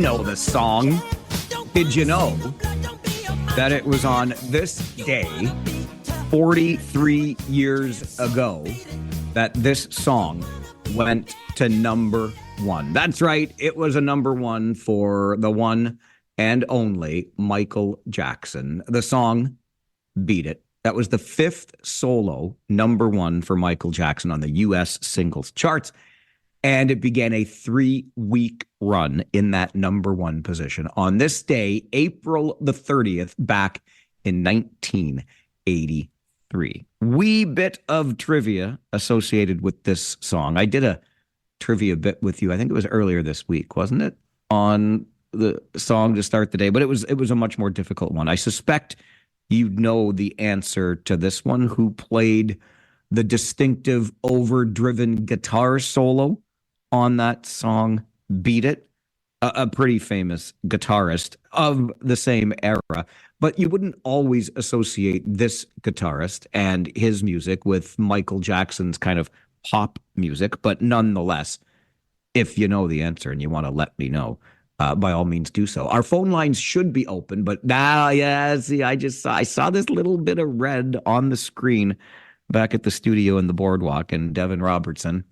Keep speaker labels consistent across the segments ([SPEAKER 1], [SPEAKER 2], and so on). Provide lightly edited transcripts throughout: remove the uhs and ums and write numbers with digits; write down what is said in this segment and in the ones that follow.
[SPEAKER 1] know the song. Did you know that it was on this day, 43 years ago, that this song went to number one? That's right. It was a number one for the one and only Michael Jackson. The song Beat It. That was the fifth solo number one for Michael Jackson on the U.S. singles charts. And it began a 3-week run in that number one position on this day, April the 30th, back in 1983. Wee bit of trivia associated with this song. I did a trivia bit with you. I think it was earlier this week, wasn't it? On the song to start the day, but it was a much more difficult one. I suspect you know the answer to this one. Who played the distinctive overdriven guitar solo on that song, Beat It? A pretty famous guitarist of the same era, but you wouldn't always associate this guitarist and his music with Michael Jackson's kind of pop music. But nonetheless, if you know the answer and you want to let me know, by all means do so. Our phone lines should be open, but now, see, I saw this little bit of red on the screen back at the studio in the boardwalk, and Devin Robertson,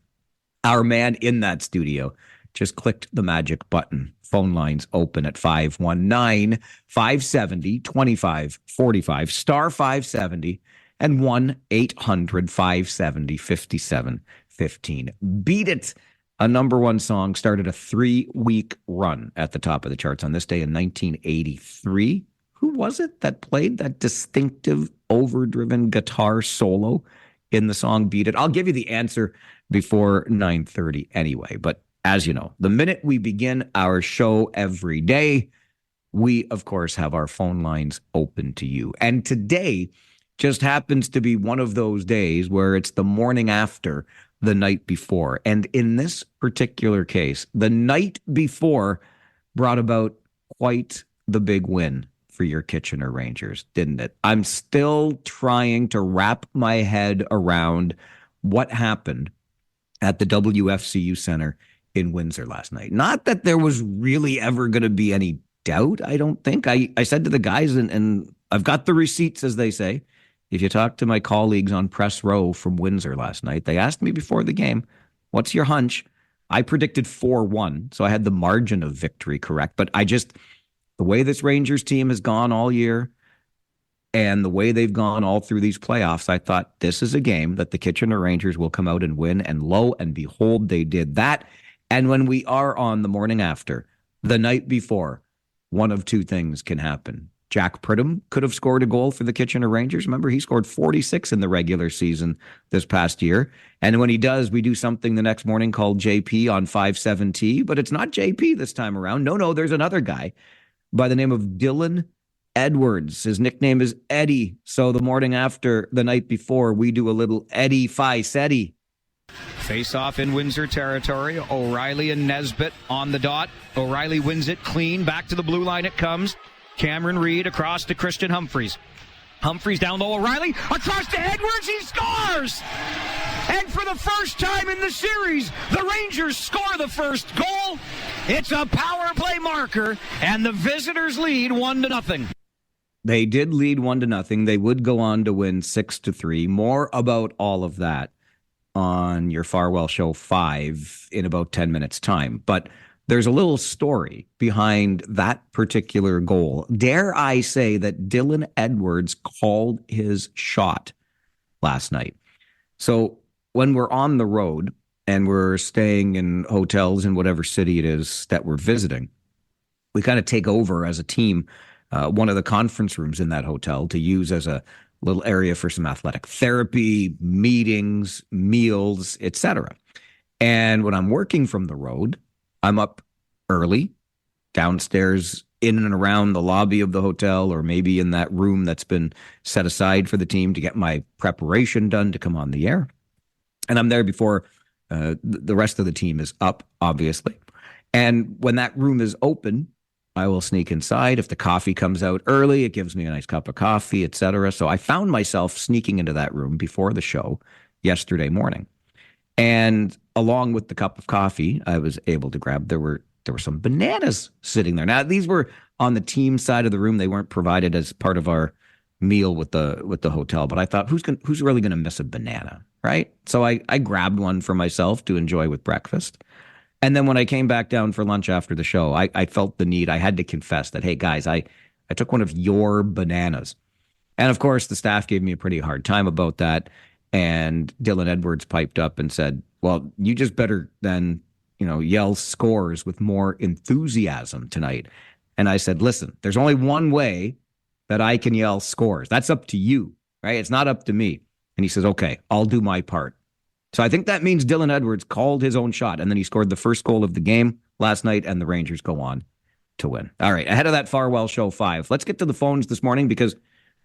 [SPEAKER 1] our man in that studio, just clicked the magic button. Phone lines open at 519-570-2545, star 570, and 1-800-570-5715. Beat It, a number one song, started a 3-week run at the top of the charts on this day in 1983. Who was it that played that distinctive overdriven guitar solo in the song Beat It? I'll give you the answer before 9:30 anyway, but as you know, the minute we begin our show every day, we, of course, have our phone lines open to you. And today just happens to be one of those days where it's the morning after the night before. And in this particular case, the night before brought about quite the big win for your Kitchener Rangers, didn't it? I'm still trying to wrap my head around what happened at the WFCU Center in Windsor last night. Not that there was really ever going to be any doubt, I don't think. I said to the guys, and I've got the receipts, as they say. If you talk to my colleagues on press row from Windsor last night, they asked me before the game, what's your hunch? I predicted 4-1, so I had the margin of victory correct. But the way this Rangers team has gone all year and the way they've gone all through these playoffs, I thought this is a game that the Kitchener Rangers will come out and win. And lo and behold, they did that. And when we are on the morning after, the night before, one of two things can happen. Jack Pridham could have scored a goal for the Kitchener Rangers. Remember, he scored 46 in the regular season this past year. And when he does, we do something the next morning called JP on 5-7T. But it's not JP this time around. No, there's another guy by the name of Dylan Edwards. His nickname is Eddie. So the morning after, the night before, we do a little Eddie Ficetti.
[SPEAKER 2] Face-off in Windsor territory. O'Reilly and Nesbitt on the dot. O'Reilly wins it clean. Back to the blue line it comes. Cameron Reed across to Christian Humphreys. Humphreys down low. O'Reilly across to Edwards. He scores! And for the first time in the series, the Rangers score the first goal. It's a power play marker, and the visitors lead 1-0.
[SPEAKER 1] They did lead 1-0. They would go on to win 6-3. More about all of that on your Farwell Show 5 in about 10 minutes' time. But there's a little story behind that particular goal. Dare I say that Dylan Edwards called his shot last night. So when we're on the road and we're staying in hotels in whatever city it is that we're visiting, we kind of take over as a team one of the conference rooms in that hotel to use as a little area for some athletic therapy, meetings, meals, etc. And when I'm working from the road, I'm up early, downstairs in and around the lobby of the hotel, or maybe in that room that's been set aside for the team to get my preparation done to come on the air. And I'm there before the rest of the team is up, obviously. And when that room is open, I will sneak inside. If the coffee comes out early, it gives me a nice cup of coffee, etc. So I found myself sneaking into that room before the show yesterday morning. And along with the cup of coffee I was able to grab, there were there were some bananas sitting there. Now, these were on the team side of the room. They weren't provided as part of our meal with the hotel. But I thought, who's really going to miss a banana, right? So I grabbed one for myself to enjoy with breakfast. And then when I came back down for lunch after the show, I felt the need. I had to confess that, hey, guys, I took one of your bananas. And of course, the staff gave me a pretty hard time about that. And Dylan Edwards piped up and said, well, you just better then, yell scores with more enthusiasm tonight. And I said, listen, there's only one way that I can yell scores. That's up to you, right? It's not up to me. And he says, okay, I'll do my part. So I think that means Dylan Edwards called his own shot, and then he scored the first goal of the game last night, and the Rangers go on to win. All right, ahead of that Farwell Show 5, let's get to the phones this morning because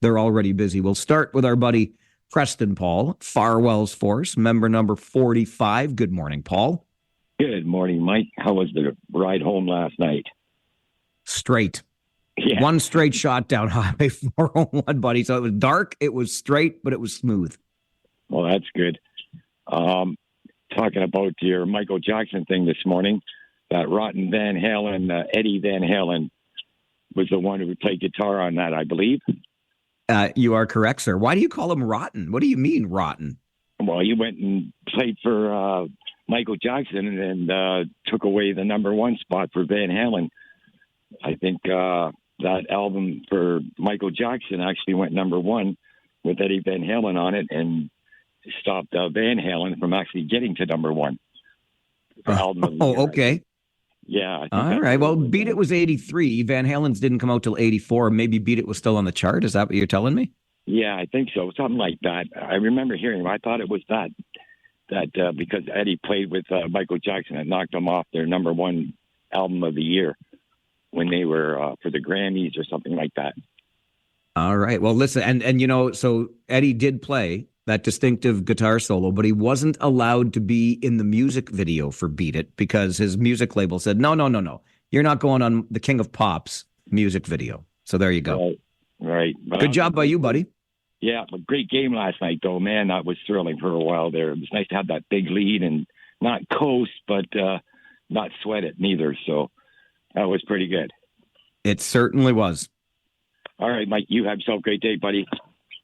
[SPEAKER 1] they're already busy. We'll start with our buddy Preston Paul, Farwell's Force, member number 45. Good morning, Paul.
[SPEAKER 3] Good morning, Mike. How was the ride home last night?
[SPEAKER 1] Straight.
[SPEAKER 3] Yeah.
[SPEAKER 1] One straight shot down Highway 401, buddy. So it was dark, it was straight, but it was smooth.
[SPEAKER 3] Well, that's good. Talking about your Michael Jackson thing this morning, that Rotten Van Halen, Eddie Van Halen was the one who played guitar on that, I believe.
[SPEAKER 1] You are correct, sir. Why do you call him rotten? What do you mean rotten?
[SPEAKER 3] Well, he went and played for Michael Jackson and took away the number one spot for Van Halen. I think that album for Michael Jackson actually went number one with Eddie Van Halen on it and stopped Van Halen from actually getting to number one. Album of the year,
[SPEAKER 1] okay.
[SPEAKER 3] Yeah.
[SPEAKER 1] All right. Well, Beat It was 83. Van Halen's didn't come out till 84. Maybe Beat It was still on the chart. Is that what you're telling me?
[SPEAKER 3] Yeah, I think so. Something like that. I remember hearing him. I thought it was that because Eddie played with Michael Jackson and knocked him off their number one album of the year when they were for the Grammys or something like that.
[SPEAKER 1] All right. Well, listen, and so Eddie did play that distinctive guitar solo, but he wasn't allowed to be in the music video for Beat It because his music label said, no. You're not going on the King of Pop's music video. So there you go.
[SPEAKER 3] Right.
[SPEAKER 1] Good job by you, buddy.
[SPEAKER 3] Yeah, a great game last night, though. Man, that was thrilling for a while there. It was nice to have that big lead and not coast, but not sweat it neither. So that was pretty good.
[SPEAKER 1] It certainly was.
[SPEAKER 3] All right, Mike, you have yourself a great day, buddy.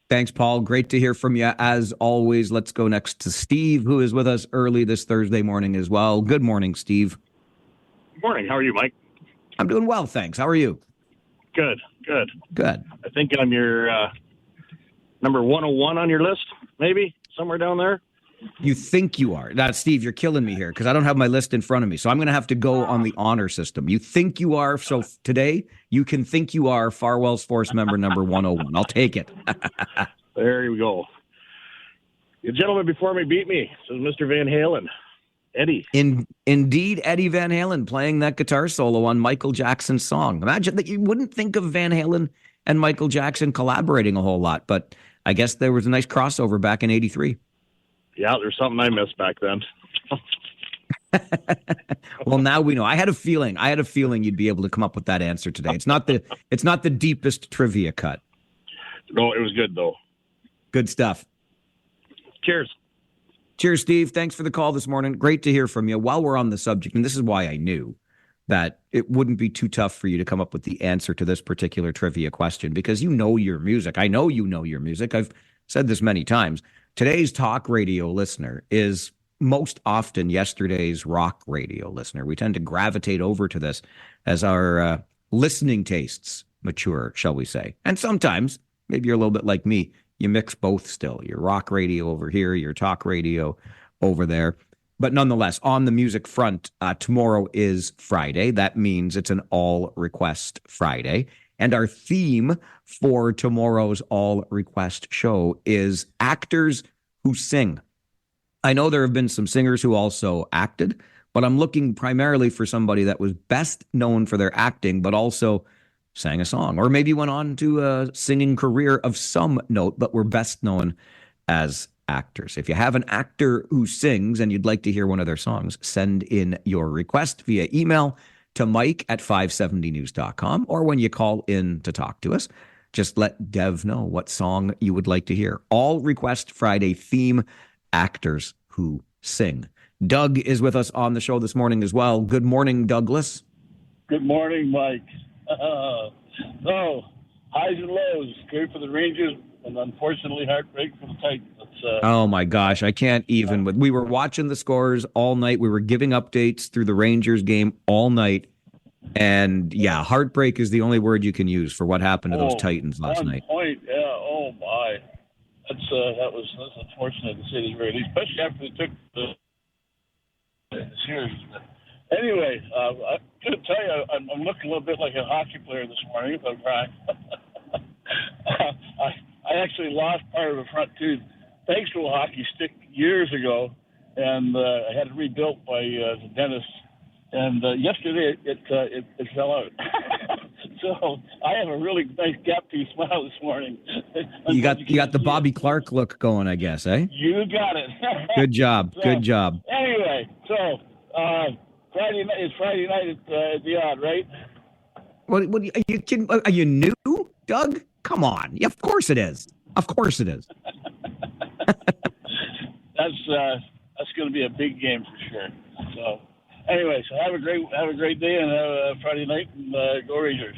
[SPEAKER 1] Thanks, Paul. Great to hear from you. As always, let's go next to Steve, who is with us early this Thursday morning as well. Good morning, Steve.
[SPEAKER 4] Good morning. How are you, Mike?
[SPEAKER 1] I'm doing well, thanks. How are you?
[SPEAKER 4] Good.
[SPEAKER 1] I
[SPEAKER 4] think I'm your number 101 on your list, maybe, somewhere down there.
[SPEAKER 1] You think you are. Now, Steve, you're killing me here because I don't have my list in front of me. So I'm going to have to go on the honor system. You think you are. So today, you can think you are Farwell's Force member number 101. I'll take it.
[SPEAKER 4] There you go. The gentleman before me beat me. So Mr. Van Halen. Eddie.
[SPEAKER 1] Indeed, Eddie Van Halen playing that guitar solo on Michael Jackson's song. Imagine that. You wouldn't think of Van Halen and Michael Jackson collaborating a whole lot, but I guess there was a nice crossover back in 83.
[SPEAKER 4] Yeah, there's something I missed back then.
[SPEAKER 1] Well, now we know. I had a feeling you'd be able to come up with that answer today. It's not the deepest trivia cut.
[SPEAKER 4] No, it was good though.
[SPEAKER 1] Good stuff.
[SPEAKER 4] Cheers.
[SPEAKER 1] Cheers, Steve. Thanks for the call this morning. Great to hear from you. While we're on the subject, and this is why I knew that it wouldn't be too tough for you to come up with the answer to this particular trivia question because you know your music. I know you know your music. I've said this many times. Today's talk radio listener is most often yesterday's rock radio listener. We tend to gravitate over to this as our listening tastes mature, shall we say. And sometimes, maybe you're a little bit like me, you mix both still. Your rock radio over here, your talk radio over there. But nonetheless, on the music front, tomorrow is Friday. That means it's an all request Friday. And our theme for tomorrow's all request show is actors who sing. I know there have been some singers who also acted, but I'm looking primarily for somebody that was best known for their acting, but also sang a song, or maybe went on to a singing career of some note, but were best known as actors. If you have an actor who sings and you'd like to hear one of their songs, send in your request via email to mike@570news.com, or when you call in to talk to us, just let Dev know what song you would like to hear. All Request Friday theme, actors who sing. Doug is with us on the show this morning as well. Good morning, Douglas.
[SPEAKER 5] Good morning, Mike. So, highs and lows. Great for the Rangers, and unfortunately, heartbreak for the Titans.
[SPEAKER 1] Oh my gosh, I can't even. We were watching the scores all night. We were giving updates through the Rangers game all night. And yeah, heartbreak is the only word you can use for what happened to those Titans last night.
[SPEAKER 5] 1 point, yeah. Oh my, that's unfortunate to say the very least, especially after they took the series. But anyway, I'm going to tell you, I'm looking a little bit like a hockey player this morning, if I'm crying. I actually lost part of a front tooth thanks to a hockey stick years ago, and I had it rebuilt by the dentist. And yesterday it fell out. So I have a really nice gap tooth smile this morning.
[SPEAKER 1] You got the Bobby Clark look going, I guess, eh?
[SPEAKER 5] You got it.
[SPEAKER 1] Good job.
[SPEAKER 5] So,
[SPEAKER 1] good job.
[SPEAKER 5] Anyway, so Friday night is Friday night at the Odd, right?
[SPEAKER 1] What are you kidding? Are you new, Doug? Come on. Yeah, of course it is. Of course it is.
[SPEAKER 5] That's going to be a big game for sure. So. Anyway, so have a great day and have a Friday night and go Rangers.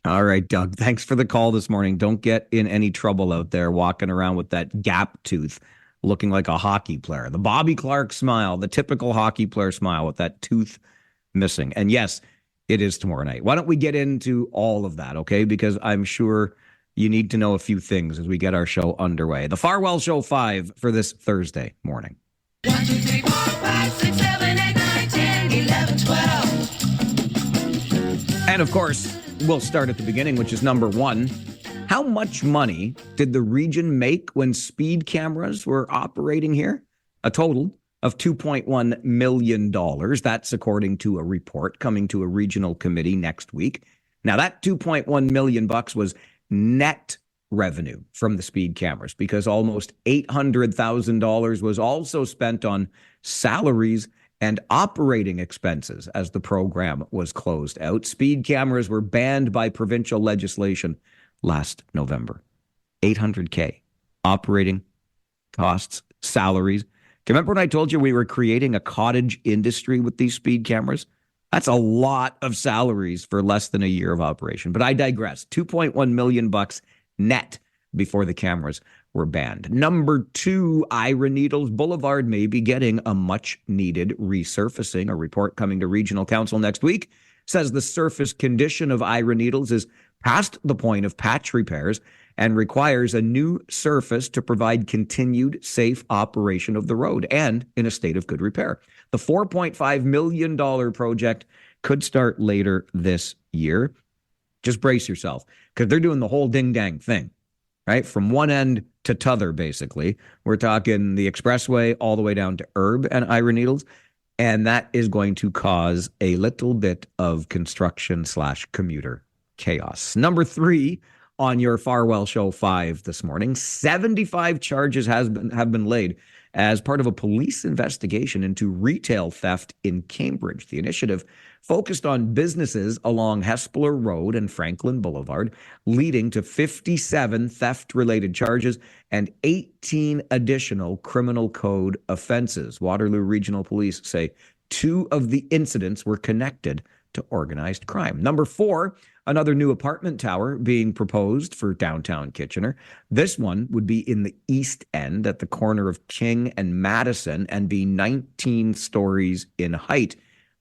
[SPEAKER 1] All right, Doug. Thanks for the call this morning. Don't get in any trouble out there walking around with that gap tooth looking like a hockey player. The Bobby Clark smile, the typical hockey player smile with that tooth missing. And yes, it is tomorrow night. Why don't we get into all of that, okay? Because I'm sure you need to know a few things as we get our show underway. The Farwell Show 5 for this Thursday morning.
[SPEAKER 6] 1, 2, 3, 4, 5, 6, 7, 8, 9, 10, 11, 12.
[SPEAKER 1] And of course, we'll start at the beginning, which is number one. How much money did the region make when speed cameras were operating here? A total of $2.1 million. That's according to a report coming to a regional committee next week. Now, that $2.1 million was net revenue from the speed cameras because almost $800,000 was also spent on salaries and operating expenses as the program was closed out. Speed cameras were banned by provincial legislation last November. $800K operating costs, salaries. Do you remember when I told you we were creating a cottage industry with these speed cameras? That's a lot of salaries for less than a year of operation. But I digress. $2.1 million net before the cameras were banned. Number two, Ira Needles Boulevard may be getting a much-needed resurfacing. A report coming to Regional Council next week says the surface condition of Ira Needles is past the point of patch repairs and requires a new surface to provide continued safe operation of the road and in a state of good repair. The $4.5 million project could start later this year. Just brace yourself because they're doing the whole ding-dang thing, right? From one end to t'other, basically. We're talking the expressway all the way down to Herb and Ira Needles, and that is going to cause a little bit of construction/commuter chaos. Number three on your Farwell Show 5 this morning, 75 charges have been laid as part of a police investigation into retail theft in Cambridge. The initiative focused on businesses along Hespeler Road and Franklin Boulevard, leading to 57 theft-related charges and 18 additional criminal code offenses. Waterloo Regional Police say 2 of the incidents were connected to organized crime. Number 4, another new apartment tower being proposed for downtown Kitchener. This one would be in the East End at the corner of King and Madison and be 19 stories in height.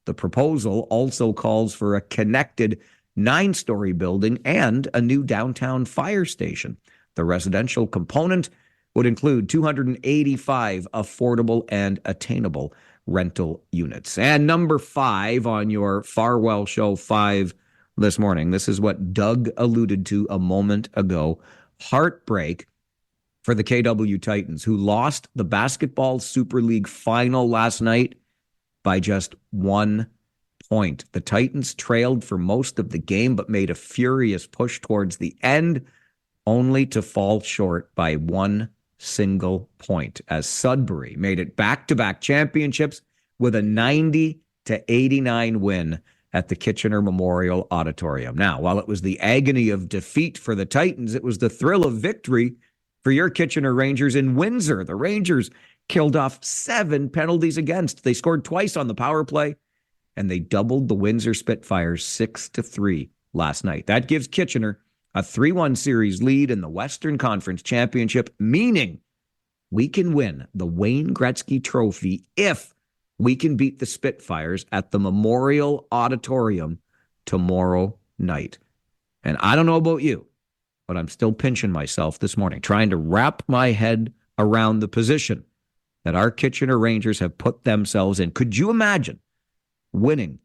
[SPEAKER 1] The proposal also calls for a connected 9-story building and a new downtown fire station. The residential component would include 285 affordable and attainable rental units. And number 5 on your Farwell Show 5 this morning. This is what Doug alluded to a moment ago. Heartbreak for the KW Titans, who lost the Basketball Super League final last night by just 1 point. The Titans trailed for most of the game, but made a furious push towards the end, only to fall short by 1 single point as Sudbury made it back-to-back championships with a 90-89 win at the Kitchener Memorial Auditorium. Now, while it was the agony of defeat for the Titans, it was the thrill of victory for your Kitchener Rangers in Windsor. The Rangers killed off 7 penalties against. They scored twice on the power play and they doubled the Windsor Spitfires 6-3 last night. That gives Kitchener a 3-1 series lead in the Western Conference Championship, meaning we can win the Wayne Gretzky Trophy if we can beat the Spitfires at the Memorial Auditorium tomorrow night. And I don't know about you, but I'm still pinching myself this morning, trying to wrap my head around the position that our Kitchener Rangers have put themselves in. Could you imagine winning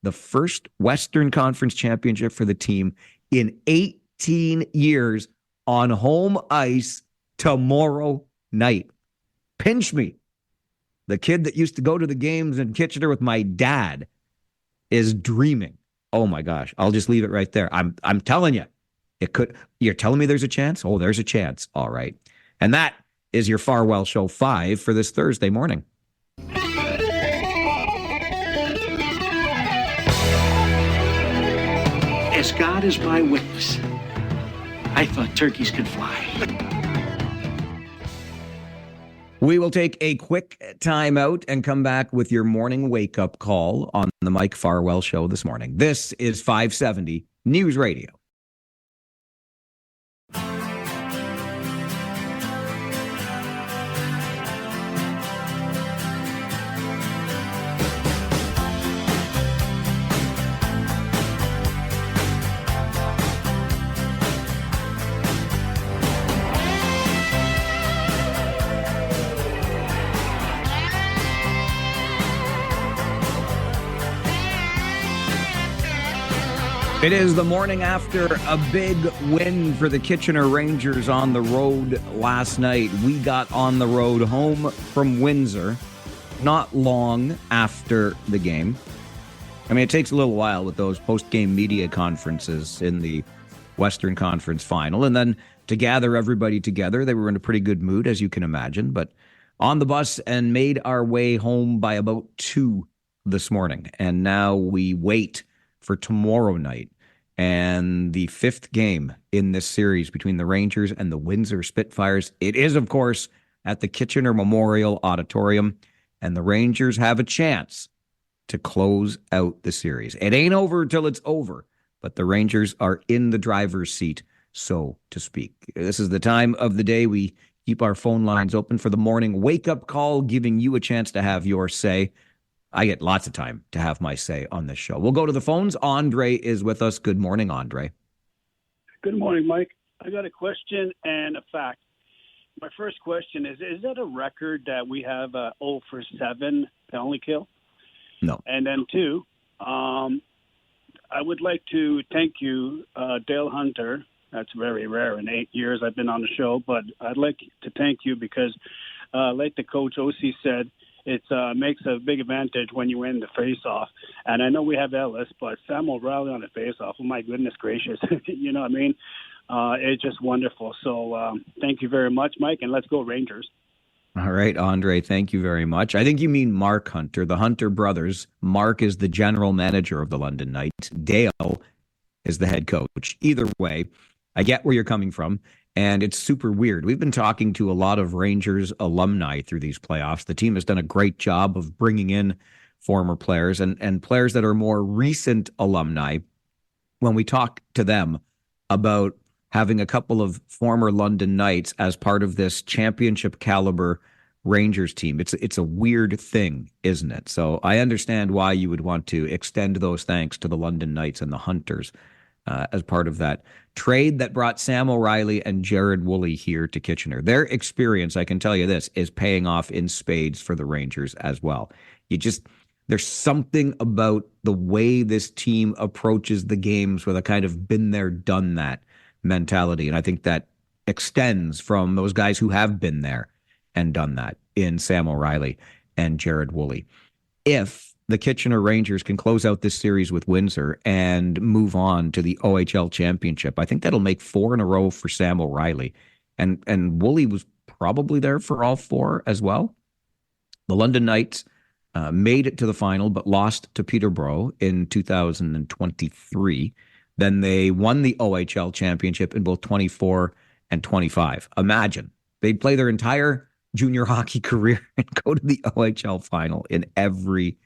[SPEAKER 1] the first Western Conference Championship for the team in 18 years on home ice tomorrow night? Pinch me. The kid that used to go to the games in Kitchener with my dad is dreaming. Oh my gosh. I'll just leave it right there. I'm telling you, it could. You're telling me there's a chance? Oh, there's a chance. All right. And that is your Farwell Show 5 for this Thursday morning.
[SPEAKER 7] As God is my witness, I thought turkeys could fly.
[SPEAKER 1] We will take a quick time out and come back with your morning wake-up call on the Mike Farwell Show this morning. This is 570 News Radio. It is the morning after a big win for the Kitchener Rangers on the road last night. We got on the road home from Windsor not long after the game. I mean, it takes a little while with those post-game media conferences in the Western Conference Final. And then to gather everybody together, they were in a pretty good mood, as you can imagine. But on the bus and made our way home by about 2 this morning. And now we wait for tomorrow night and the 5th game in this series between the Rangers and the Windsor Spitfires. It is, of course, at the Kitchener Memorial Auditorium, and the Rangers have a chance to close out the series. It ain't over till it's over, but the Rangers are in the driver's seat, so to speak. This is the time of the day we keep our phone lines open for the morning wake-up call, giving you a chance to have your say. I get lots of time to have my say on this show. We'll go to the phones. Andre is with us. Good morning, Andre.
[SPEAKER 8] Good morning, Mike. I got a question and a fact. My first question is that a record that we have 0 for 7 penalty kill?
[SPEAKER 1] No.
[SPEAKER 8] And then 2, I would like to thank you, Dale Hunter. That's very rare in 8 years I've been on the show, but I'd like to thank you because, like the coach OC said, it makes a big advantage when you win the face-off. And I know we have Ellis, but Sam O'Reilly on the face-off, oh my goodness gracious. You know what I mean? It's just wonderful. So thank you very much, Mike, and let's go Rangers.
[SPEAKER 1] All right, Andre, thank you very much. I think you mean Mark Hunter, the Hunter brothers. Mark is the general manager of the London Knights. Dale is the head coach. Either way, I get where you're coming from. And it's super weird. We've been talking to a lot of Rangers alumni through these playoffs. The team has done a great job of bringing in former players and players that are more recent alumni. When we talk to them about having a couple of former London Knights as part of this championship caliber Rangers team, it's a weird thing, isn't it? So I understand why you would want to extend those thanks to the London Knights and the Hunters as part of that trade that brought Sam O'Reilly and Jared Woolley here to Kitchener. Their experience, I can tell you this, is paying off in spades for the Rangers as well. There's something about the way this team approaches the games with a kind of been there, done that mentality. And I think that extends from those guys who have been there and done that in Sam O'Reilly and Jared Woolley. If the Kitchener Rangers can close out this series with Windsor and move on to the OHL Championship, I think that'll make 4 in a row for Sam O'Reilly. And Woolley was probably there for all 4 as well. The London Knights made it to the final, but lost to Peterborough in 2023. Then they won the OHL Championship in both 24 and 25. Imagine, they'd play their entire junior hockey career and go to the OHL final in every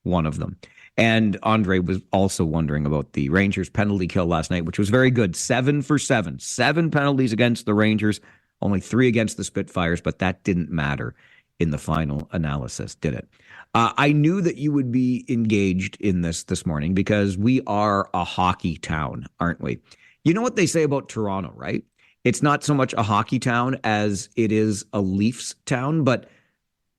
[SPEAKER 1] one of them. And Andre was also wondering about the Rangers penalty kill last night, which was very good. 7 for 7. 7 penalties against the Rangers, only 3 against the Spitfires, but that didn't matter in the final analysis, did it? I knew that you would be engaged in this morning because we are a hockey town, aren't we? You know what they say about Toronto, right? It's not so much a hockey town as it is a Leafs town, but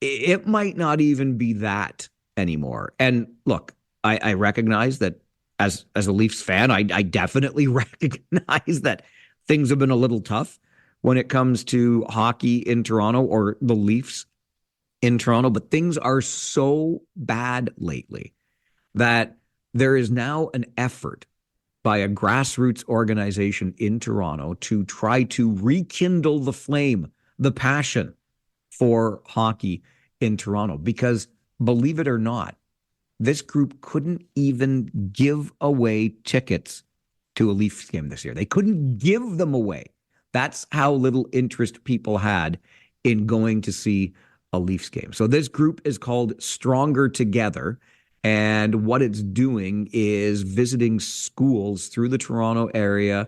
[SPEAKER 1] it might not even be that anymore. And look, I recognize that as a Leafs fan, I definitely recognize that things have been a little tough when it comes to hockey in Toronto or the Leafs in Toronto, but things are so bad lately that there is now an effort by a grassroots organization in Toronto to try to rekindle the flame, the passion for hockey in Toronto. Because believe it or not, this group couldn't even give away tickets to a Leafs game this year. They couldn't give them away. That's how little interest people had in going to see a Leafs game. So this group is called Stronger Together. And what it's doing is visiting schools through the Toronto area,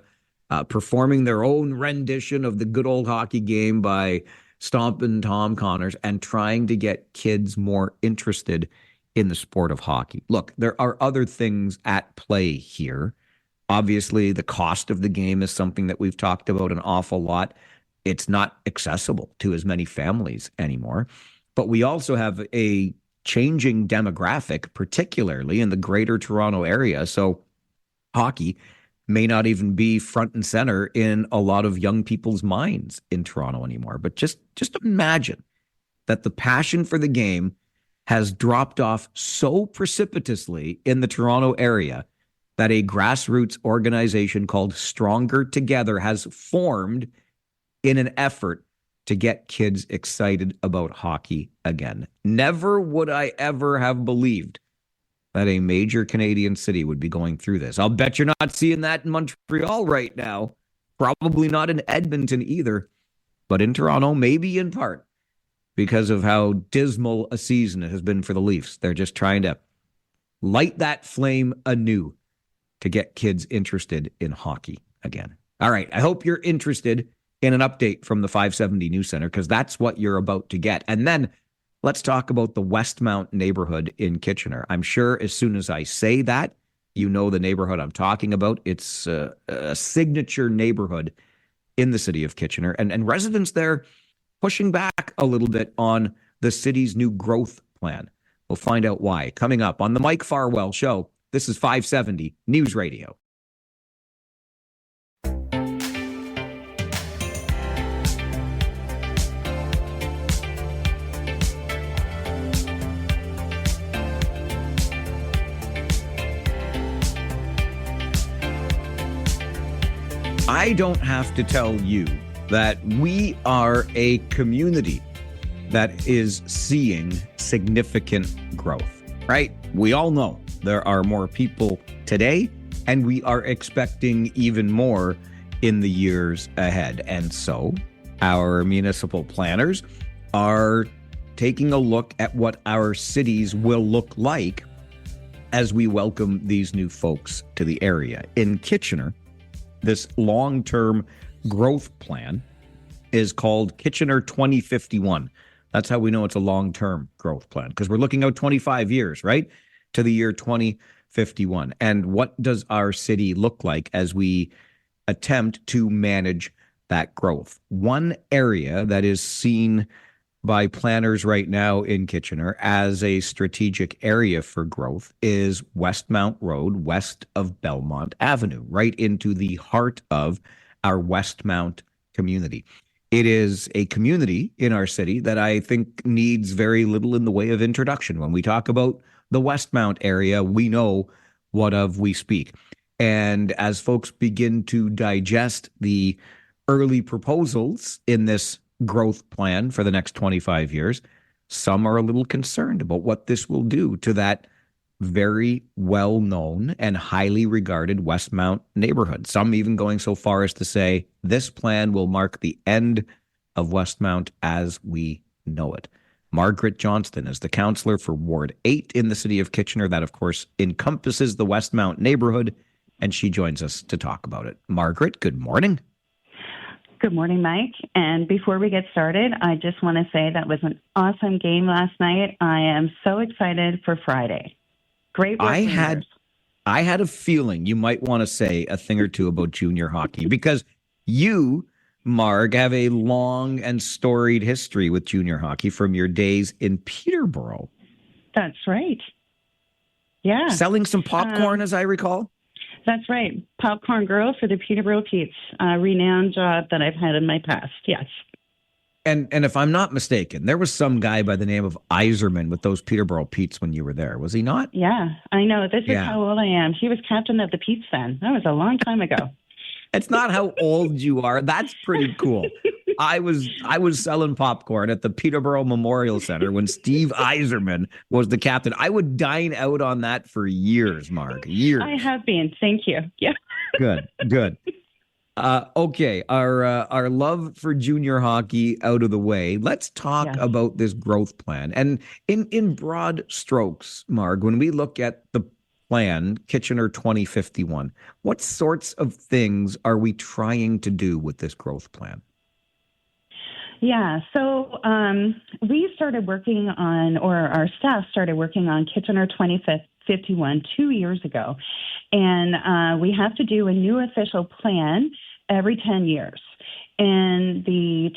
[SPEAKER 1] performing their own rendition of the good old hockey game by Stompin' Tom Connors and trying to get kids more interested in the sport of hockey. Look, there are other things at play here. Obviously, the cost of the game is something that we've talked about an awful lot. It's not accessible to as many families anymore. But we also have a changing demographic, particularly in the greater Toronto area. So hockey may not even be front and center in a lot of young people's minds in Toronto anymore. But just imagine that the passion for the game has dropped off so precipitously in the Toronto area that a grassroots organization called Stronger Together has formed in an effort to get kids excited about hockey again. Never would I ever have believed that a major Canadian city would be going through this. I'll bet you're not seeing that in Montreal right now. Probably not in Edmonton either. But in Toronto, maybe in part because of how dismal a season it has been for the Leafs. They're just trying to light that flame anew to get kids interested in hockey again. All right, I hope you're interested in an update from the 570 News Center, because that's what you're about to get. And then let's talk about the Westmount neighborhood in Kitchener. I'm sure as soon as I say that, you know the neighborhood I'm talking about. It's a signature neighborhood in the city of Kitchener. And residents there pushing back a little bit on the city's new growth plan. We'll find out why. Coming up on the Mike Farwell Show, this is 570 News Radio. I don't have to tell you that we are a community that is seeing significant growth, right? We all know there are more people today, and we are expecting even more in the years ahead. And so our municipal planners are taking a look at what our cities will look like as we welcome these new folks to the area. In Kitchener, this long-term growth plan is called Kitchener 2051. That's how we know it's a long-term growth plan, because we're looking out 25 years, right, to the year 2051. And what does our city look like as we attempt to manage that growth? One area that is seen by planners right now in Kitchener as a strategic area for growth is Westmount Road, west of Belmont Avenue, right into the heart of our Westmount community. It is a community in our city that I think needs very little in the way of introduction. When we talk about the Westmount area, we know what of we speak. And as folks begin to digest the early proposals in this growth plan for the next 25 years, some are a little concerned about what this will do to that very well-known and highly regarded Westmount neighborhood. Some even going so far as to say this plan will mark the end of Westmount as we know it. Margaret Johnston is the counselor for Ward 8 in the city of Kitchener. That, of course, encompasses the Westmount neighborhood, and she joins us to talk about it. Margaret, good morning.
[SPEAKER 9] Good morning, Mike. And before we get started, I just want to say that was an awesome game last night. I am so excited for Friday. Great work, Rangers.
[SPEAKER 1] I had a feeling you might want to say a thing or two about junior hockey because you, Marg, have a long and storied history with junior hockey from your days in Peterborough.
[SPEAKER 9] That's right. Yeah.
[SPEAKER 1] Selling some popcorn, as I recall.
[SPEAKER 9] That's right. Popcorn girl for the Peterborough Pete's, a renowned job that I've had in my past. Yes.
[SPEAKER 1] And if I'm not mistaken, there was some guy by the name of Iserman with those Peterborough Pete's when you were there, was he not?
[SPEAKER 9] Yeah, I know. This is how old I am. He was captain of the Pete's then. That was a long time ago.
[SPEAKER 1] It's not how old you are. That's pretty cool. I was selling popcorn at the Peterborough Memorial Center when Steve Iserman was the captain. I would dine out on that for years, Mark. Years.
[SPEAKER 9] I have been. Thank you. Yeah.
[SPEAKER 1] Good. Okay, our love for junior hockey out of the way. Let's talk about this growth plan. And in broad strokes, Marg, when we look at the plan, Kitchener 2051, what sorts of things are we trying to do with this growth plan?
[SPEAKER 9] Yeah, so we started working on, or our staff started working on Kitchener 2051 2 years ago. And we have to do a new official plan every 10 years. And the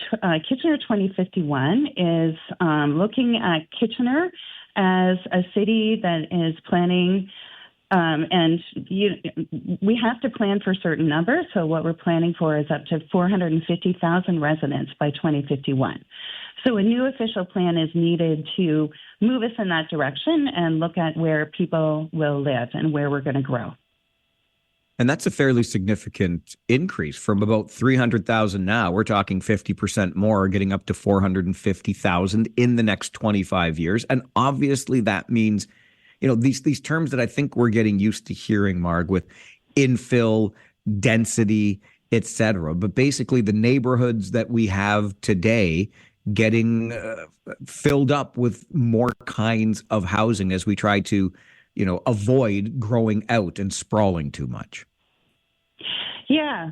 [SPEAKER 9] Kitchener 2051 is looking at Kitchener as a city that is planning, we have to plan for certain numbers. So what we're planning for is up to 450,000 residents by 2051. So a new official plan is needed to move us in that direction and look at where people will live and where we're going to grow.
[SPEAKER 1] And that's a fairly significant increase from about 300,000 now. We're talking 50% more, getting up to 450,000 in the next 25 years. And obviously that means, these terms that I think we're getting used to hearing, Marg, with infill, density, et cetera. But basically the neighborhoods that we have today getting filled up with more kinds of housing as we try to avoid growing out and sprawling too much.
[SPEAKER 9] Yeah,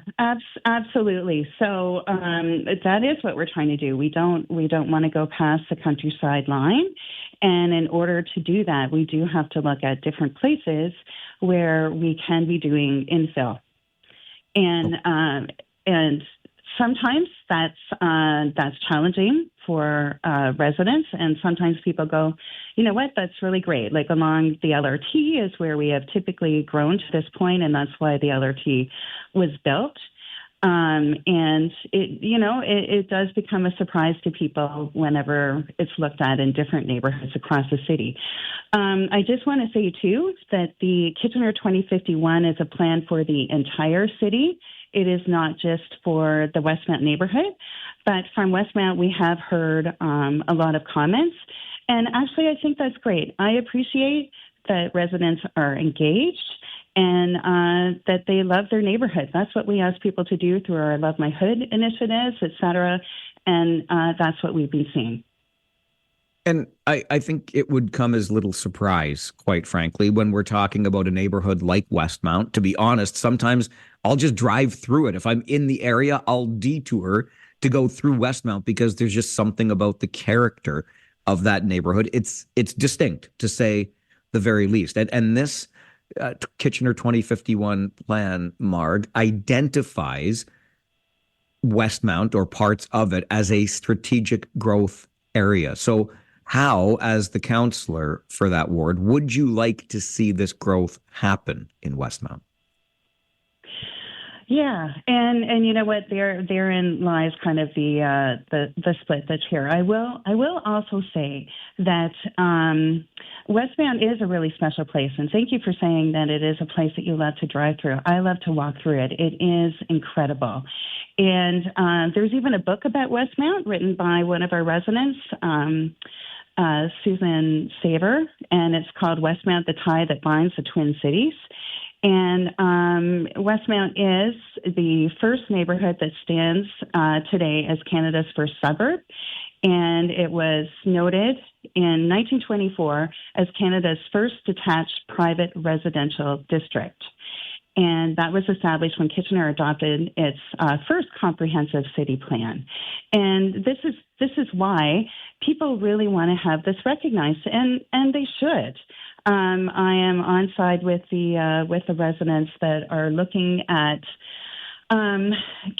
[SPEAKER 9] absolutely. So that is what we're trying to do. We don't want to go past the countryside line. And in order to do that, we do have to look at different places where we can be doing infill. And sometimes that's challenging for residents, and sometimes people go, you know what, that's really great. Like along the LRT is where we have typically grown to this point, and that's why the LRT was built. And it does become a surprise to people whenever it's looked at in different neighborhoods across the city. I just want to say too that the Kitchener 2051 is a plan for the entire city. It is not just for the Westmount neighborhood, but from Westmount, we have heard a lot of comments. And actually, I think that's great. I appreciate that residents are engaged and that they love their neighborhood. That's what we ask people to do through our Love My Hood initiatives, et cetera. And that's what we've been seeing.
[SPEAKER 1] And I think it would come as little surprise, quite frankly, when we're talking about a neighborhood like Westmount. To be honest, sometimes I'll just drive through it. If I'm in the area, I'll detour to go through Westmount because there's just something about the character of that neighborhood. It's distinct, to say the very least. And this Kitchener 2051 plan, Marg, identifies Westmount or parts of it as a strategic growth area. So how, as the counselor for that ward, would you like to see this growth happen in Westmount?
[SPEAKER 9] Yeah, and you know what? Therein lies kind of the split that's here. I will also say that Westmount is a really special place, and thank you for saying that it is a place that you love to drive through. I love to walk through it. It is incredible, and there's even a book about Westmount written by one of our residents, Susan Saver, and it's called Westmount: The Tie That Binds the Twin Cities. And Westmount is the first neighborhood that stands today as Canada's first suburb. And it was noted in 1924 as Canada's first detached private residential district. And that was established when Kitchener adopted its first comprehensive city plan. And this is why people really want to have this recognized, and they should. I am on side with the residents that are looking at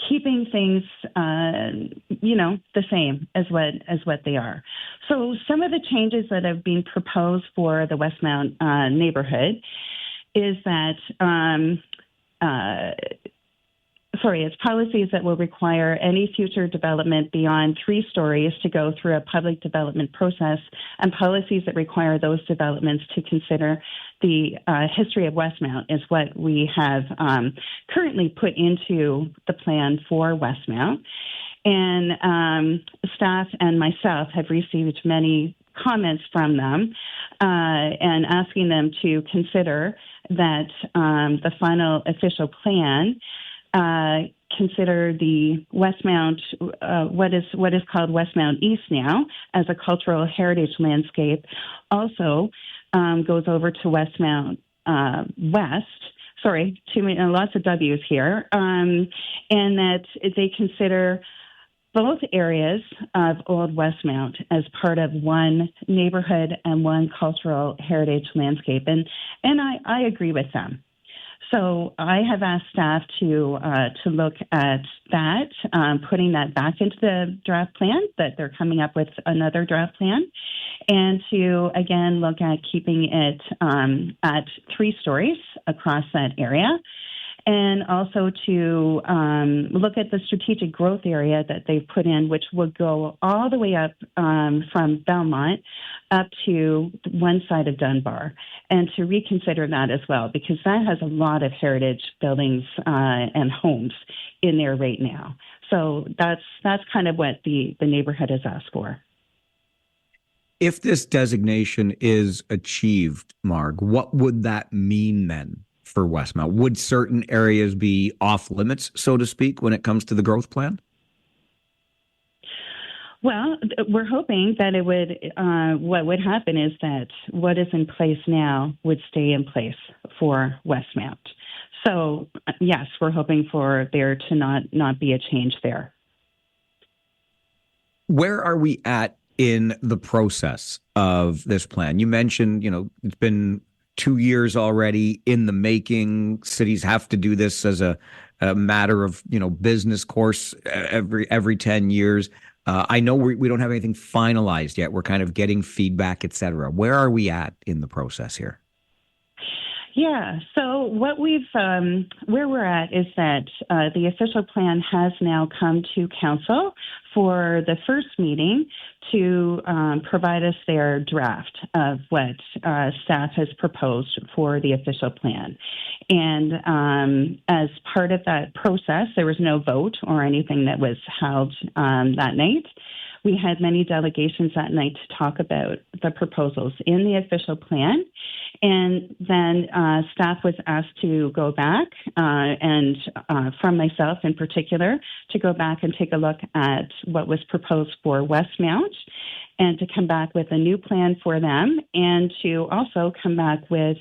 [SPEAKER 9] keeping things, the same as what they are. So some of the changes that have been proposed for the Westmount neighborhood is that, it's policies that will require any future development beyond 3 stories to go through a public development process, and policies that require those developments to consider the history of Westmount is what we have currently put into the plan for Westmount. And staff and myself have received many comments from them and asking them to consider that the final official plan consider the Westmount, what is called Westmount East now, as a cultural heritage landscape, also goes over to Westmount West. Sorry, lots of W's here, and that they consider both areas of Old Westmount as part of one neighborhood and one cultural heritage landscape. And I agree with them. So I have asked staff to look at that, putting that back into the draft plan, that they're coming up with another draft plan, and to, again, look at keeping it at 3 stories across that area. And also to look at the strategic growth area that they've put in, which would go all the way up from Belmont up to one side of Dunbar, and to reconsider that as well, because that has a lot of heritage buildings and homes in there right now. So that's kind of what the neighborhood has asked for.
[SPEAKER 1] If this designation is achieved, Marg, what would that mean then for Westmount? Would certain areas be off limits, so to speak, when it comes to the growth plan?
[SPEAKER 9] Well, we're hoping that it would, what would happen is that what is in place now would stay in place for Westmount. So, yes, we're hoping for there to not be a change there.
[SPEAKER 1] Where are we at in the process of this plan? You mentioned, it's been 2 years already in the making. Cities have to do this as a matter of, business course every 10 years. I know we don't have anything finalized yet. We're kind of getting feedback, et cetera. Where are we at in the process here?
[SPEAKER 9] Yeah, so what where we're at is that the official plan has now come to council for the first meeting to provide us their draft of what staff has proposed for the official plan. And as part of that process, there was no vote or anything that was held that night. We had many delegations that night to talk about the proposals in the official plan. And then staff was asked to go back, and from myself in particular, to go back and take a look at what was proposed for Westmount, and to come back with a new plan for them, and to also come back with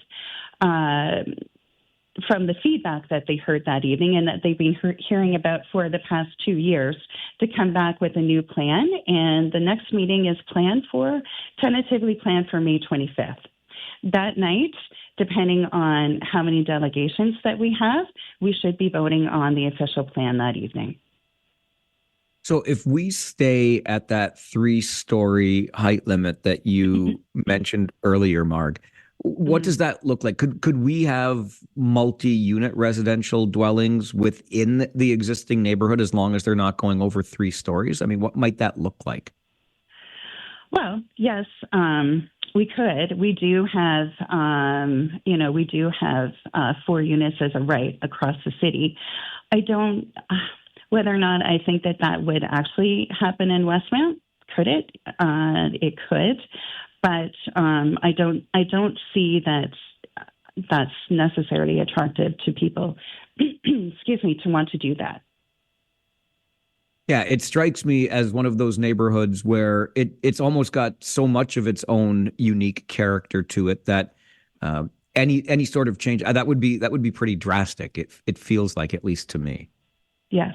[SPEAKER 9] from the feedback that they heard that evening and that they've been hearing about for the past 2 years, to come back with a new plan. And the next meeting is tentatively planned for May 25th. That night, depending on how many delegations that we have, we should be voting on the official plan that evening.
[SPEAKER 1] So if we stay at that 3-story height limit that you mentioned earlier, Marg, what does that look like? Could we have multi-unit residential dwellings within the existing neighborhood as long as they're not going over 3 stories? I mean, what might that look like?
[SPEAKER 9] Well, yes, we could. We do have, 4 units as a right across the city. I don't, whether or not I think that would actually happen in Westmount. Could it? It could. But I don't see that's necessarily attractive to people, excuse me, to want to do that.
[SPEAKER 1] Yeah, it strikes me as one of those neighborhoods where it's almost got so much of its own unique character to it that uh, any sort of change that would be pretty drastic. It feels like, at least to me.
[SPEAKER 9] Yes.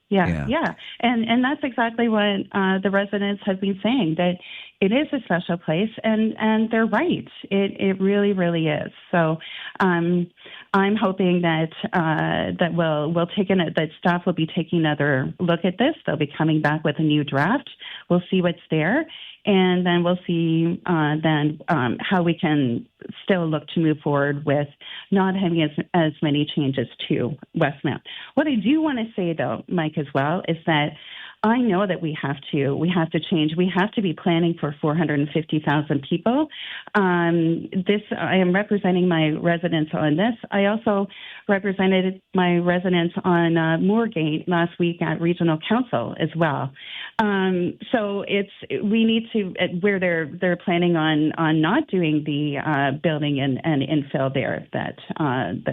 [SPEAKER 9] Yeah,
[SPEAKER 1] Yeah.
[SPEAKER 9] yeah. And that's exactly what the residents have been saying, that it is a special place, and they're right. It really, really is. So I'm hoping that that staff will be taking another look at this. They'll be coming back with a new draft. We'll see what's there, and then we'll see how we can still look to move forward with not having as many changes to Westmount. What I do want to say, though, Mike, as well, is that I know that we have to change. We have to be planning for 450,000 people. I am representing my residents on this. I also represented my residents on Moorgate last week at Regional Council as well. So we need to, where they're planning on not doing the building and infill there that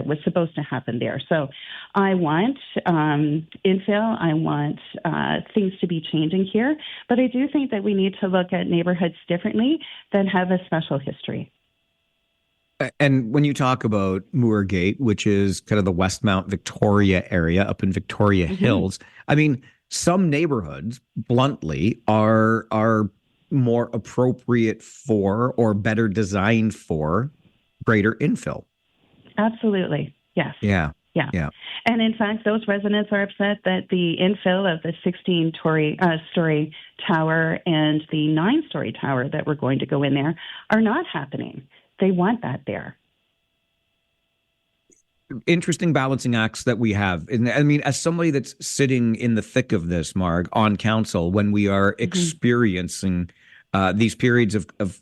[SPEAKER 9] was supposed to happen there. So I want infill. I want things to be changing here, but I do think that we need to look at neighborhoods differently that have a special history.
[SPEAKER 1] And when you talk about Moorgate, which is kind of the Westmount Victoria area up in Victoria Hills, I mean, some neighborhoods, bluntly, are more appropriate for or better designed for greater infill.
[SPEAKER 9] Absolutely. Yes.
[SPEAKER 1] Yeah.
[SPEAKER 9] Yeah.
[SPEAKER 1] Yeah.
[SPEAKER 9] And in fact, those residents are upset that the infill of the 16-story tower and the 9-story tower that we're going to go in there are not happening. They want that there.
[SPEAKER 1] Interesting balancing acts that we have. And I mean, as somebody that's sitting in the thick of this, Marg, on council, when we are experiencing these periods of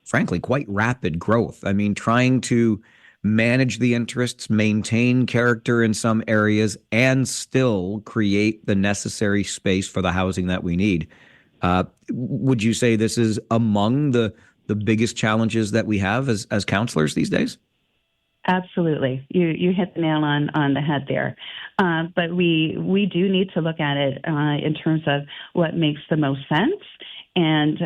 [SPEAKER 1] frankly, quite rapid growth. I mean, trying to manage the interests, maintain character in some areas, and still create the necessary space for the housing that we need. Would you say this is among the biggest challenges that we have as counselors these days?
[SPEAKER 9] Absolutely. You hit the nail on the head there. But we do need to look at it in terms of what makes the most sense. And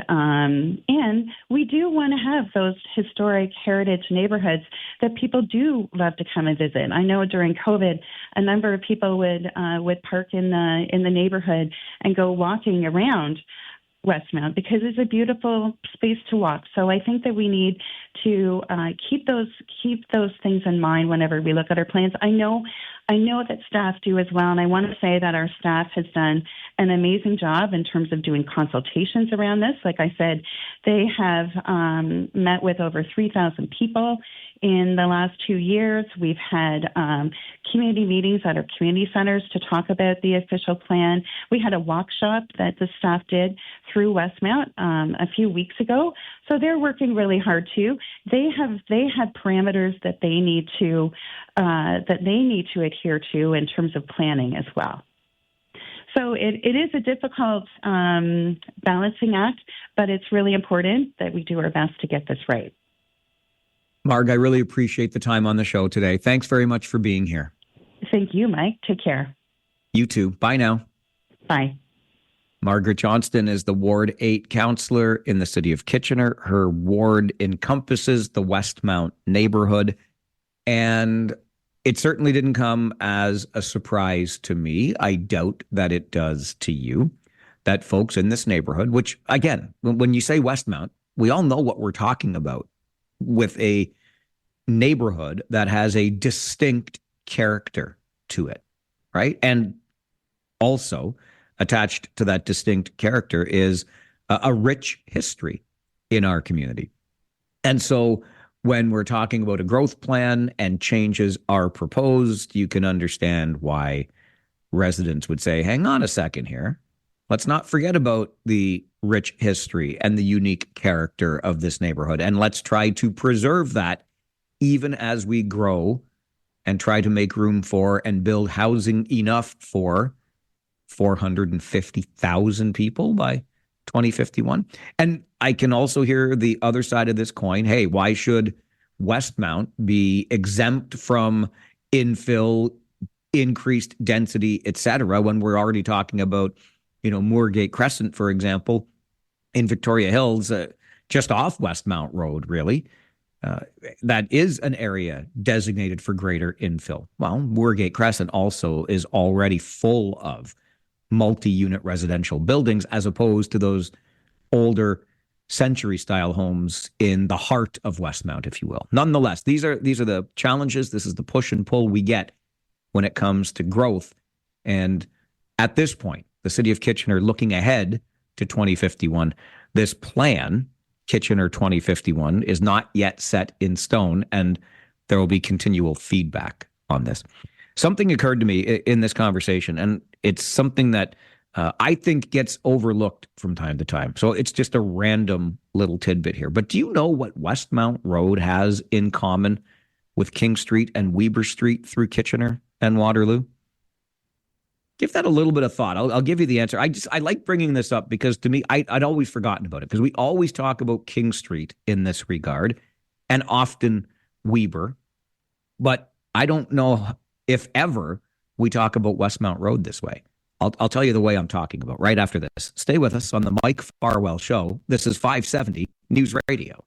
[SPEAKER 9] we do want to have those historic heritage neighborhoods that people do love to come and visit. I know during COVID, a number of people would park in the neighborhood and go walking around Westmount because it's a beautiful space to walk. So I think that we need to keep those things in mind whenever we look at our plans. I know that staff do as well, and I want to say that our staff has done an amazing job in terms of doing consultations around this. Like I said, they have met with over 3,000 people in the last 2 years. We've had community meetings at our community centers to talk about the official plan. We had a workshop that the staff did through Westmount a few weeks ago. So they're working really hard too. They have parameters that they need to adhere to in terms of planning as well. So it is a difficult balancing act, but it's really important that we do our best to get this right.
[SPEAKER 1] Marg, I really appreciate the time on the show today. Thanks very much for being here.
[SPEAKER 9] Thank you, Mike. Take care.
[SPEAKER 1] You too. Bye now.
[SPEAKER 9] Bye.
[SPEAKER 1] Margaret Johnston is the Ward 8 councillor in the city of Kitchener. Her ward encompasses the Westmount neighborhood, and it certainly didn't come as a surprise to me. I doubt that it does to you, that folks in this neighborhood, which, again, when you say Westmount, we all know what we're talking about, with a neighborhood that has a distinct character to it, right? And also attached to that distinct character is a rich history in our community. And so when we're talking about a growth plan and changes are proposed, you can understand why residents would say, hang on a second here. Let's not forget about the rich history and the unique character of this neighborhood. And let's try to preserve that even as we grow and try to make room for and build housing enough for 450,000 people by 2051. And I can also hear the other side of this coin. Hey, why should Westmount be exempt from infill, increased density, et cetera, when we're already talking about Moorgate Crescent, for example, in Victoria Hills, just off Westmount Road, really. That is an area designated for greater infill. Well, Moorgate Crescent also is already full of multi-unit residential buildings, as opposed to those older century-style homes in the heart of Westmount, if you will. Nonetheless, these are the challenges. This is the push and pull we get when it comes to growth. And at this point, the city of Kitchener, looking ahead to 2051, this plan, Kitchener 2051, is not yet set in stone, and there will be continual feedback on this. Something occurred to me in this conversation, and it's something that I think gets overlooked from time to time. So it's just a random little tidbit here. But do you know what Westmount Road has in common with King Street and Weber Street through Kitchener and Waterloo? Give that a little bit of thought. I'll give you the answer. I like bringing this up because to me, I'd always forgotten about it, because we always talk about King Street in this regard and often Weber. But I don't know if ever we talk about Westmount Road this way. I'll tell you the way I'm talking about right after this. Stay with us on the Mike Farwell Show. This is 570 News Radio.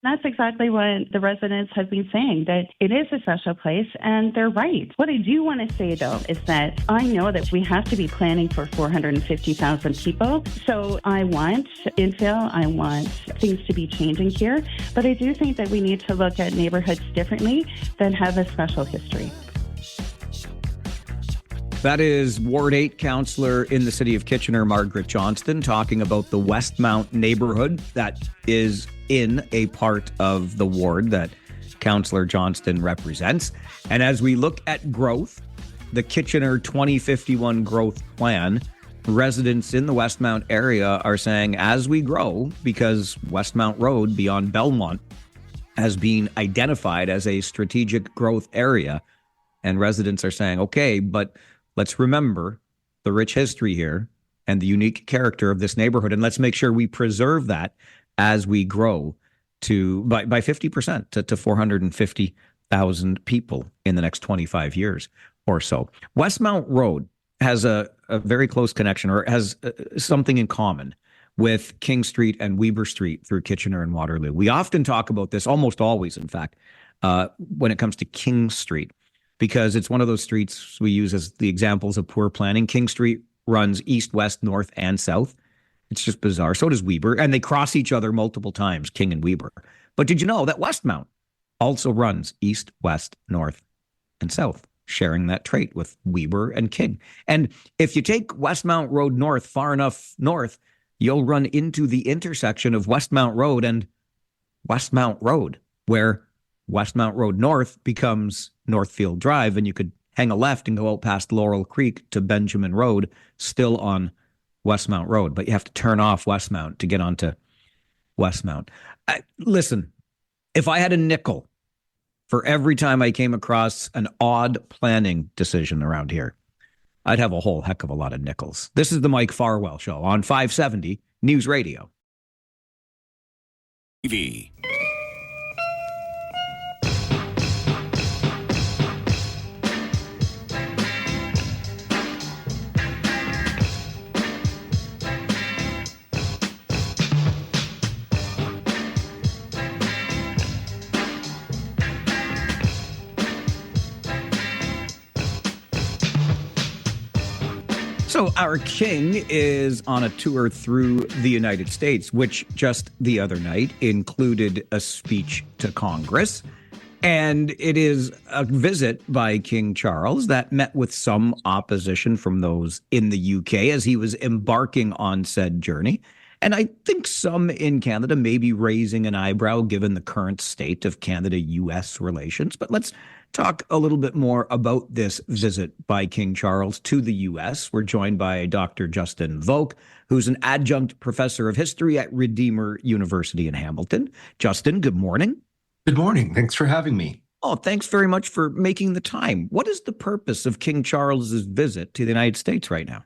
[SPEAKER 9] That's exactly what the residents have been saying, that it is a special place, and they're right. What I do want to say, though, is that I know that we have to be planning for 450,000 people. So I want infill, I want things to be changing here, but I do think that we need to look at neighborhoods differently that have a special history.
[SPEAKER 1] That is Ward 8 councillor in the city of Kitchener, Margaret Johnston, talking about the Westmount neighborhood that is in a part of the ward that Councillor Johnston represents. And as we look at growth, the Kitchener 2051 growth plan, residents in the Westmount area are saying, as we grow, because Westmount Road beyond Belmont has been identified as a strategic growth area, and residents are saying, okay, but let's remember the rich history here and the unique character of this neighborhood, and let's make sure we preserve that as we grow to by 50% to 450,000 people in the next 25 years or so. Westmount Road has a very close connection, or has something in common with King Street and Weber Street through Kitchener and Waterloo. We often talk about this, almost always, in fact, when it comes to King Street, because it's one of those streets we use as the examples of poor planning. King Street runs east, west, north, and south. It's just bizarre. So does Weber, and they cross each other multiple times, King and Weber. But did you know that Westmount also runs east, west, north, and south, sharing that trait with Weber and King? And if you take Westmount Road north far enough north, you'll run into the intersection of Westmount Road and Westmount Road, where Westmount Road North becomes Northfield Drive, and you could hang a left and go out past Laurel Creek to Benjamin Road, still on Westmount Road. But you have to turn off Westmount to get onto Westmount. Listen, if I had a nickel for every time I came across an odd planning decision around here, I'd have a whole heck of a lot of nickels. This is the Mike Farwell Show on 570 News Radio.
[SPEAKER 10] TV.
[SPEAKER 1] So our king is on a tour through the United States, which just the other night included a speech to Congress. And it is a visit by King Charles that met with some opposition from those in the UK as he was embarking on said journey. And I think some in Canada may be raising an eyebrow given the current state of Canada-US relations. But let's talk a little bit more about this visit by King Charles to the U.S. We're joined by Dr. Justin Volk, who's an adjunct professor of history at Redeemer University in Hamilton. Justin, good morning.
[SPEAKER 11] Good morning. Thanks for having me.
[SPEAKER 1] Oh, thanks very much for making the time. What is the purpose of King Charles's visit to the United States right now?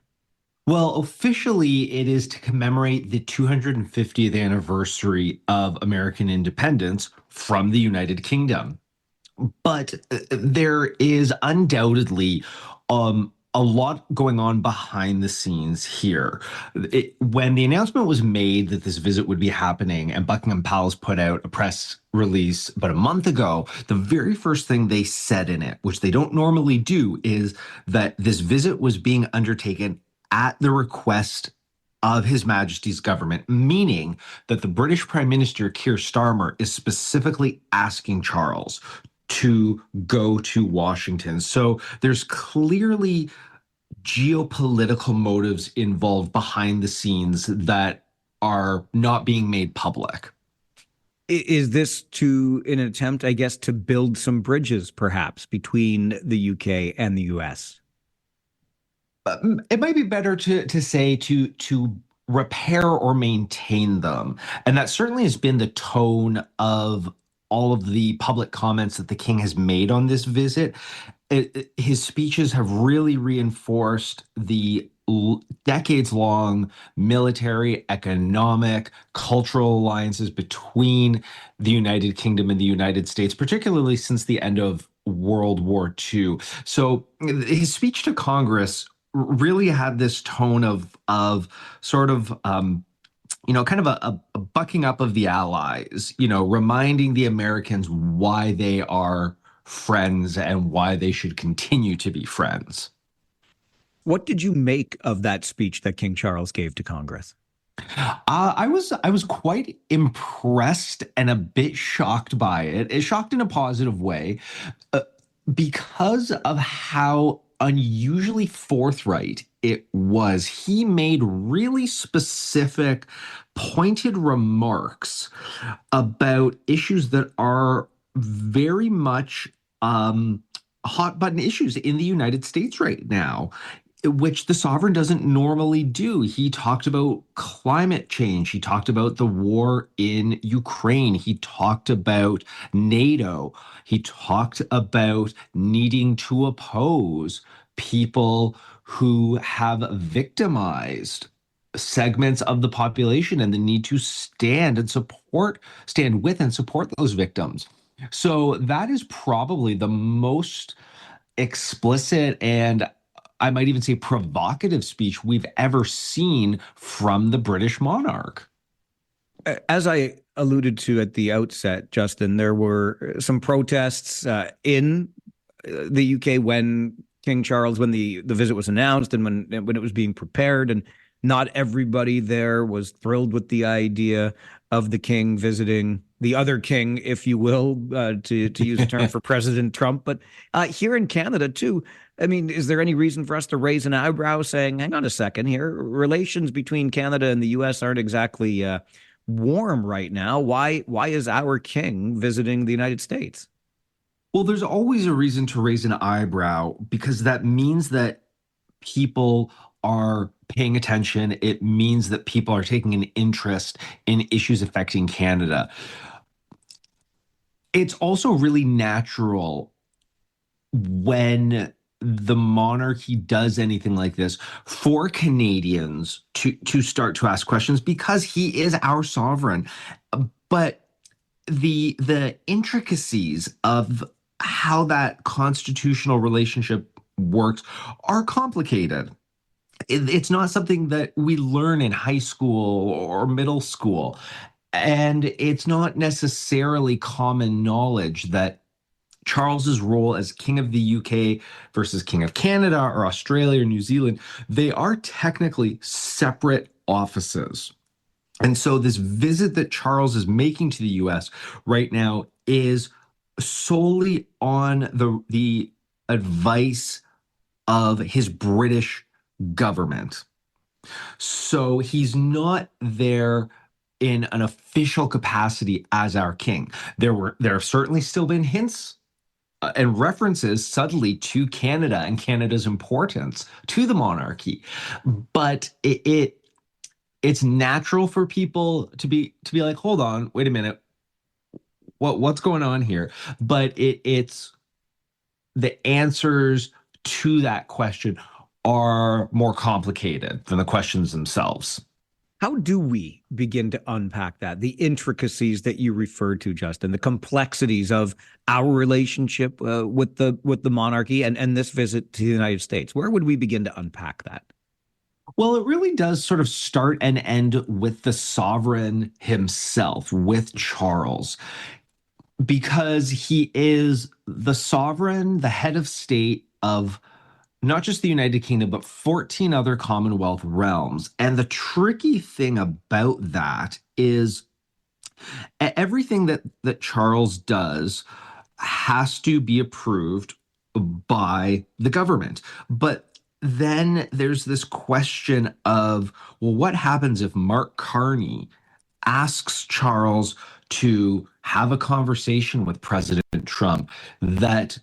[SPEAKER 11] Well, officially, it is to commemorate the 250th anniversary of American independence from the United Kingdom. But there is undoubtedly a lot going on behind the scenes here. When the announcement was made that this visit would be happening, and Buckingham Palace put out a press release about a month ago, the very first thing they said in it, which they don't normally do, is that this visit was being undertaken at the request of His Majesty's government, meaning that the British Prime Minister, Keir Starmer, is specifically asking Charles to go to Washington. So there's clearly geopolitical motives involved behind the scenes that are not being made public.
[SPEAKER 1] Is this in an attempt, I guess, to build some bridges, perhaps, between the UK and the US?
[SPEAKER 11] It might be better to say to repair or maintain them. And that certainly has been the tone of all of the public comments that the king has made on this visit. His speeches have really reinforced the decades-long military, economic, cultural alliances between the United Kingdom and the United States, particularly since the end of World War II. So his speech to Congress really had this tone of sort of kind of a bucking up of the allies, reminding the Americans why they are friends and why they should continue to be friends.
[SPEAKER 1] What did you make of that speech that King Charles gave to Congress?
[SPEAKER 11] I was quite impressed and a bit shocked by it. It shocked in a positive way, because of how unusually forthright it was. He made really specific, pointed remarks about issues that are very much hot button issues in the United States right now, which the sovereign doesn't normally do. He talked about climate change. He talked about the war in Ukraine. He talked about NATO. He talked about needing to oppose people who have victimized segments of the population and the need to stand with and support those victims. So that is probably the most explicit and I might even say provocative speech we've ever seen from the British monarch.
[SPEAKER 1] As I alluded to at the outset, Justin, there were some protests in the UK when King Charles, when the visit was announced and when it was being prepared, and not everybody there was thrilled with the idea of the king visiting the other king, if you will, to use a term for President Trump. But here in Canada, too, I mean, is there any reason for us to raise an eyebrow saying, hang on a second here, relations between Canada and the U.S. aren't exactly warm right now. Why is our king visiting the United States?
[SPEAKER 11] Well, there's always a reason to raise an eyebrow, because that means that people are paying attention. It means that people are taking an interest in issues affecting Canada. It's also really natural when the monarchy does anything like this for Canadians to start to ask questions, because he is our sovereign. But the intricacies of how that constitutional relationship works are complicated. It's not something that we learn in high school or middle school. And it's not necessarily common knowledge that Charles's role as King of the UK versus King of Canada or Australia or New Zealand, they are technically separate offices. And so this visit that Charles is making to the US right now is solely on the advice of his British government. So he's not there in an official capacity as our king. There have certainly still been hints and references subtly to Canada and Canada's importance to the monarchy, but it's natural for people to be like, hold on, wait a minute, what's going on here? But it's the answers to that question are more complicated than the questions themselves.
[SPEAKER 1] How do we begin to unpack that? The intricacies that you referred to, Justin, the complexities of our relationship with the monarchy and this visit to the United States. Where would we begin to unpack that?
[SPEAKER 11] Well, it really does sort of start and end with the sovereign himself, with Charles, because he is the sovereign, the head of state of not just the United Kingdom, but 14 other Commonwealth realms. And the tricky thing about that is everything that Charles does has to be approved by the government. But then there's this question of, well, what happens if Mark Carney asks Charles to have a conversation with President Trump that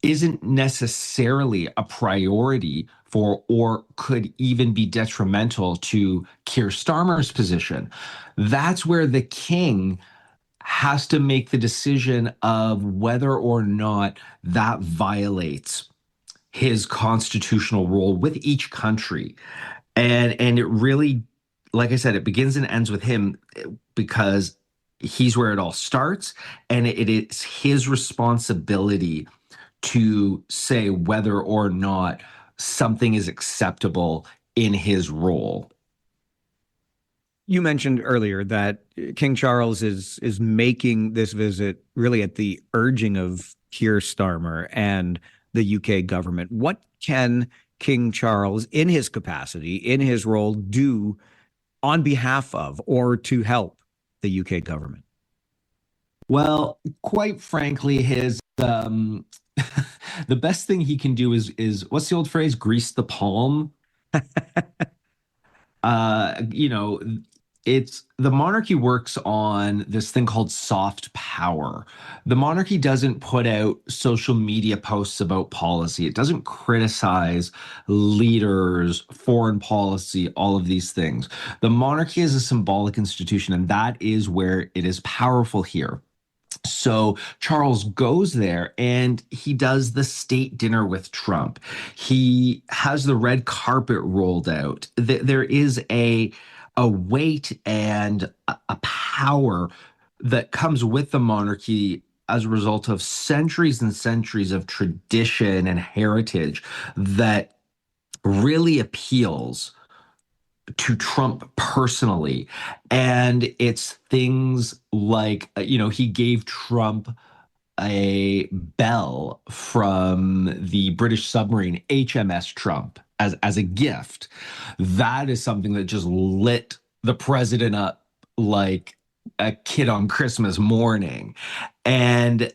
[SPEAKER 11] isn't necessarily a priority for, or could even be detrimental to Keir Starmer's position? That's where the king has to make the decision of whether or not that violates his constitutional role with each country. And it really, like I said, it begins and ends with him because he's where it all starts, and it is his responsibility to say whether or not something is acceptable in his role.
[SPEAKER 1] You mentioned earlier that King Charles is making this visit really at the urging of Keir Starmer and the UK government. What can King Charles, in his capacity, in his role, do on behalf of or to help the UK government?
[SPEAKER 11] Well, quite frankly, his the best thing he can do is what's the old phrase? Grease the palm. You know, it's the monarchy works on this thing called soft power. The monarchy doesn't put out social media posts about policy. It doesn't criticize leaders, foreign policy, all of these things. The monarchy is a symbolic institution, and that is where it is powerful here. So Charles goes there and he does the state dinner with Trump. He has the red carpet rolled out. There is a weight and a power that comes with the monarchy as a result of centuries and centuries of tradition and heritage that really appeals to Trump personally. And it's things like, he gave Trump a bell from the British submarine HMS Trump as a gift. That is something that just lit the president up like a kid on Christmas morning. And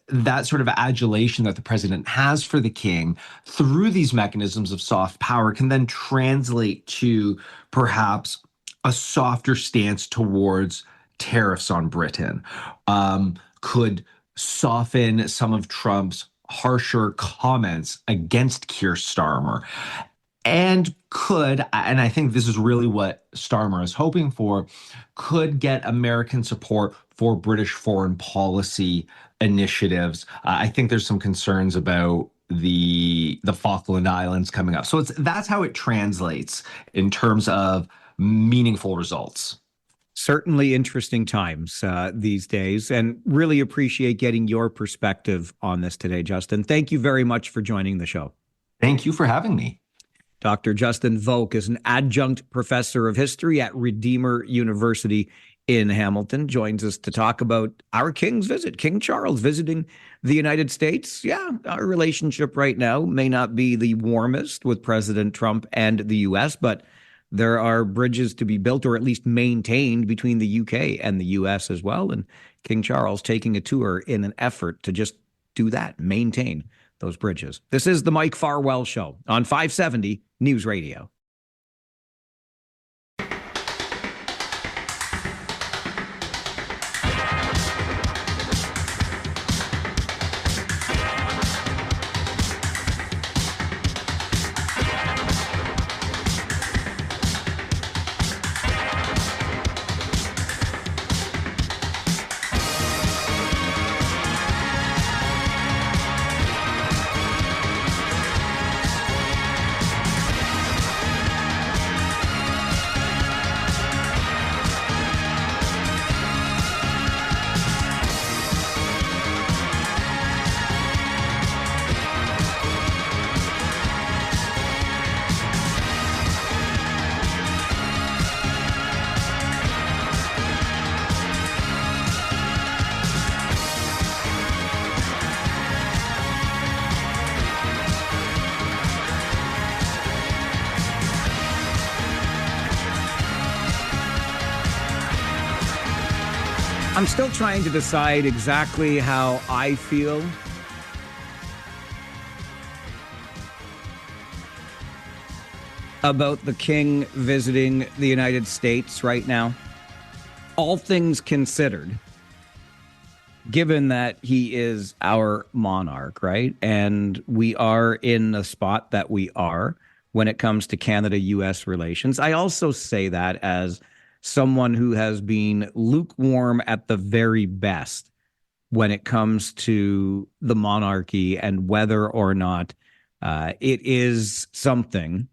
[SPEAKER 11] that sort of adulation that the president has for the king through these mechanisms of soft power can then translate to perhaps a softer stance towards tariffs on Britain, could soften some of Trump's harsher comments against Keir Starmer, and I think this is really what Starmer is hoping for, could get American support for British foreign policy initiatives. I think there's some concerns about the Falkland Islands coming up. So that's how it translates in terms of meaningful results.
[SPEAKER 1] Certainly interesting times these days, and really appreciate getting your perspective on this today, Justin. Thank you very much for joining the show.
[SPEAKER 11] Thank you for having me.
[SPEAKER 1] Dr. Justin Volk is an adjunct professor of history at Redeemer University in Hamilton, joins us to talk about our king's visit, King Charles visiting the United States. Yeah, our relationship right now may not be the warmest with President Trump and the U.S., but there are bridges to be built or at least maintained between the UK and the US as well. And King Charles taking a tour in an effort to just do that, maintain those bridges. This is the Mike Farwell Show on 570 News Radio. I'm still trying to decide exactly how I feel about the king visiting the United States right now. All things considered, given that he is our monarch, right? And we are in the spot that we are when it comes to Canada-US relations. I also say that as someone who has been lukewarm at the very best when it comes to the monarchy and whether or not it is something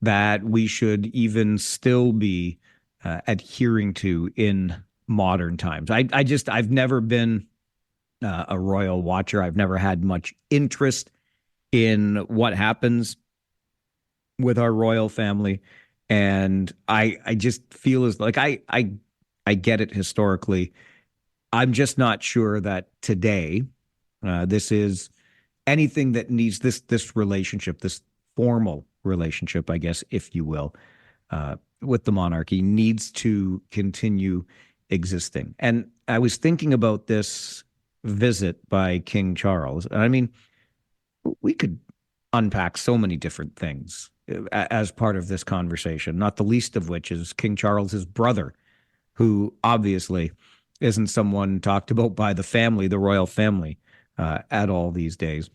[SPEAKER 1] that we should even still be adhering to in modern times. I've never been a royal watcher. I've never had much interest in what happens with our royal family. And I just feel as like I get it historically. I'm just not sure that today this is anything that needs this relationship, this formal relationship, I guess, if you will, with the monarchy needs to continue existing. And I was thinking about this visit by King Charles. I mean, we could unpack so many different things as part of this conversation, not the least of which is King Charles's brother, who obviously isn't someone talked about by the family, the royal family, at all these days.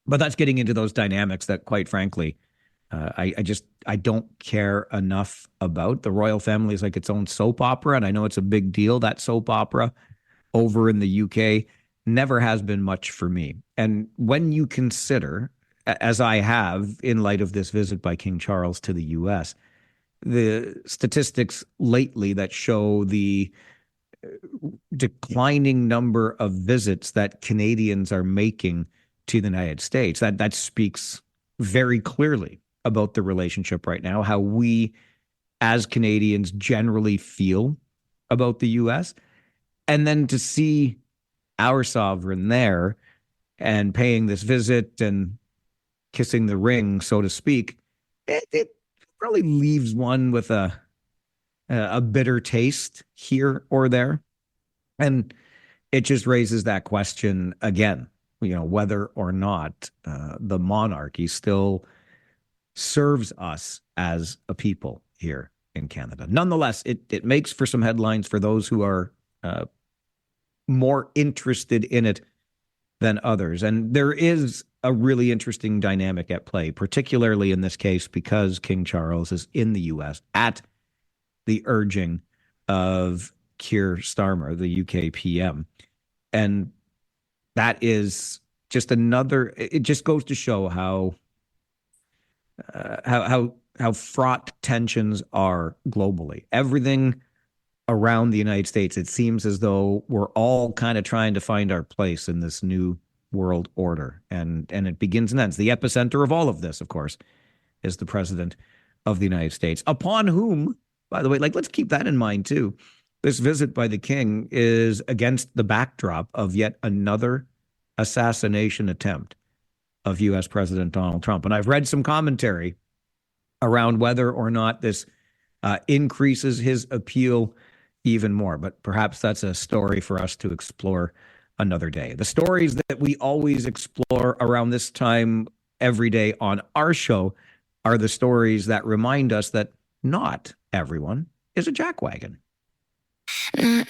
[SPEAKER 1] But that's getting into those dynamics that, quite frankly, I don't care enough about. The royal family is like its own soap opera, and I know it's a big deal, that soap opera over in the UK never has been much for me. And when you consider, as I have in light of this visit by King Charles to the US, the statistics lately that show the declining number of visits that Canadians are making to the United States, that speaks very clearly about the relationship right now, how we as Canadians generally feel about the US. And then to see our sovereign there and paying this visit and kissing the ring, so to speak, it probably leaves one with a bitter taste here or there. And it just raises that question again, whether or not the monarchy still serves us as a people here in Canada. Nonetheless, it makes for some headlines for those who are more interested in it than others. And there is a really interesting dynamic at play, particularly in this case, because King Charles is in the US at the urging of Keir Starmer, the UK PM. And that is just it just goes to show how fraught tensions are globally. Everything around the United States, it seems as though we're all kind of trying to find our place in this new world order. And it begins and ends. The epicenter of all of this, of course, is the president of the United States, upon whom, by the way, let's keep that in mind too. This visit by the king is against the backdrop of yet another assassination attempt of U.S. President Donald Trump. And I've read some commentary around whether or not this increases his appeal even more. But perhaps that's a story for us to explore another day. The stories that we always explore around this time every day on our show are the stories that remind us that not everyone is a jackwagon.
[SPEAKER 6] Not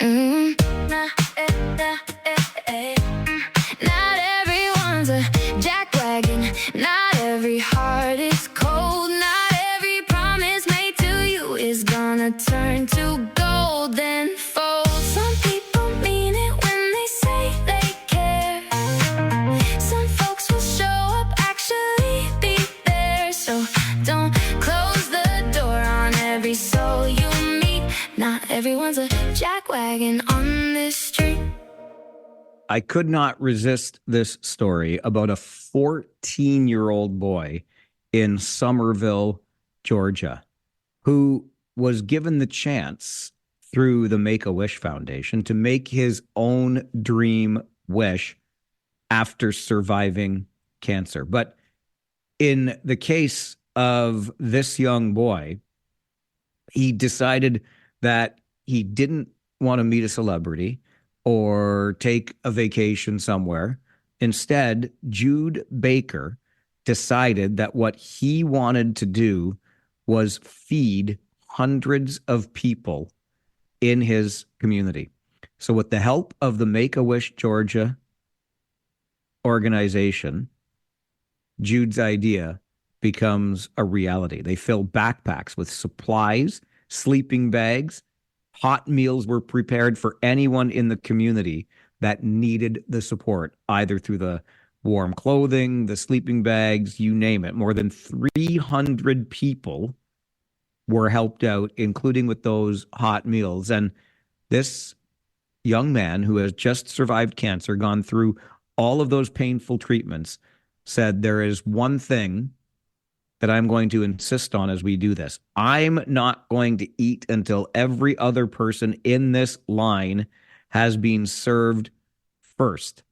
[SPEAKER 6] everyone's a jackwagon. Not every heart is cold. Not every promise made to you is gonna turn to gold and fold. Some people mean it when they say they care. Some folks will show up, actually be there. So don't close the door on every soul you meet. Not everyone's a jackwagon on this street.
[SPEAKER 1] I could not resist this story about a 14-year-old boy in Somerville, Georgia, who was given the chance through the Make-A-Wish Foundation to make his own dream wish after surviving cancer. But in the case of this young boy, he decided that he didn't want to meet a celebrity, or take a vacation somewhere. Instead, Jude Baker decided that what he wanted to do was feed hundreds of people in his community. So with the help of the Make-A-Wish Georgia organization, Jude's idea becomes a reality. They fill backpacks with supplies, sleeping bags. Hot meals were prepared for anyone in the community that needed the support, either through the warm clothing, the sleeping bags, you name it. More than 300 people were helped out, including with those hot meals. And this young man who has just survived cancer, gone through all of those painful treatments, said, there is one thing that I'm going to insist on as we do this. I'm not going to eat until every other person in this line has been served first.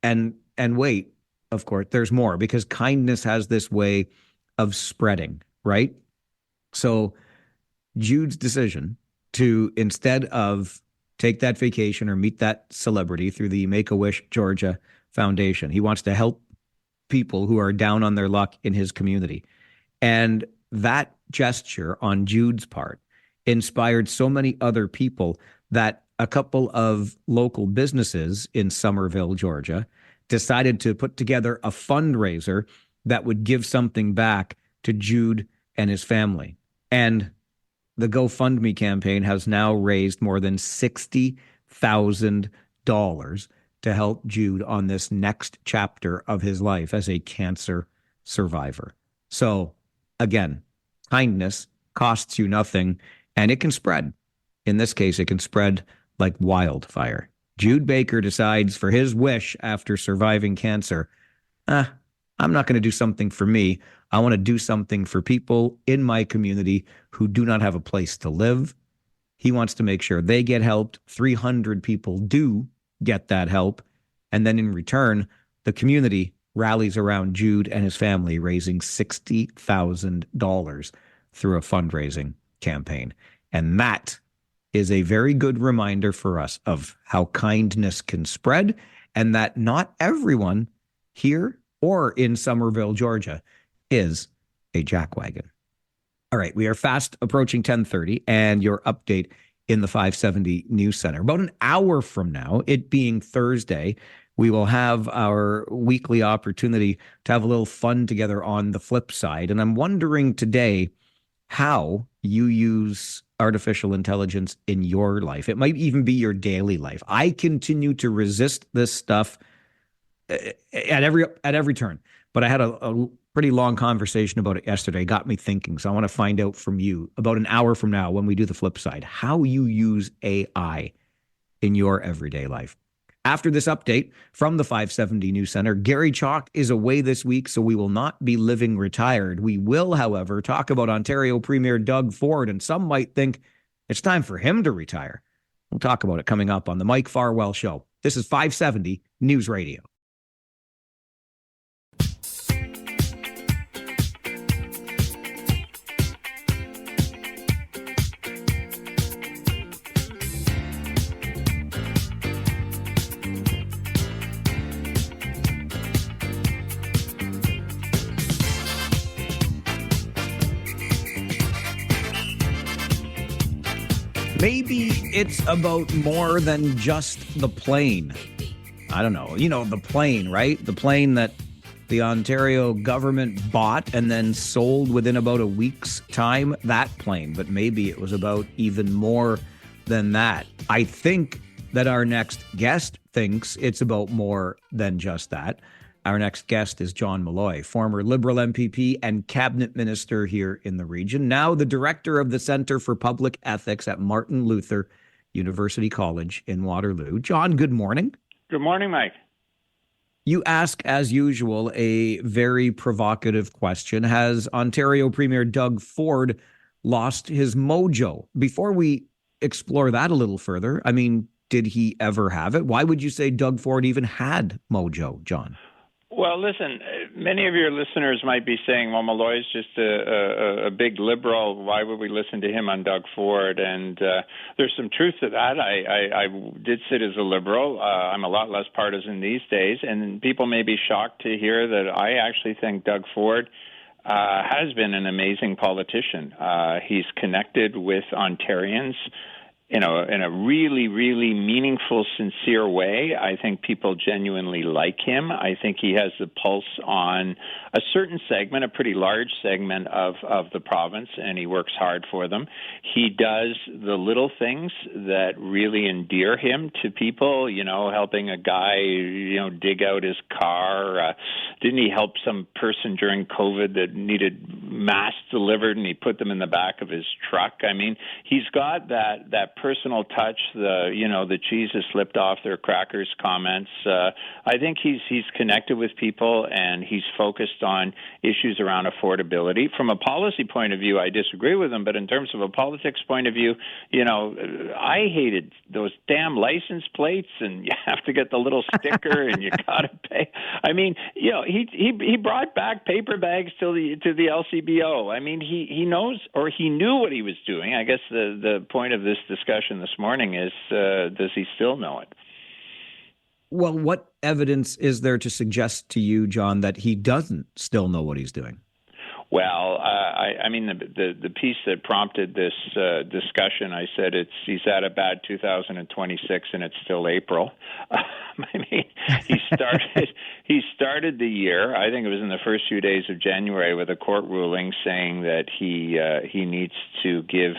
[SPEAKER 1] And wait, of course, there's more, because kindness has this way of spreading, right? So Jude's decision to, instead of take that vacation or meet that celebrity through the Make-A-Wish Georgia Foundation, he wants to help people who are down on their luck in his community. And that gesture on Jude's part inspired so many other people that a couple of local businesses in Somerville, Georgia, decided to put together a fundraiser that would give something back to Jude and his family. And the GoFundMe campaign has now raised more than $60,000 to help Jude on this next chapter of his life as a cancer survivor. So again, kindness costs you nothing, and it can spread. In this case, it can spread like wildfire. Jude Baker decides, for his wish after surviving cancer, I'm not going to do something for me. I want to do something for people in my community who do not have a place to live. He wants to make sure they get helped. 300 people do get that help. And then in return, the community rallies around Jude and his family, raising $60,000 through a fundraising campaign. And that is a very good reminder for us of how kindness can spread, and that not everyone here or in Somerville, Georgia, is a jackwagon. All right, we are fast approaching 10:30, and your update in the 570 News Center. About an hour from now, it being Thursday, we will have our weekly opportunity to have a little fun together on the Flipside. And I'm wondering today how you use artificial intelligence in your life. It might even be your daily life. I continue to resist this stuff at every turn, but I had a pretty long conversation about it yesterday. It got me thinking. So I want to find out from you about an hour from now, when we do the flip side, how you use AI in your everyday life. After this update from the 570 News Center, Gary Chalk is away this week, so we will not be living retired. We will, however, talk about Ontario Premier Doug Ford, and some might think it's time for him to retire. We'll talk about it coming up on the Mike Farwell Show. This is 570 News Radio. Maybe it's about more than just the plane. I don't know. You know, the plane, right? The plane that the Ontario government bought and then sold within about a week's time, that plane. But maybe it was about even more than that. I think that our next guest thinks it's about more than just that. Our next guest is John Malloy, former Liberal MPP and cabinet minister here in the region, now the director of the Centre for Public Ethics at Martin Luther University College in Waterloo. John, good morning.
[SPEAKER 10] Good morning, Mike.
[SPEAKER 1] You ask, as usual, a very provocative question. Has Ontario Premier Doug Ford lost his mojo? Before we explore that a little further, I mean, did he ever have it? Why would you say Doug Ford even had mojo, John?
[SPEAKER 10] Well, listen, many of your listeners might be saying, well, Malloy's just a big liberal. Why would we listen to him on Doug Ford? And there's some truth to that. I did sit as a liberal. I'm a lot less partisan these days. And people may be shocked to hear that I actually think Doug Ford has been an amazing politician. He's connected with Ontarians in a really, really meaningful, sincere way. I think people genuinely like him. I think he has the pulse on a certain segment, a pretty large segment of the province, and he works hard for them. He does the little things that really endear him to people, helping a guy, dig out his car. Didn't he help some person during COVID that needed masks delivered, and he put them in the back of his truck? I mean, he's got that personal touch, the cheese has slipped off their crackers comments. I think he's connected with people, and he's focused on issues around affordability. From a policy point of view, I disagree with him, but in terms of a politics point of view, I hated those damn license plates, and you have to get the little sticker, and you got to pay. I mean, he brought back paper bags to the LCBO. I mean, he knows, or he knew what he was doing. I guess the point of this discussion this morning is, does he still know it?
[SPEAKER 1] Well, what evidence is there to suggest to you, John, that he doesn't still know what he's doing?
[SPEAKER 10] Well, I mean, the piece that prompted this discussion, I said he's at a bad 2026, and it's still April. I mean, he started the year, I think it was in the first few days of January, with a court ruling saying that he needs to give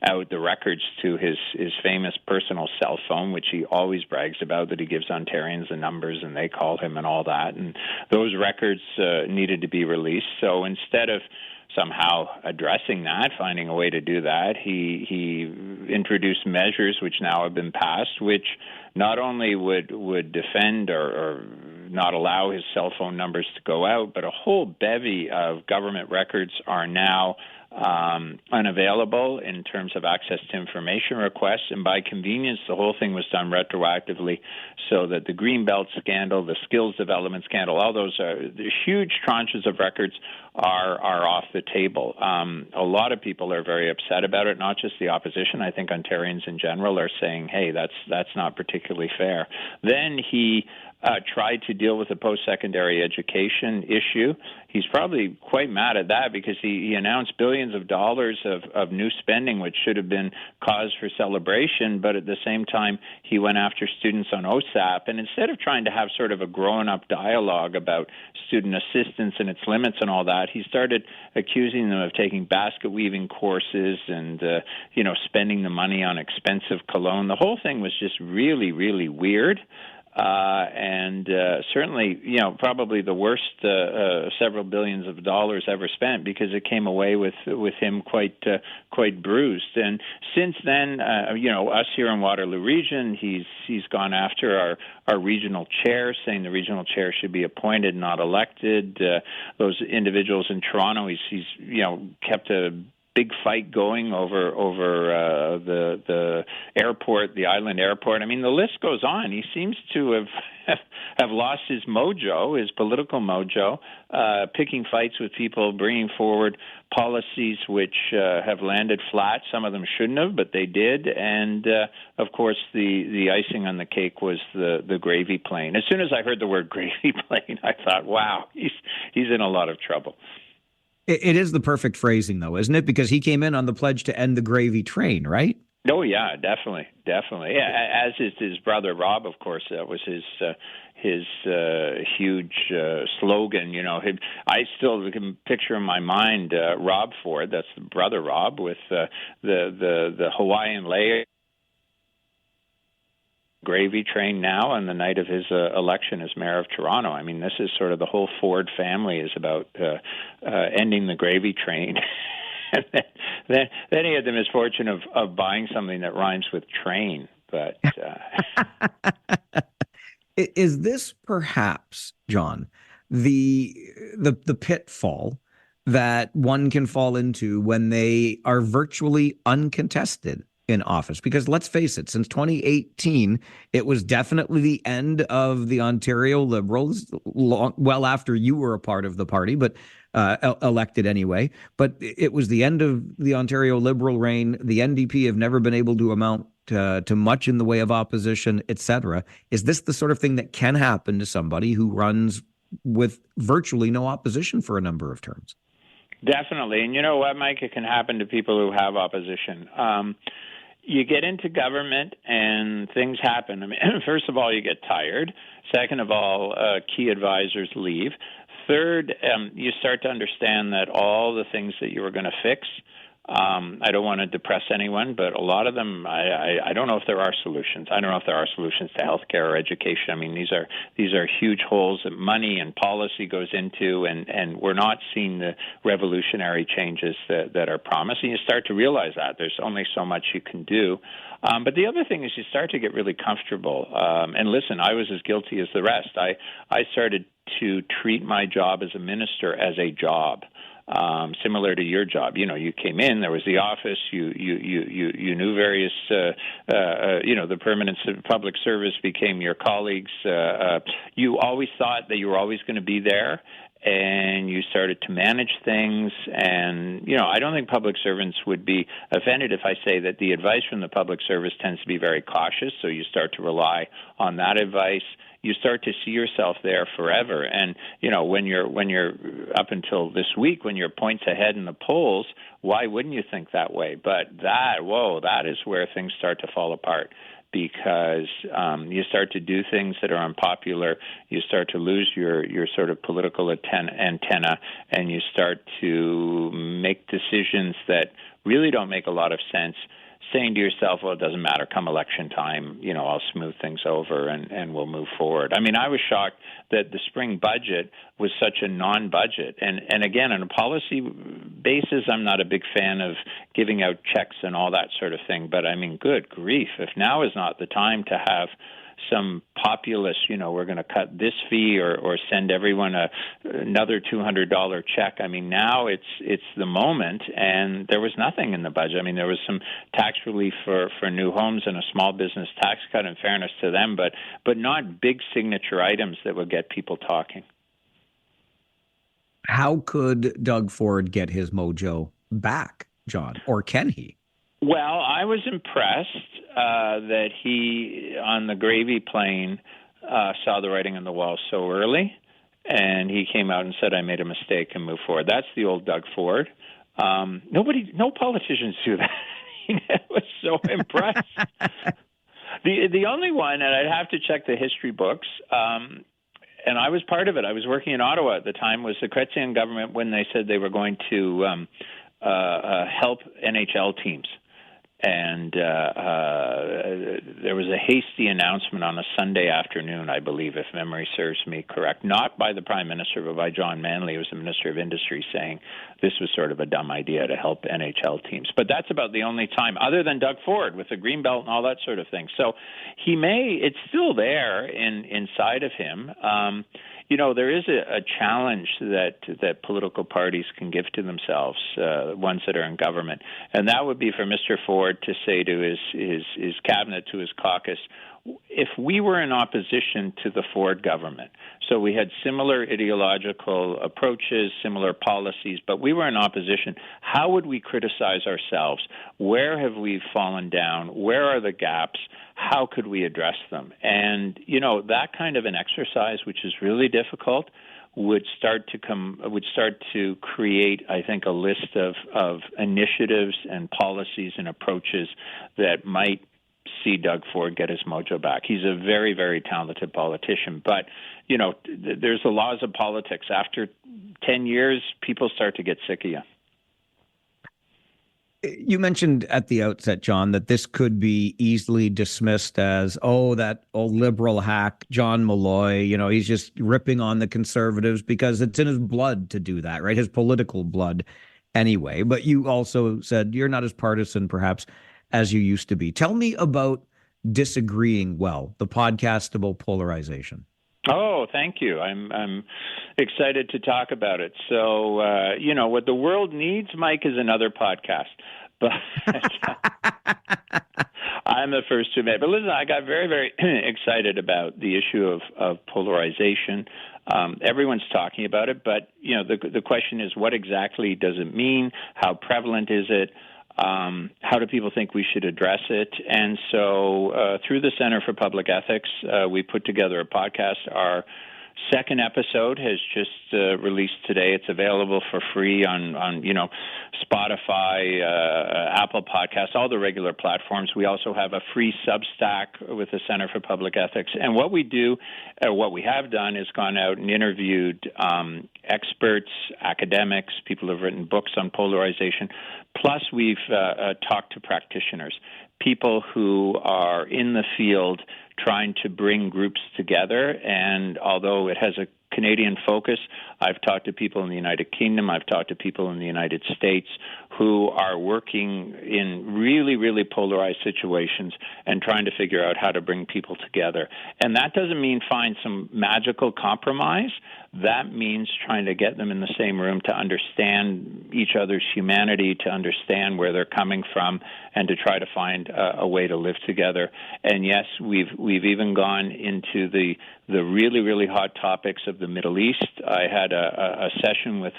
[SPEAKER 10] out the records to his famous personal cell phone, which he always brags about, that he gives Ontarians the numbers and they call him and all that. And those records needed to be released. So instead of somehow addressing that, finding a way to do that, he introduced measures which now have been passed, which not only would defend or not allow his cell phone numbers to go out, but a whole bevy of government records are now unavailable in terms of access to information requests. And by convenience, the whole thing was done retroactively, so that the Greenbelt scandal, the skills development scandal, all those the huge tranches of records are off the table. A lot of people are very upset about it, not just the opposition. I think Ontarians in general are saying, hey, that's not particularly fair. Then he tried to deal with the post-secondary education issue. He's probably quite mad at that, because he announced billions of dollars of new spending, which should have been cause for celebration, but at the same time, he went after students on OSAP. And instead of trying to have sort of a grown-up dialogue about student assistance and its limits and all that, he started accusing them of taking basket weaving courses and, spending the money on expensive cologne. The whole thing was just really, really weird. And certainly, probably the worst several billions of dollars ever spent, because it came away with him quite bruised. And since then, us here in Waterloo Region, he's gone after our regional chair, saying the regional chair should be appointed, not elected. Those individuals in Toronto, he's kept a big fight going over the airport, the island airport. I mean, the list goes on. He seems to have lost his mojo, his political mojo, picking fights with people, bringing forward policies which have landed flat. Some of them shouldn't have, but they did. And of course, the icing on the cake was the gravy plane. As soon as I heard the word gravy plane, I thought, wow, he's in a lot of trouble.
[SPEAKER 1] It is the perfect phrasing, though, isn't it? Because he came in on the pledge to end the gravy train, right?
[SPEAKER 10] Oh, yeah, definitely. Yeah, as is his brother Rob, of course. That was his huge slogan. I still can picture in my mind Rob Ford, that's the brother Rob, with the Hawaiian layer gravy train now on the night of his election as mayor of Toronto. I mean, this is sort of the whole Ford family is about ending the gravy train. And then he had the misfortune of buying something that rhymes with train. But
[SPEAKER 1] is this perhaps, John, the pitfall that one can fall into when they are virtually uncontested in office? Because let's face it, since 2018, it was definitely the end of the Ontario Liberals, well after you were a part of the party, but elected anyway. But it was the end of the Ontario Liberal reign. The NDP have never been able to amount to much in the way of opposition, etc. Is this the sort of thing that can happen to somebody who runs with virtually no opposition for a number of terms?
[SPEAKER 10] Definitely. And you know what, Mike? It can happen to people who have opposition. You get into government and things happen. I mean, first of all, you get tired. Second of all, key advisors leave. Third, you start to understand that all the things that you were going to fix, I don't want to depress anyone, but a lot of them, I don't know if there are solutions. I don't know if there are solutions to healthcare or education. I mean, these are huge holes that money and policy goes into, and we're not seeing the revolutionary changes that are promised. And you start to realize that there's only so much you can do. But the other thing is you start to get really comfortable. And listen, I was as guilty as the rest. I started to treat my job as a minister as a job. Similar to your job, you came in, there was the office, you knew various, the permanent public service became your colleagues. You always thought that you were always going to be there, and you started to manage things. And, I don't think public servants would be offended if I say that the advice from the public service tends to be very cautious, so you start to rely on that advice. You start to see yourself there forever. And, when you're up until this week, when you're points ahead in the polls, why wouldn't you think that way? But that is where things start to fall apart, because you start to do things that are unpopular. You start to lose your sort of political antenna, and you start to make decisions that really don't make a lot of sense, saying to yourself, well, it doesn't matter, come election time, I'll smooth things over and we'll move forward. I mean, I was shocked that the spring budget was such a non-budget. And again, on a policy basis, I'm not a big fan of giving out checks and all that sort of thing. But I mean, good grief, if now is not the time to have some populist, we're going to cut this fee or send everyone another $200 check. I mean, now it's the moment, and there was nothing in the budget. I mean, there was some tax relief for new homes and a small business tax cut, in fairness to them, but not big signature items that would get people talking.
[SPEAKER 1] How could Doug Ford get his mojo back, John, or can he?
[SPEAKER 10] Well, I was impressed that he, on the gravy plane, saw the writing on the wall so early, and he came out and said, I made a mistake and moved forward. That's the old Doug Ford. No politicians do that. I was so impressed. The only one, and I'd have to check the history books, and I was part of it. I was working in Ottawa at the time, was the Chrétien government when they said they were going to help NHL teams. And there was a hasty announcement on a Sunday afternoon, I believe, if memory serves me correct, not by the Prime Minister, but by John Manley, who was the Minister of Industry, saying this was sort of a dumb idea to help NHL teams. But that's about the only time, other than Doug Ford with the Greenbelt and all that sort of thing. So it's still there inside of him. There is a challenge that political parties can give to themselves, ones that are in government, and that would be for Mr. Ford to say to his cabinet, to his caucus, if we were in opposition to the Ford government, so we had similar ideological approaches, similar policies, but we were in opposition, how would we criticize ourselves? Where have we fallen down? Where are the gaps? How could we address them? And, that kind of an exercise, which is really difficult, would start to create, I think, a list of initiatives and policies and approaches that might see Doug Ford get his mojo back. He's a very, very talented politician, but there's the laws of politics. After 10 years, people start to get sick of you.
[SPEAKER 1] You mentioned at the outset, John, that this could be easily dismissed as, that old liberal hack, John Malloy, he's just ripping on the Conservatives because it's in his blood to do that, right? His political blood anyway. But you also said you're not as partisan, perhaps, as you used to be. Tell me about Disagreeing Well, the podcast about polarization.
[SPEAKER 10] Oh, thank you. I'm excited to talk about it. So, what the world needs, Mike, is another podcast. But I'm the first to admit. But listen, I got very, very excited about the issue of polarization. Everyone's talking about it, but the question is, what exactly does it mean? How prevalent is it? How do people think we should address it? And so through the Center for Public Ethics, we put together a podcast. Our second episode has just released today. It's available for free on Spotify, Apple Podcasts, all the regular platforms. We also have a free Substack with the Center for Public Ethics. And what we do, what we have done, is gone out and interviewed experts, academics, people who have written books on polarization. Plus, we've talked to practitioners, people who are in the field trying to bring groups together. And although it has a Canadian focus, I've talked to people in the United Kingdom, I've talked to people in the United States who are working in really, really polarized situations and trying to figure out how to bring people together. And that doesn't mean find some magical compromise. That means trying to get them in the same room to understand each other's humanity, to understand where they're coming from, and to try to find a way to live together. And yes, we've even gone into the really, really hot topics of the Middle East. I had a session with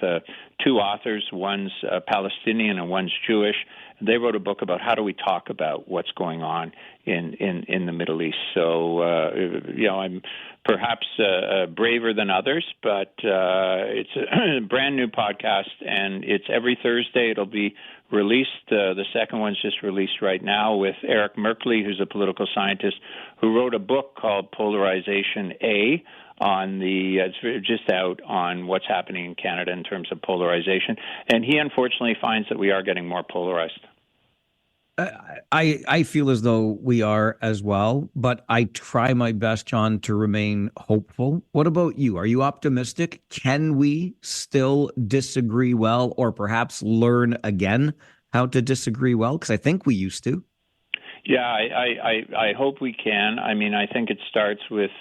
[SPEAKER 10] two authors. One's Palestinian and one's Jewish. They wrote a book about how do we talk about what's going on in the Middle East. So, I'm perhaps braver than others, but it's a brand new podcast, and it's every Thursday. It'll be released. The second one's just released right now with Eric Merkley, who's a political scientist, who wrote a book called Polarization A, it's just out on what's happening in Canada in terms of polarization. And he unfortunately finds that we are getting more polarized.
[SPEAKER 1] I feel as though we are as well, but I try my best, John, to remain hopeful. What about you? Are you optimistic? Can we still disagree well, or perhaps learn again how to disagree well? Because I think we used to.
[SPEAKER 10] Yeah, I hope we can. I mean, I think it starts with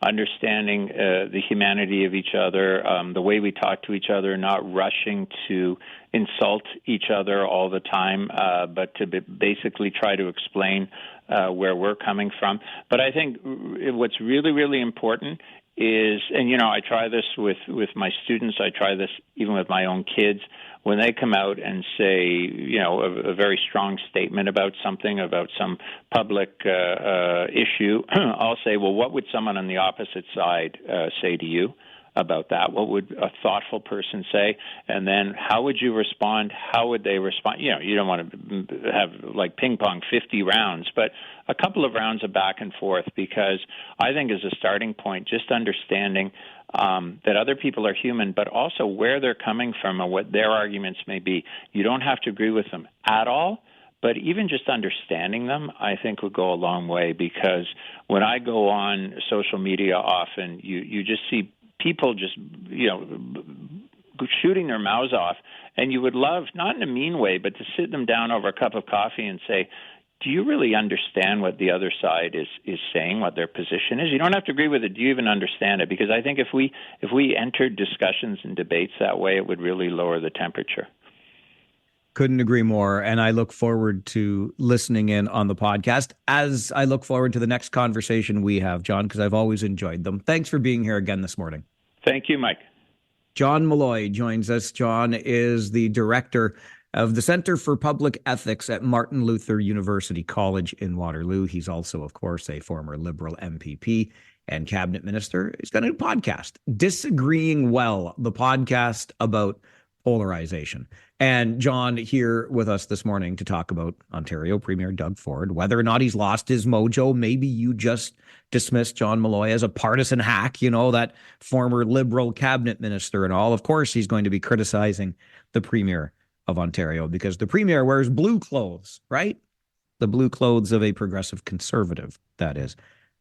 [SPEAKER 10] understanding the humanity of each other, the way we talk to each other, not rushing to insult each other all the time, but to basically try to explain where we're coming from. But I think what's really, really important is, and I try this with my students, I try this even with my own kids, when they come out and say, a very strong statement about something, about some public issue, I'll say, well, what would someone on the opposite side say to you about that? What would a thoughtful person say? And then how would you respond? How would they respond? You don't want to have like ping pong 50 rounds, but a couple of rounds of back and forth, because I think as a starting point, just understanding that other people are human, but also where they're coming from and what their arguments may be. You don't have to agree with them at all, but even just understanding them, I think, would go a long way, because when I go on social media often, you just see people just, shooting their mouths off, and you would love, not in a mean way, but to sit them down over a cup of coffee and say, do you really understand what the other side is saying, what their position is? You don't have to agree with it. Do you even understand it? Because I think if we entered discussions and debates that way, it would really lower the temperature.
[SPEAKER 1] Couldn't agree more. And I look forward to listening in on the podcast, as I look forward to the next conversation we have, John, because I've always enjoyed them. Thanks for being here again this morning.
[SPEAKER 10] Thank you, Mike.
[SPEAKER 1] John Malloy joins us. John is the director of the Center for Public Ethics at Martin Luther University College in Waterloo. He's also, of course, a former Liberal MPP and cabinet minister. He's got a podcast, Disagreeing Well, the podcast about polarization. And John here with us this morning to talk about Ontario Premier Doug Ford, whether or not he's lost his mojo. Maybe you just dismissed John Malloy as a partisan hack, that former Liberal cabinet minister and all. Of course, he's going to be criticizing the Premier of Ontario because the Premier wears blue clothes, right? The blue clothes of a progressive conservative, that is.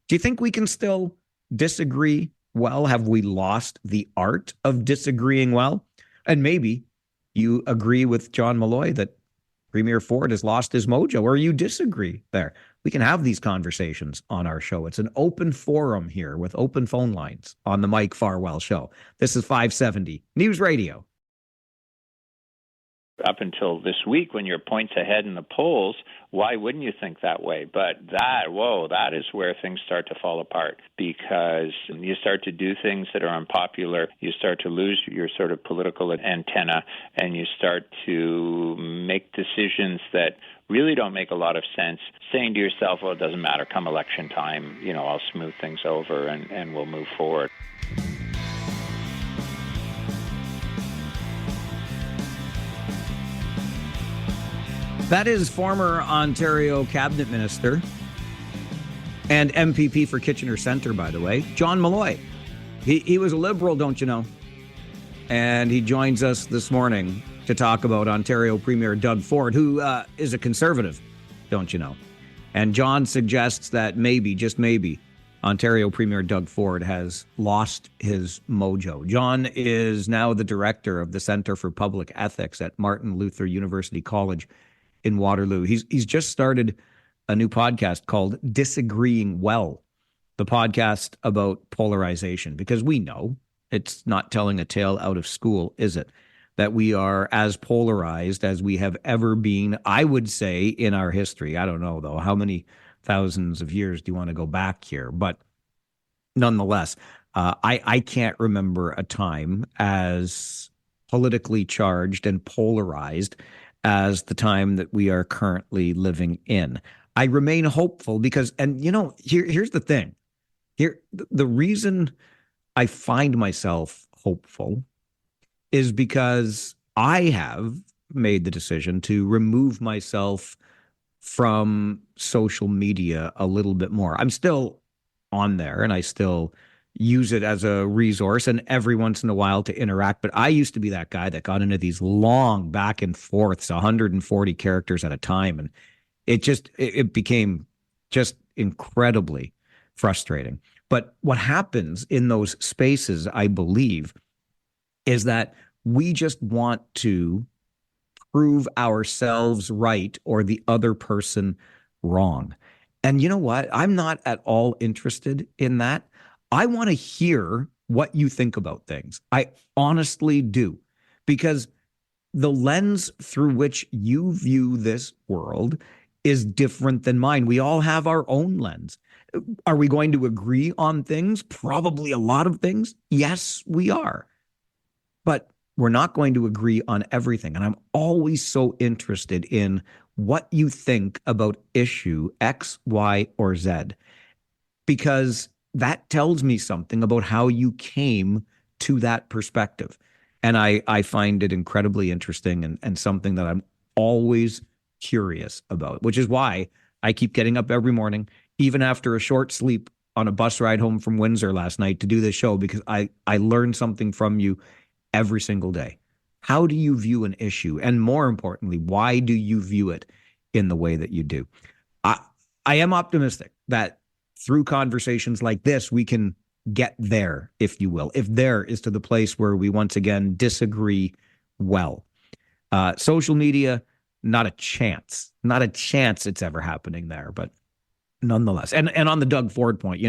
[SPEAKER 1] Do you think we can still disagree well? Have we lost the art of disagreeing well? And maybe you agree with John Malloy that Premier Ford has lost his mojo, or you disagree there. We can have these conversations on our show. It's an open forum here with open phone lines on the Mike Farwell Show. This is 570 News Radio.
[SPEAKER 10] Up until this week, when you're points ahead in the polls, why wouldn't you think that way? But that is where things start to fall apart, because you start to do things that are unpopular. You start to lose your sort of political antenna, and you start to make decisions that really don't make a lot of sense, saying to yourself, well, it doesn't matter, come election time, I'll smooth things over and we'll move forward.
[SPEAKER 1] That is former Ontario Cabinet Minister and MPP for Kitchener Centre, by the way, John Malloy. He was a Liberal, don't you know? And he joins us this morning to talk about Ontario Premier Doug Ford, who is a Conservative, don't you know? And John suggests that maybe, just maybe, Ontario Premier Doug Ford has lost his mojo. John is now the director of the Centre for Public Ethics at Martin Luther University College in Waterloo. He's just started a new podcast called Disagreeing Well, the podcast about polarization, because we know it's not telling a tale out of school, is it? That we are as polarized as we have ever been, I would say, in our history. I don't know, though. How many thousands of years do you want to go back here? But nonetheless, I can't remember a time as politically charged and polarized as the time that we are currently living in. I remain hopeful because, and here's the thing. The reason I find myself hopeful is because I have made the decision to remove myself from social media a little bit more. I'm still on there and I still use it as a resource and every once in a while to interact. But I used to be that guy that got into these long back and forths, 140 characters at a time. And it became just incredibly frustrating. But what happens in those spaces, I believe, is that we just want to prove ourselves right or the other person wrong. And you know what? I'm not at all interested in that. I want to hear what you think about things. I honestly do, because the lens through which you view this world is different than mine. We all have our own lens. Are we going to agree on things? Probably a lot of things. Yes, we are. But we're not going to agree on everything. And I'm always so interested in what you think about issue X, Y, or Z, because that tells me something about how you came to that perspective. And I find it incredibly interesting and something that I'm always curious about, which is why I keep getting up every morning, even after a short sleep on a bus ride home from Windsor last night, to do this show, because I learn something from you every single day. How do you view an issue? And more importantly, why do you view it in the way that you do? I am optimistic that through conversations like this, we can get there, if you will, if there is to the place where we once again disagree well. Social media, not a chance it's ever happening there, but nonetheless. And on the Doug Ford point,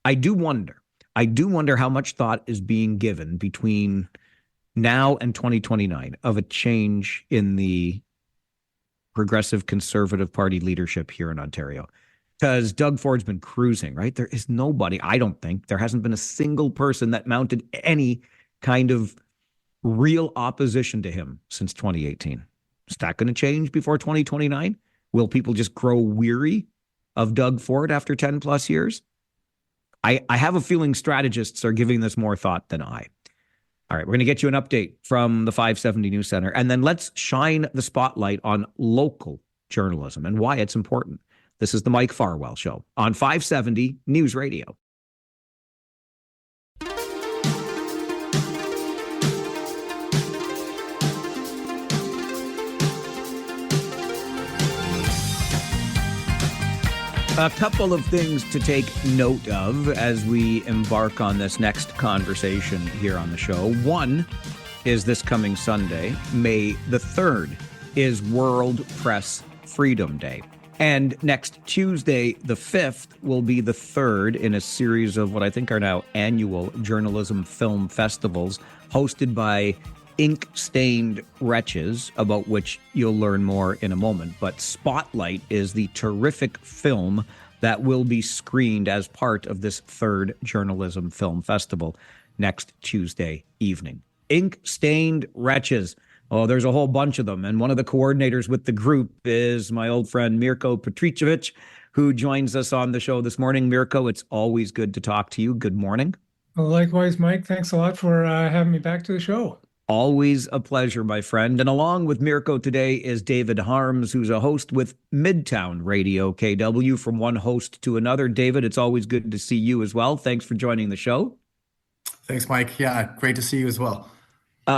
[SPEAKER 1] I do wonder how much thought is being given between now and 2029 of a change in the Progressive Conservative Party leadership here in Ontario. Because Doug Ford's been cruising, right? There is nobody, I don't think, there hasn't been a single person that mounted any kind of real opposition to him since 2018. Is that going to change before 2029? Will people just grow weary of Doug Ford after 10 plus years? I have a feeling strategists are giving this more thought than I. All right, we're going to get you an update from the 570 News Center, and then let's shine the spotlight on local journalism and why it's important. This is the Mike Farwell Show on 570 News Radio. A couple of things to take note of as we embark on this next conversation here on the show. One is this coming Sunday, May the 3rd, is World Press Freedom Day. And next Tuesday, the 5th, will be the third in a series of what I think are now annual journalism film festivals hosted by Ink-Stained Wretches, about which you'll learn more in a moment. But Spotlight is the terrific film that will be screened as part of this third Journalism Film Festival next Tuesday evening. Ink-Stained Wretches. Oh, there's a whole bunch of them. And one of the coordinators with the group is my old friend Mirko Petricevic, who joins us on the show this morning. Mirko, it's always good to talk to you. Good morning.
[SPEAKER 12] Well, likewise, Mike. Thanks a lot for having me back to the show.
[SPEAKER 1] Always a pleasure, my friend. And along with Mirko today is David Harms, who's a host with Midtown Radio KW, from one host to another. David, it's always good to see you as well. Thanks for joining the show.
[SPEAKER 13] Thanks, Mike. Yeah, great to see you as well.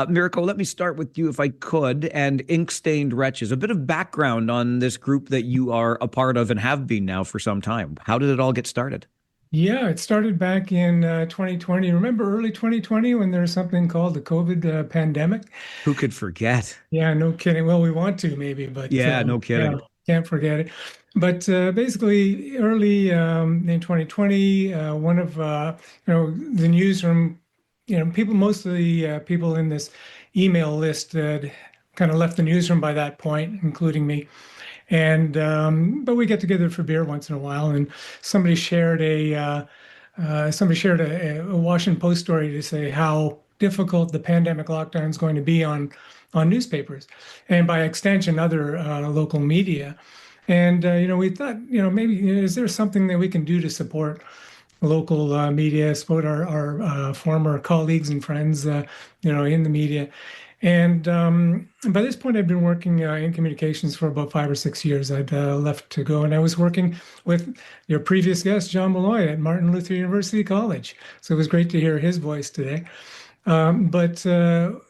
[SPEAKER 1] Mirko, let me start with you if I could. And Ink-Stained Wretches, a bit of background on this group that you are a part of and have been now for some time. How did it all get started?
[SPEAKER 12] Yeah, it started back in 2020. Remember early 2020 when there was something called the COVID pandemic?
[SPEAKER 1] Who could forget?
[SPEAKER 12] Yeah, no kidding. Well, we want to maybe, but
[SPEAKER 1] yeah, no kidding.
[SPEAKER 12] Yeah, can't forget it. But basically, early in 2020, one of the newsroom, most of the people in this email list had kind of left the newsroom by that point, including me. And but we get together for beer once in a while, and somebody shared a Washington Post story to say how difficult the pandemic lockdown is going to be on newspapers, and by extension, other local media. And we thought, maybe is there something that we can do to support local media, support our former colleagues and friends, in the media. And by this point, I'd been working in communications for about 5 or 6 years. I'd left to go, and I was working with your previous guest, John Malloy, at Martin Luther University College. So it was great to hear his voice today. So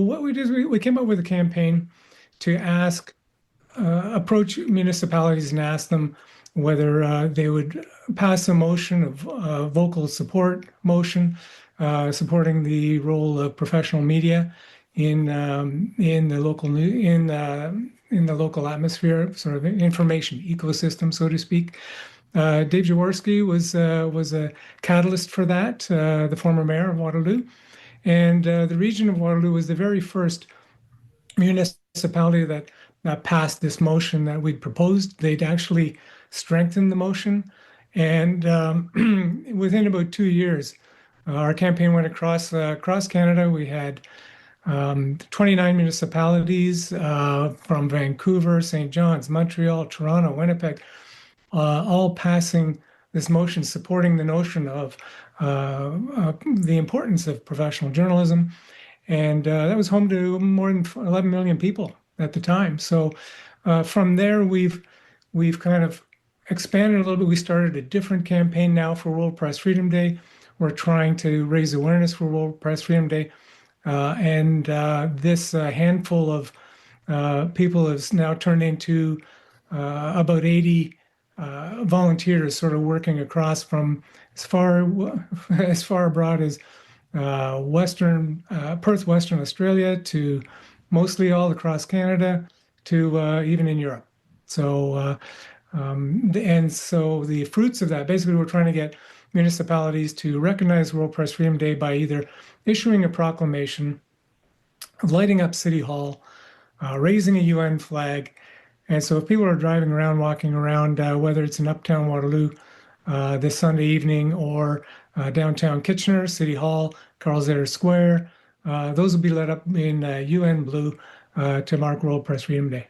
[SPEAKER 12] what we did is we came up with a campaign to approach municipalities and ask them whether they would pass a motion of vocal support motion, supporting the role of professional media in the local atmosphere, sort of information ecosystem, so to speak. Dave Jaworski was a catalyst for that, the former mayor of Waterloo, and the region of Waterloo was the very first municipality that passed this motion that we'd proposed. They'd actually strengthened the motion, and within about 2 years, our campaign went across Canada. We had 29 municipalities from Vancouver, St. John's, Montreal, Toronto, Winnipeg, all passing this motion supporting the notion of the importance of professional journalism. And that was home to more than 11 million people at the time. So from there, we've kind of expanded a little bit. We started a different campaign now for World Press Freedom Day. We're trying to raise awareness for World Press Freedom Day. And this handful of people has now turned into about 80 volunteers, sort of working across from as far abroad as Perth, Western Australia, to mostly all across Canada, to even in Europe. So and so the fruits of that, basically, we're trying to get municipalities to recognize World Press Freedom Day by either issuing a proclamation, lighting up City Hall, raising a UN flag. And so if people are driving around, walking around, whether it's in Uptown Waterloo this Sunday evening or downtown Kitchener, City Hall, Carl Zetter Square, those will be lit up in UN blue to mark World Press Freedom Day.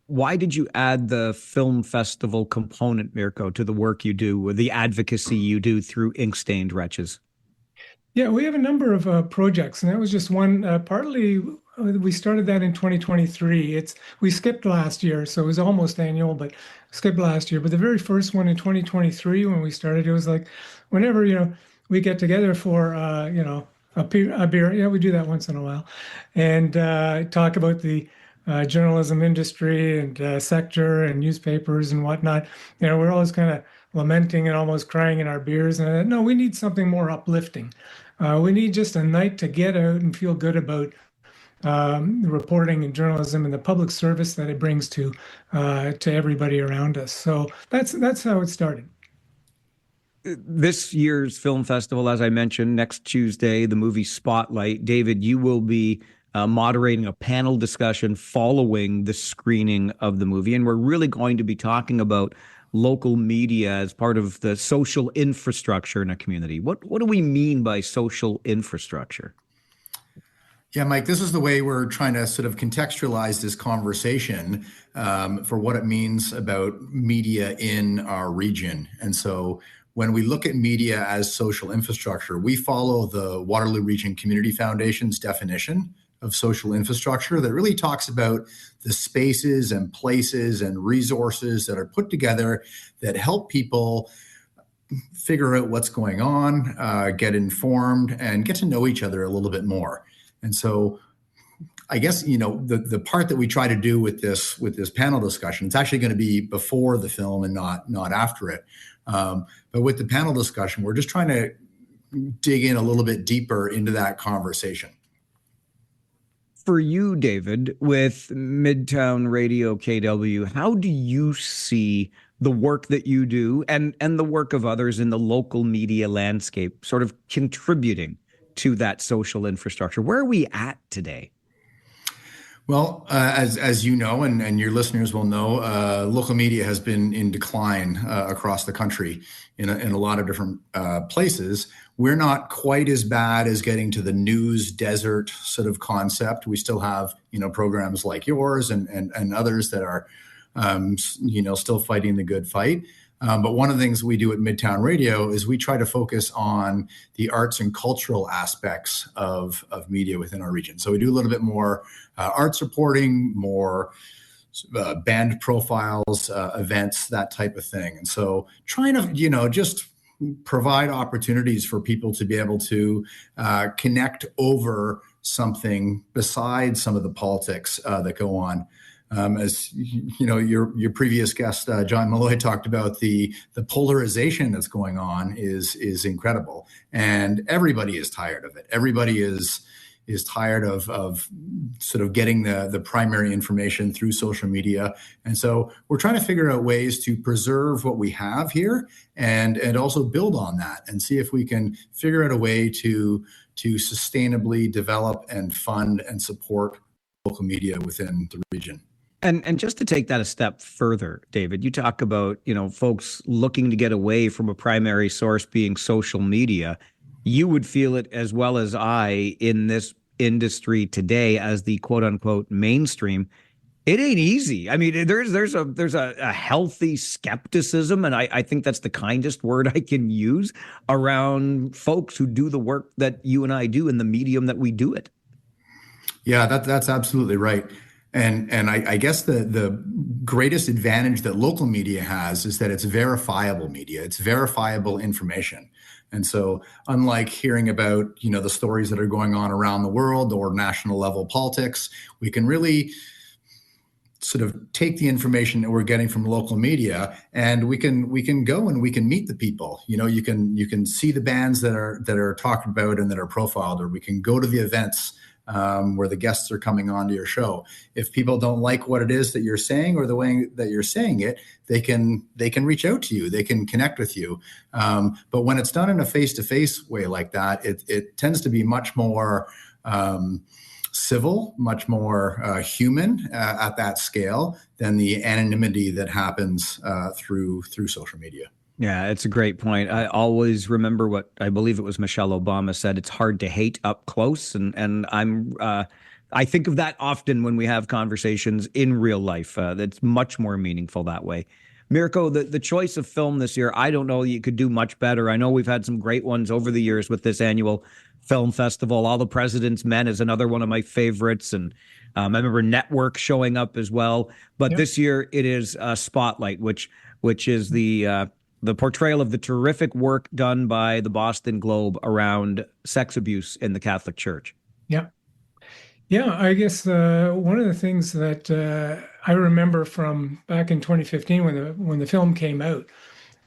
[SPEAKER 1] Why did you add the film festival component, Mirko, to the work you do, or the advocacy you do through Ink-Stained Wretches?
[SPEAKER 12] Yeah, we have a number of projects, and that was just one. Partly, we started that in 2023. We skipped last year, so it was almost annual, but skipped last year. But the very first one in 2023, when we started, it was like, whenever we get together for a beer. Yeah, we do that once in a while, and talk about the journalism industry and sector and newspapers and whatnot. We're always kind of lamenting and almost crying in our beers. And no, we need something more uplifting. We need just a night to get out and feel good about reporting and journalism and the public service that it brings to everybody around us. So that's how it started.
[SPEAKER 1] this year's film festival, as I mentioned, next Tuesday, the movie Spotlight. David, you will be moderating a panel discussion following the screening of the movie. And we're really going to be talking about local media as part of the social infrastructure in a community. What do we mean by social infrastructure?
[SPEAKER 13] Yeah, Mike, this is the way we're trying to sort of contextualize this conversation for what it means about media in our region. And so when we look at media as social infrastructure, we follow the Waterloo Region Community Foundation's definition of social infrastructure that really talks about the spaces and places and resources that are put together that help people figure out what's going on, get informed, and get to know each other a little bit more. And so I guess, the part that we try to do with this panel discussion, it's actually going to be before the film and not after it. But with the panel discussion, we're just trying to dig in a little bit deeper into that conversation.
[SPEAKER 1] For you, David, with Midtown Radio KW, how do you see the work that you do and the work of others in the local media landscape sort of contributing to that social infrastructure? Where are we at today?
[SPEAKER 13] Well, as you know, and your listeners will know, local media has been in decline across the country in a lot of different places. We're not quite as bad as getting to the news desert sort of concept. We still have, programs like yours and others that are, still fighting the good fight. But one of the things we do at Midtown Radio is we try to focus on the arts and cultural aspects of media within our region. So we do a little bit more arts reporting, more band profiles, events, that type of thing. And so trying to, just provide opportunities for people to be able to connect over something besides some of the politics that go on. As your previous guest, John Malloy, talked about, the polarization that's going on is incredible, and everybody is tired of it. Everybody is tired of sort of getting the primary information through social media, and so we're trying to figure out ways to preserve what we have here and also build on that and see if we can figure out a way to sustainably develop and fund and support local media within the region.
[SPEAKER 1] And just to take that a step further, David, you talk about, folks looking to get away from a primary source being social media. You would feel it as well as I in this industry today as the quote unquote mainstream. It ain't easy. I mean, there's a healthy skepticism, and I think that's the kindest word I can use around folks who do the work that you and I do in the medium that we do it.
[SPEAKER 13] Yeah, that's absolutely right. And I guess the greatest advantage that local media has is that it's verifiable media. It's verifiable information. And so unlike hearing about, the stories that are going on around the world or national level politics, we can really sort of take the information that we're getting from local media and we can go and we can meet the people. You can see the bands that are talked about and that are profiled, or we can go to the events where the guests are coming onto your show. If people don't like what it is that you're saying or the way that you're saying it, they can reach out to you. They can connect with you. But when it's done in a face-to-face way like that, it tends to be much more civil, much more human at that scale than the anonymity that happens through social media.
[SPEAKER 1] Yeah, it's a great point. I always remember what I believe it was Michelle Obama said. It's hard to hate up close. And I think of that often when we have conversations in real life. That's much more meaningful that way. Mirko, the choice of film this year, I don't know you could do much better. I know we've had some great ones over the years with this annual film festival. All the President's Men is another one of my favorites. And I remember Network showing up as well. But This year it is Spotlight, which is the portrayal of the terrific work done by the Boston Globe around sex abuse in the Catholic Church.
[SPEAKER 12] Yeah. Yeah, I guess one of the things that I remember from back in 2015 when the film came out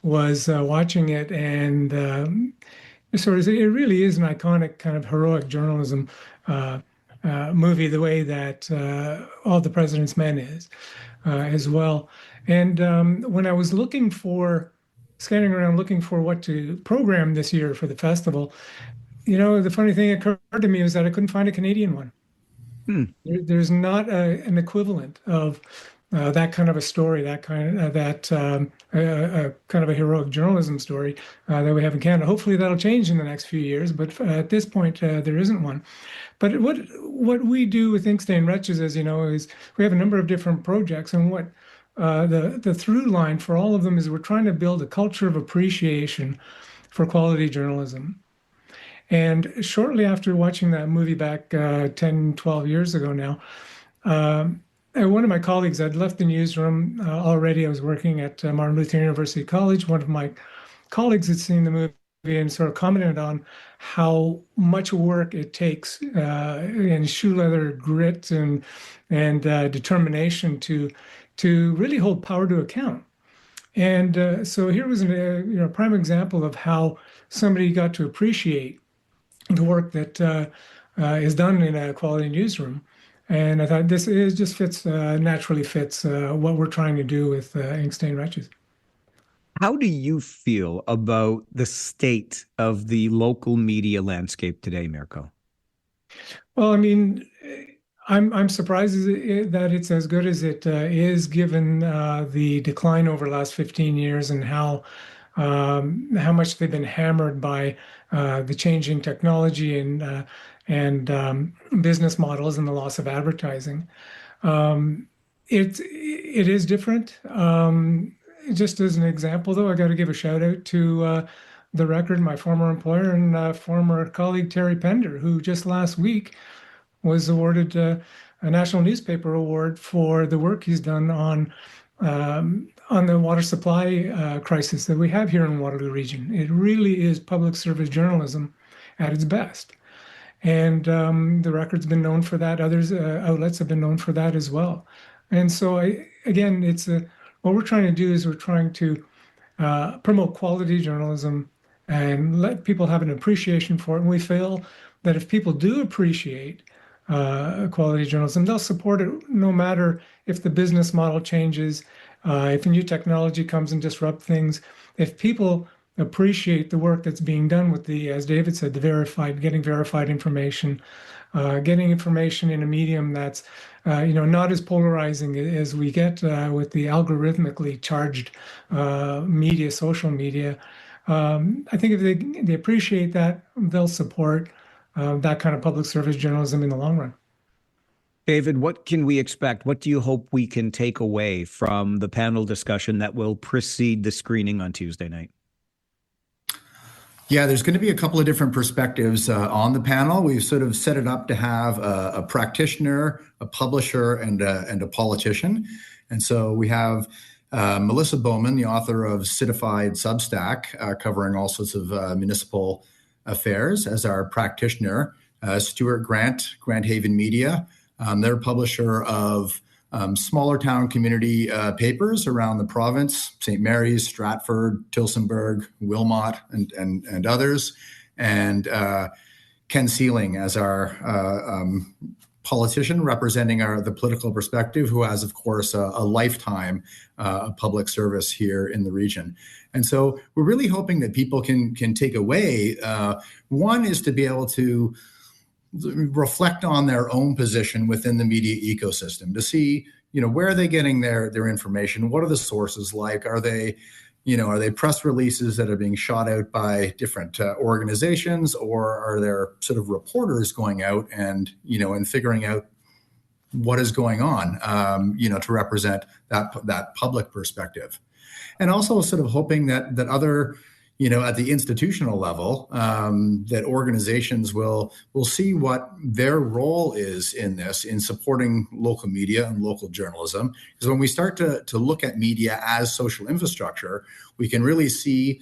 [SPEAKER 12] was watching it, and it really is an iconic kind of heroic journalism movie, the way that All the President's Men is as well. And when I was looking for scanning around looking for what to program this year for the festival, the funny thing occurred to me was that I couldn't find a Canadian one. There's not an equivalent of that kind of a story, that kind of kind of a heroic journalism story that we have in Canada. Hopefully that'll change in the next few years, but at this point there isn't one. But what we do with Inkstand Wretches, as you know, is we have a number of different projects, and what the through line for all of them is we're trying to build a culture of appreciation for quality journalism. And shortly after watching that movie back 10, 12 years ago now, one of my colleagues, I'd left the newsroom already. I was working at Martin Luther University College. One of my colleagues had seen the movie and sort of commented on how much work it takes and shoe leather grit and determination to really hold power to account. And so here was a prime example of how somebody got to appreciate the work that is done in a quality newsroom. And I thought this just fits, naturally fits what we're trying to do with Inkstand Wretches.
[SPEAKER 1] How do you feel about the state of the local media landscape today, Mirko?
[SPEAKER 12] Well, I mean, I'm surprised that it's as good as it is, given the decline over the last 15 years and how much they've been hammered by the changing technology and business models and the loss of advertising. It is different. Just as an example, though, I got to give a shout out to The Record, my former employer and former colleague Terry Pender, who just last week was awarded a National Newspaper Award for the work he's done on the water supply crisis that we have here in the Waterloo region. It really is public service journalism at its best. And The Record's been known for that. Others outlets have been known for that as well. And so, what we're trying to do is we're trying to promote quality journalism and let people have an appreciation for it. And we feel that if people do appreciate quality journalism, they'll support it no matter if the business model changes, if a new technology comes and disrupt things. If people appreciate the work that's being done with as David said, getting verified information, getting information in a medium that's not as polarizing as we get with the algorithmically charged media, social media. I think if they appreciate that, they'll support that kind of public service journalism in the long run.
[SPEAKER 1] David, what can we expect? What do you hope we can take away from the panel discussion that will precede the screening on Tuesday night?
[SPEAKER 13] Yeah, there's going to be a couple of different perspectives on the panel. We've sort of set it up to have a practitioner, a publisher, and a politician. And so we have Melissa Bowman, the author of Citified Substack, covering all sorts of municipal affairs, as our practitioner. Stuart Grant, Grand Haven Media. They're a publisher of smaller town community papers around the province, St. Mary's, Stratford, Tillsonburg, Wilmot, and others. And Ken Sealing as our politician representing the political perspective, who has, of course, a lifetime of public service here in the region. And so we're really hoping that people can take away. One is to be able to reflect on their own position within the media ecosystem, to see, where are they getting their information? What are the sources like? Are they press releases that are being shot out by different organizations, or are there sort of reporters going out and figuring out what is going on, to represent that public perspective? And also sort of hoping that other, at the institutional level, that organizations will see what their role is in supporting local media and local journalism. Because when we start to look at media as social infrastructure, we can really see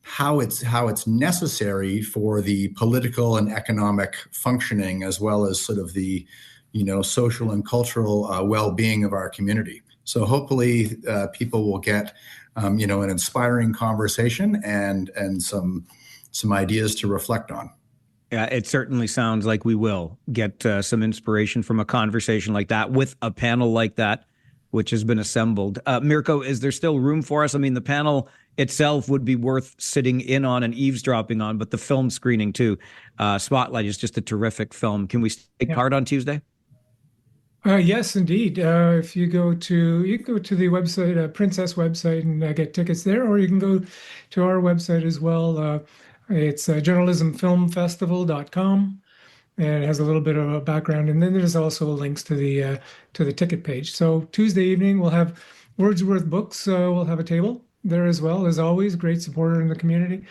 [SPEAKER 13] how it's necessary for the political and economic functioning, as well as sort of the social and cultural well-being of our community. So hopefully people will get an inspiring conversation and some ideas to reflect on.
[SPEAKER 1] Yeah, it certainly sounds like we will get some inspiration from a conversation like that with a panel like that. which has been assembled. Mirko, is there still room for us? I mean, the panel itself would be worth sitting in on and eavesdropping on, but the film screening too. Spotlight is just a terrific film. Can we take part on Tuesday?
[SPEAKER 12] Yes, indeed. If you go to the website, Princess website, and get tickets there, or you can go to our website as well. It's journalismfilmfestival.com, and it has a little bit of a background, and then there's also links to the ticket page. So Tuesday evening we'll have Wordsworth Books. We'll have a table there as well, as always. Great supporter in the community.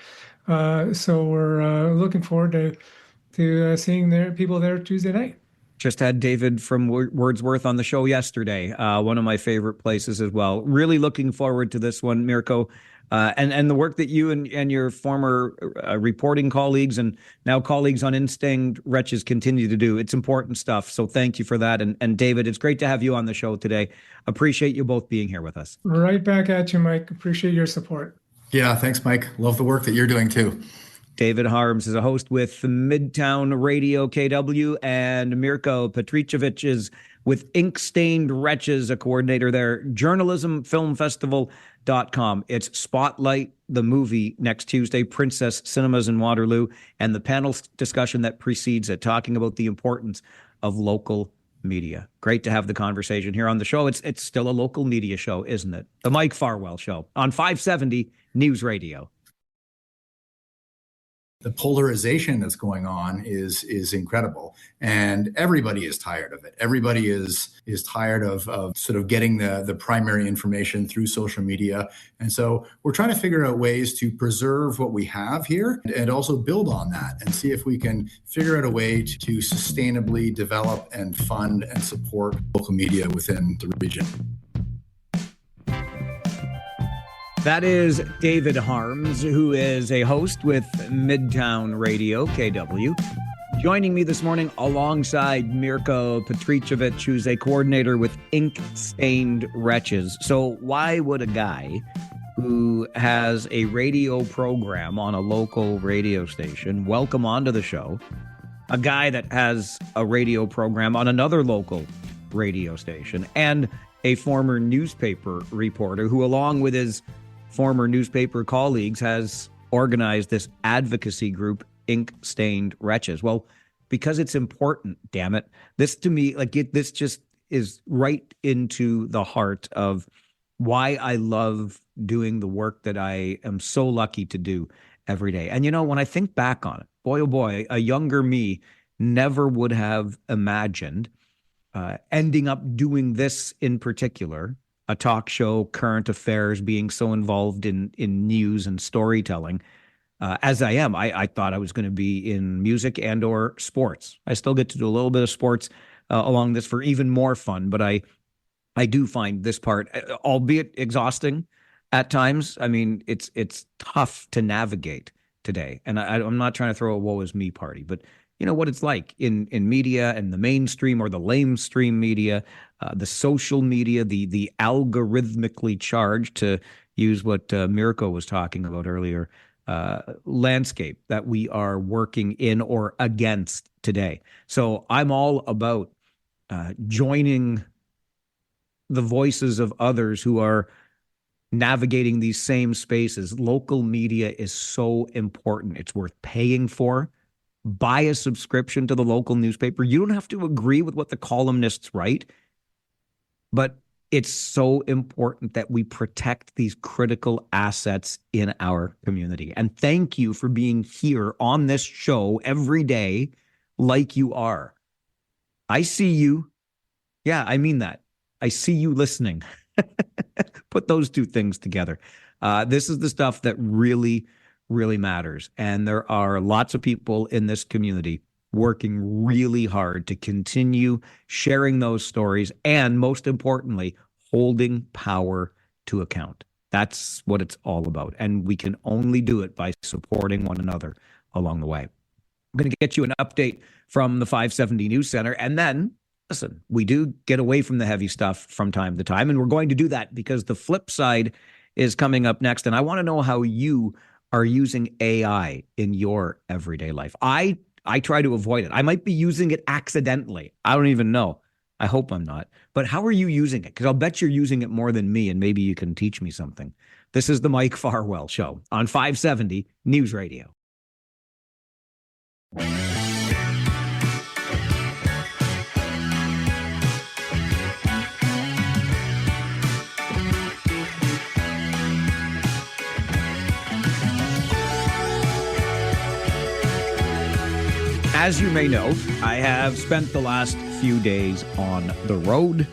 [SPEAKER 12] So we're looking forward to seeing people there Tuesday night.
[SPEAKER 1] Just had David from Wordsworth on the show yesterday. One of my favorite places as well. Really looking forward to this one, Mirko. And the work that you and your former reporting colleagues and now colleagues on Instained Wretches continue to do. It's important stuff. So thank you for that. And David, it's great to have you on the show today. Appreciate you both being here with us.
[SPEAKER 12] Right back at you, Mike. Appreciate your support.
[SPEAKER 13] Yeah, thanks, Mike. Love the work that you're doing too.
[SPEAKER 1] David Harms is a host with Midtown Radio KW, and Mirko Petricevic is with Ink Stained Wretches, a coordinator there. JournalismFilmFestival.com. It's Spotlight, the movie, next Tuesday, Princess Cinemas in Waterloo, and the panel discussion that precedes it, talking about the importance of local media. Great to have the conversation here on the show. It's still a local media show, isn't it? The Mike Farwell Show on 570 News Radio.
[SPEAKER 13] The polarization that's going on is incredible, and everybody is tired of it. Everybody is tired of sort of getting the primary information through social media, and so we're trying to figure out ways to preserve what we have here and also build on that and see if we can figure out a way to sustainably develop and fund and support local media within the region.
[SPEAKER 1] That is David Harms, who is a host with Midtown Radio, KW. Joining me this morning alongside Mirko Petricevic, who's a coordinator with Ink Stained Wretches. So why would a guy who has a radio program on a local radio station welcome onto the show a guy that has a radio program on another local radio station and a former newspaper reporter who, along with his former newspaper colleagues, has organized this advocacy group, Ink Stained Wretches? Well, because it's important, damn it. This to me, this just is right into the heart of why I love doing the work that I am so lucky to do every day. And when I think back on it, boy, oh boy, a younger me never would have imagined ending up doing this in particular, a talk show, current affairs, being so involved in news and storytelling as I am. I thought I was going to be in music and or sports. I still get to do a little bit of sports along this for even more fun, but I do find this part, albeit exhausting at times. I mean, it's tough to navigate today. And I'm not trying to throw a woe is me party, but you know what it's like in media and the mainstream or the lamestream media, the social media, the algorithmically charged, to use what Mirko was talking about earlier, landscape that we are working in or against today. So I'm all about joining the voices of others who are navigating these same spaces. Local media is so important. It's worth paying for. Buy a subscription to the local newspaper. You don't have to agree with what the columnists write, but it's so important that we protect these critical assets in our community. And thank you for being here on this show every day like you are. I see you. Yeah, I mean that. I see you listening. Put those two things together. This is the stuff that really matters. And there are lots of people in this community working really hard to continue sharing those stories and, most importantly, holding power to account. That's what it's all about. And we can only do it by supporting one another along the way. I'm going to get you an update from the 570 News Center. And then, listen, we do get away from the heavy stuff from time to time. And we're going to do that because the Flipside is coming up next. And I want to know how you are using AI in your everyday life. I try to avoid it. I might be using it accidentally. I don't even know. I hope I'm not. But how are you using it? Because I'll bet you're using it more than me, and maybe you can teach me something. This is the Mike Farwell Show on 570 News Radio. As you may know, I have spent the last few days on the road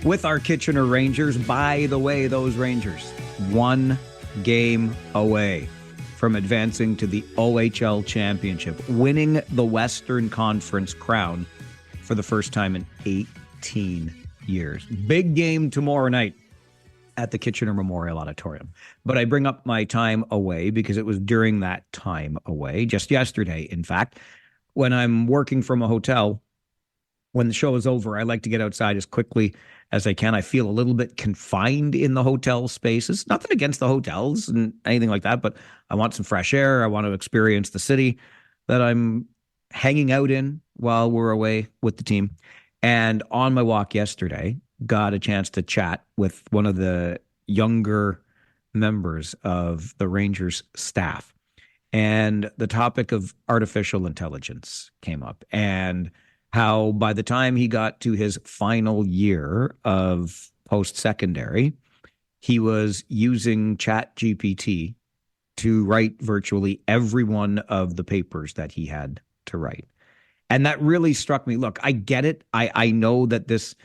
[SPEAKER 1] with our Kitchener Rangers. By the way, those Rangers, one game away from advancing to the OHL Championship, winning the Western Conference crown for the first time in 18 years. Big game tomorrow night at the Kitchener Memorial Auditorium. But I bring up my time away because it was during that time away, just yesterday, in fact, when I'm working from a hotel. When the show is over, I like to get outside as quickly as I can. I feel a little bit confined in the hotel spaces. Nothing against the hotels and anything like that, but I want some fresh air. I want to experience the city that I'm hanging out in while we're away with the team. And on my walk yesterday, got a chance to chat with one of the younger members of the Rangers staff. And the topic of artificial intelligence came up, and how by the time he got to his final year of post-secondary, he was using ChatGPT to write virtually every one of the papers that he had to write. And that really struck me. Look, I get it. I know that this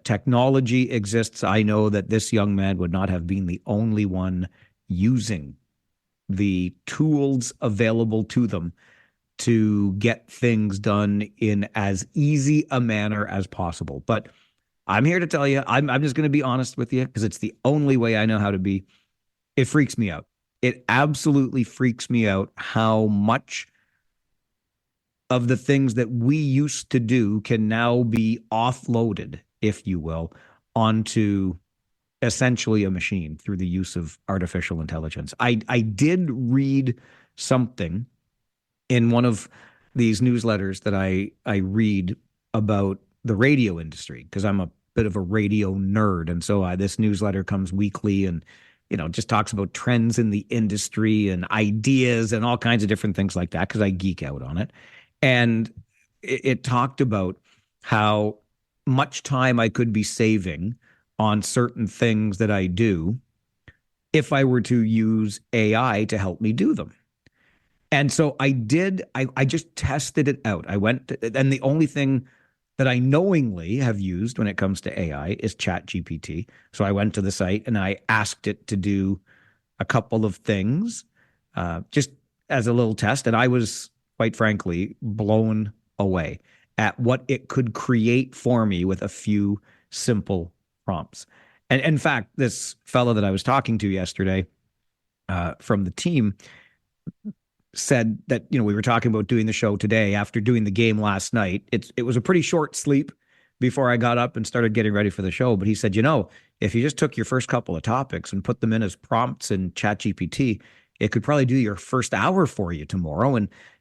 [SPEAKER 1] technology exists. I know that this young man would not have been the only one using the tools available to them to get things done in as easy a manner as possible. But I'm here to tell you, I'm just going to be honest with you because it's the only way I know how to be. It freaks me out. It absolutely freaks me out how much of the things that we used to do can now be offloaded, if you will, onto essentially a machine through the use of artificial intelligence. I did read something in one of these newsletters that I read about the radio industry, because I'm a bit of a radio nerd. And so this newsletter comes weekly and, just talks about trends in the industry and ideas and all kinds of different things like that, because I geek out on it. And it talked about how much time I could be saving on certain things that I do if I were to use AI to help me do them. And so I just tested it out. And the only thing that I knowingly have used when it comes to AI is ChatGPT. So I went to the site and I asked it to do a couple of things just as a little test. And I was, quite frankly, blown away at what it could create for me with a few simple prompts. And in fact, this fellow that I was talking to yesterday from the team said that, we were talking about doing the show today after doing the game last night. It was a pretty short sleep before I got up and started getting ready for the show. But he said, if you just took your first couple of topics and put them in as prompts in ChatGPT, it could probably do your first hour for you tomorrow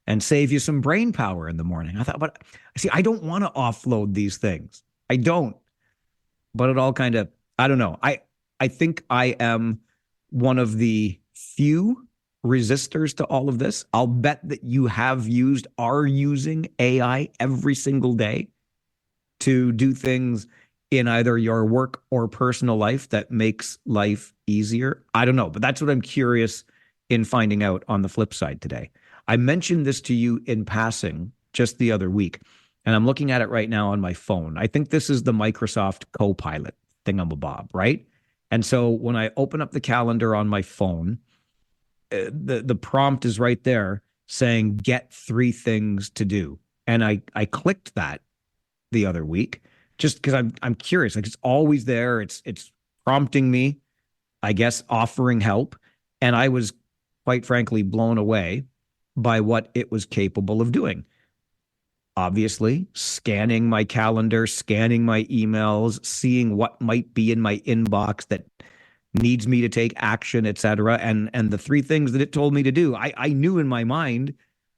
[SPEAKER 1] and save you some brain power in the morning. I thought, but see, I don't want to offload these things. I don't. But it all kind of, I don't know. I think I am one of the few resistors to all of this. I'll bet that you are using AI every single day to do things in either your work or personal life that makes life easier. I don't know, but that's what I'm curious in finding out on the flip side today. I mentioned this to you in passing just the other week, and I'm looking at it right now on my phone. I think this is the Microsoft Copilot thingamabob, right? And so when I open up the calendar on my phone, the prompt is right there saying, get 3 things to do. And I clicked that the other week just because I'm curious. Like, it's always there. It's prompting me, I guess, offering help. And I was, quite frankly, blown away by what it was capable of doing. Obviously, scanning my calendar, scanning my emails, seeing what might be in my inbox that needs me to take action, et cetera. And the 3 things that it told me to do, I knew in my mind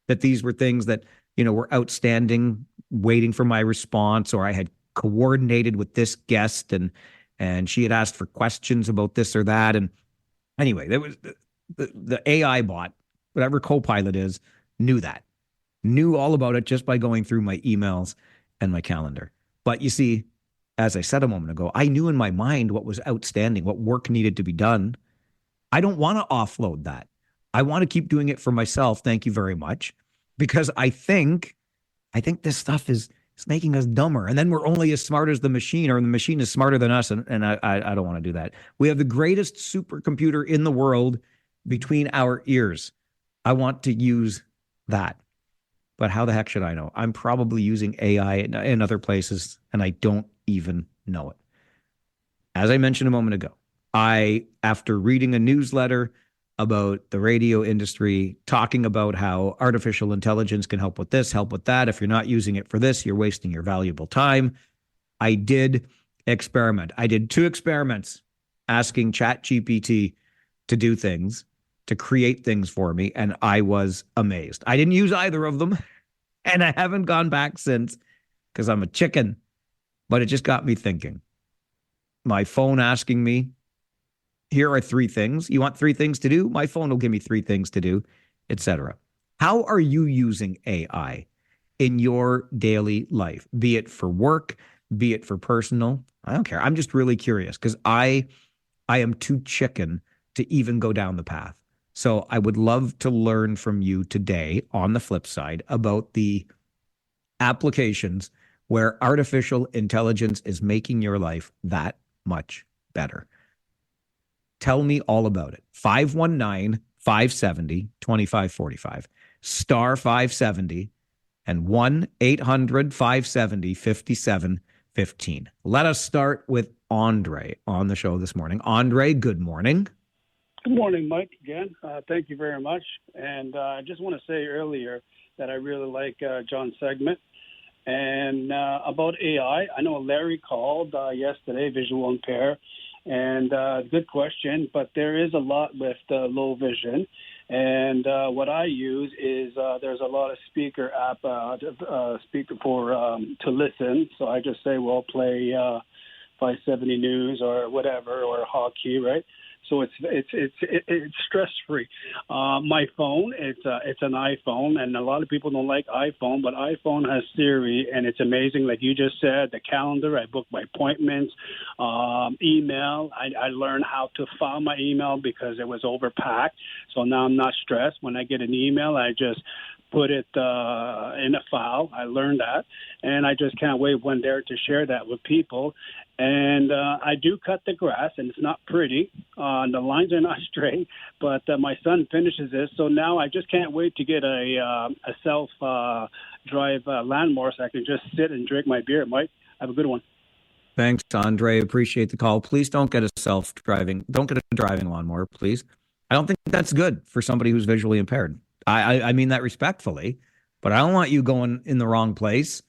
[SPEAKER 1] that these were things that, were outstanding, waiting for my response, or I had coordinated with this guest, and she had asked for questions about this or that. And anyway, there was the AI bot, whatever Copilot is, knew all about it just by going through my emails and my calendar. But you see, as I said a moment ago, I knew in my mind what was outstanding, what work needed to be done. I don't want to offload that. I want to keep doing it for myself. Thank you very much. Because I think this stuff is making us dumber. And then we're only as smart as the machine, or the machine is smarter than us. And I don't want to do that. We have the greatest supercomputer in the world between our ears. I want to use that. But how the heck should I know? I'm probably using AI in other places, and I don't even know it. As I mentioned a moment ago, after reading a newsletter about the radio industry, talking about how artificial intelligence can help with this, help with that. If you're not using it for this, you're wasting your valuable time. I did experiment. I did 2 experiments asking ChatGPT to do things, to create things for me, and I was amazed. I didn't use either of them, and I haven't gone back since because I'm a chicken, but it just got me thinking. My phone asking me, here are 3 things. You want 3 things to do? My phone will give me 3 things to do, etc. How are you using AI in your daily life? Be it for work, be it for personal. I don't care. I'm just really curious because I am too chicken to even go down the path. So I would love to learn from you today on the flip side about the applications where artificial intelligence is making your life that much better. Tell me all about it. 519-570-2545, star 570, and 1-800-570-5715. Let us start with Andre on the show this morning. Andre, good morning.
[SPEAKER 8] Good morning, Mike, again. Thank you very much. And I just want to say earlier that I really like John's segment. And about AI, I know Larry called yesterday, visual impair, and good question, but there is a lot with low vision. And what I use is there's a lot of speaker app, speaker for to listen. So I just say, well, play 570 News or whatever, or hockey, right? So it's stress free. My phone, it's an iPhone, and a lot of people don't like iPhone, but iPhone has Siri, and it's amazing. Like you just said, the calendar, I book my appointments, email. I learned how to file my email because it was overpacked. So now I'm not stressed. When I get an email, I just put it in a file. I learned that, and I just can't wait one day to share that with people. And I do cut the grass, and it's not pretty. The lines are not straight, but my son finishes this. So now I just can't wait to get a self-drive lawnmower so I can just sit and drink my beer. Mike, have a good one.
[SPEAKER 1] Thanks, Andre. Appreciate the call. Please don't get a driving lawnmower, please. I don't think that's good for somebody who's visually impaired. I mean that respectfully, but I don't want you going in the wrong place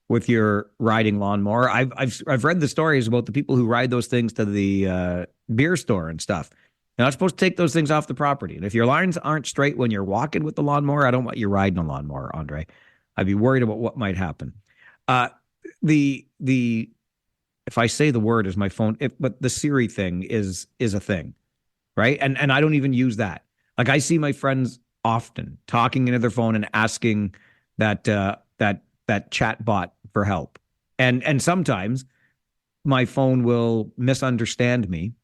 [SPEAKER 1] with your riding lawnmower. I've read the stories about the people who ride those things to the beer store and stuff. You're not supposed to take those things off the property. And if your lines aren't straight when you're walking with the lawnmower, I don't want you riding a lawnmower, Andre. I'd be worried about what might happen. If I say the word is my phone, but the Siri thing is a thing, right? And I don't even use that. Like I see my friends often talking into their phone and asking that chat bot for help. And sometimes my phone will misunderstand me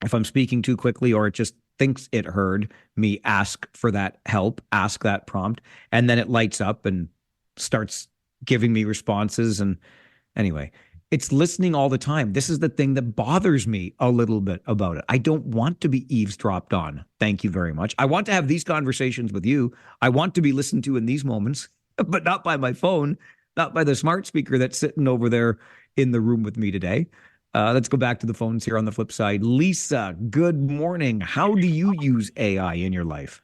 [SPEAKER 1] if I'm speaking too quickly, or it just thinks it heard me ask for that help, ask that prompt, and then it lights up and starts giving me responses. And anyway, it's listening all the time. This is the thing that bothers me a little bit about it. I don't want to be eavesdropped on. Thank you very much. I want to have these conversations with you. I want to be listened to in these moments, but not by my phone, not by the smart speaker that's sitting over there in the room with me today. Let's go back to the phones here on the flip side. Lisa, good morning. How do you use AI in your life?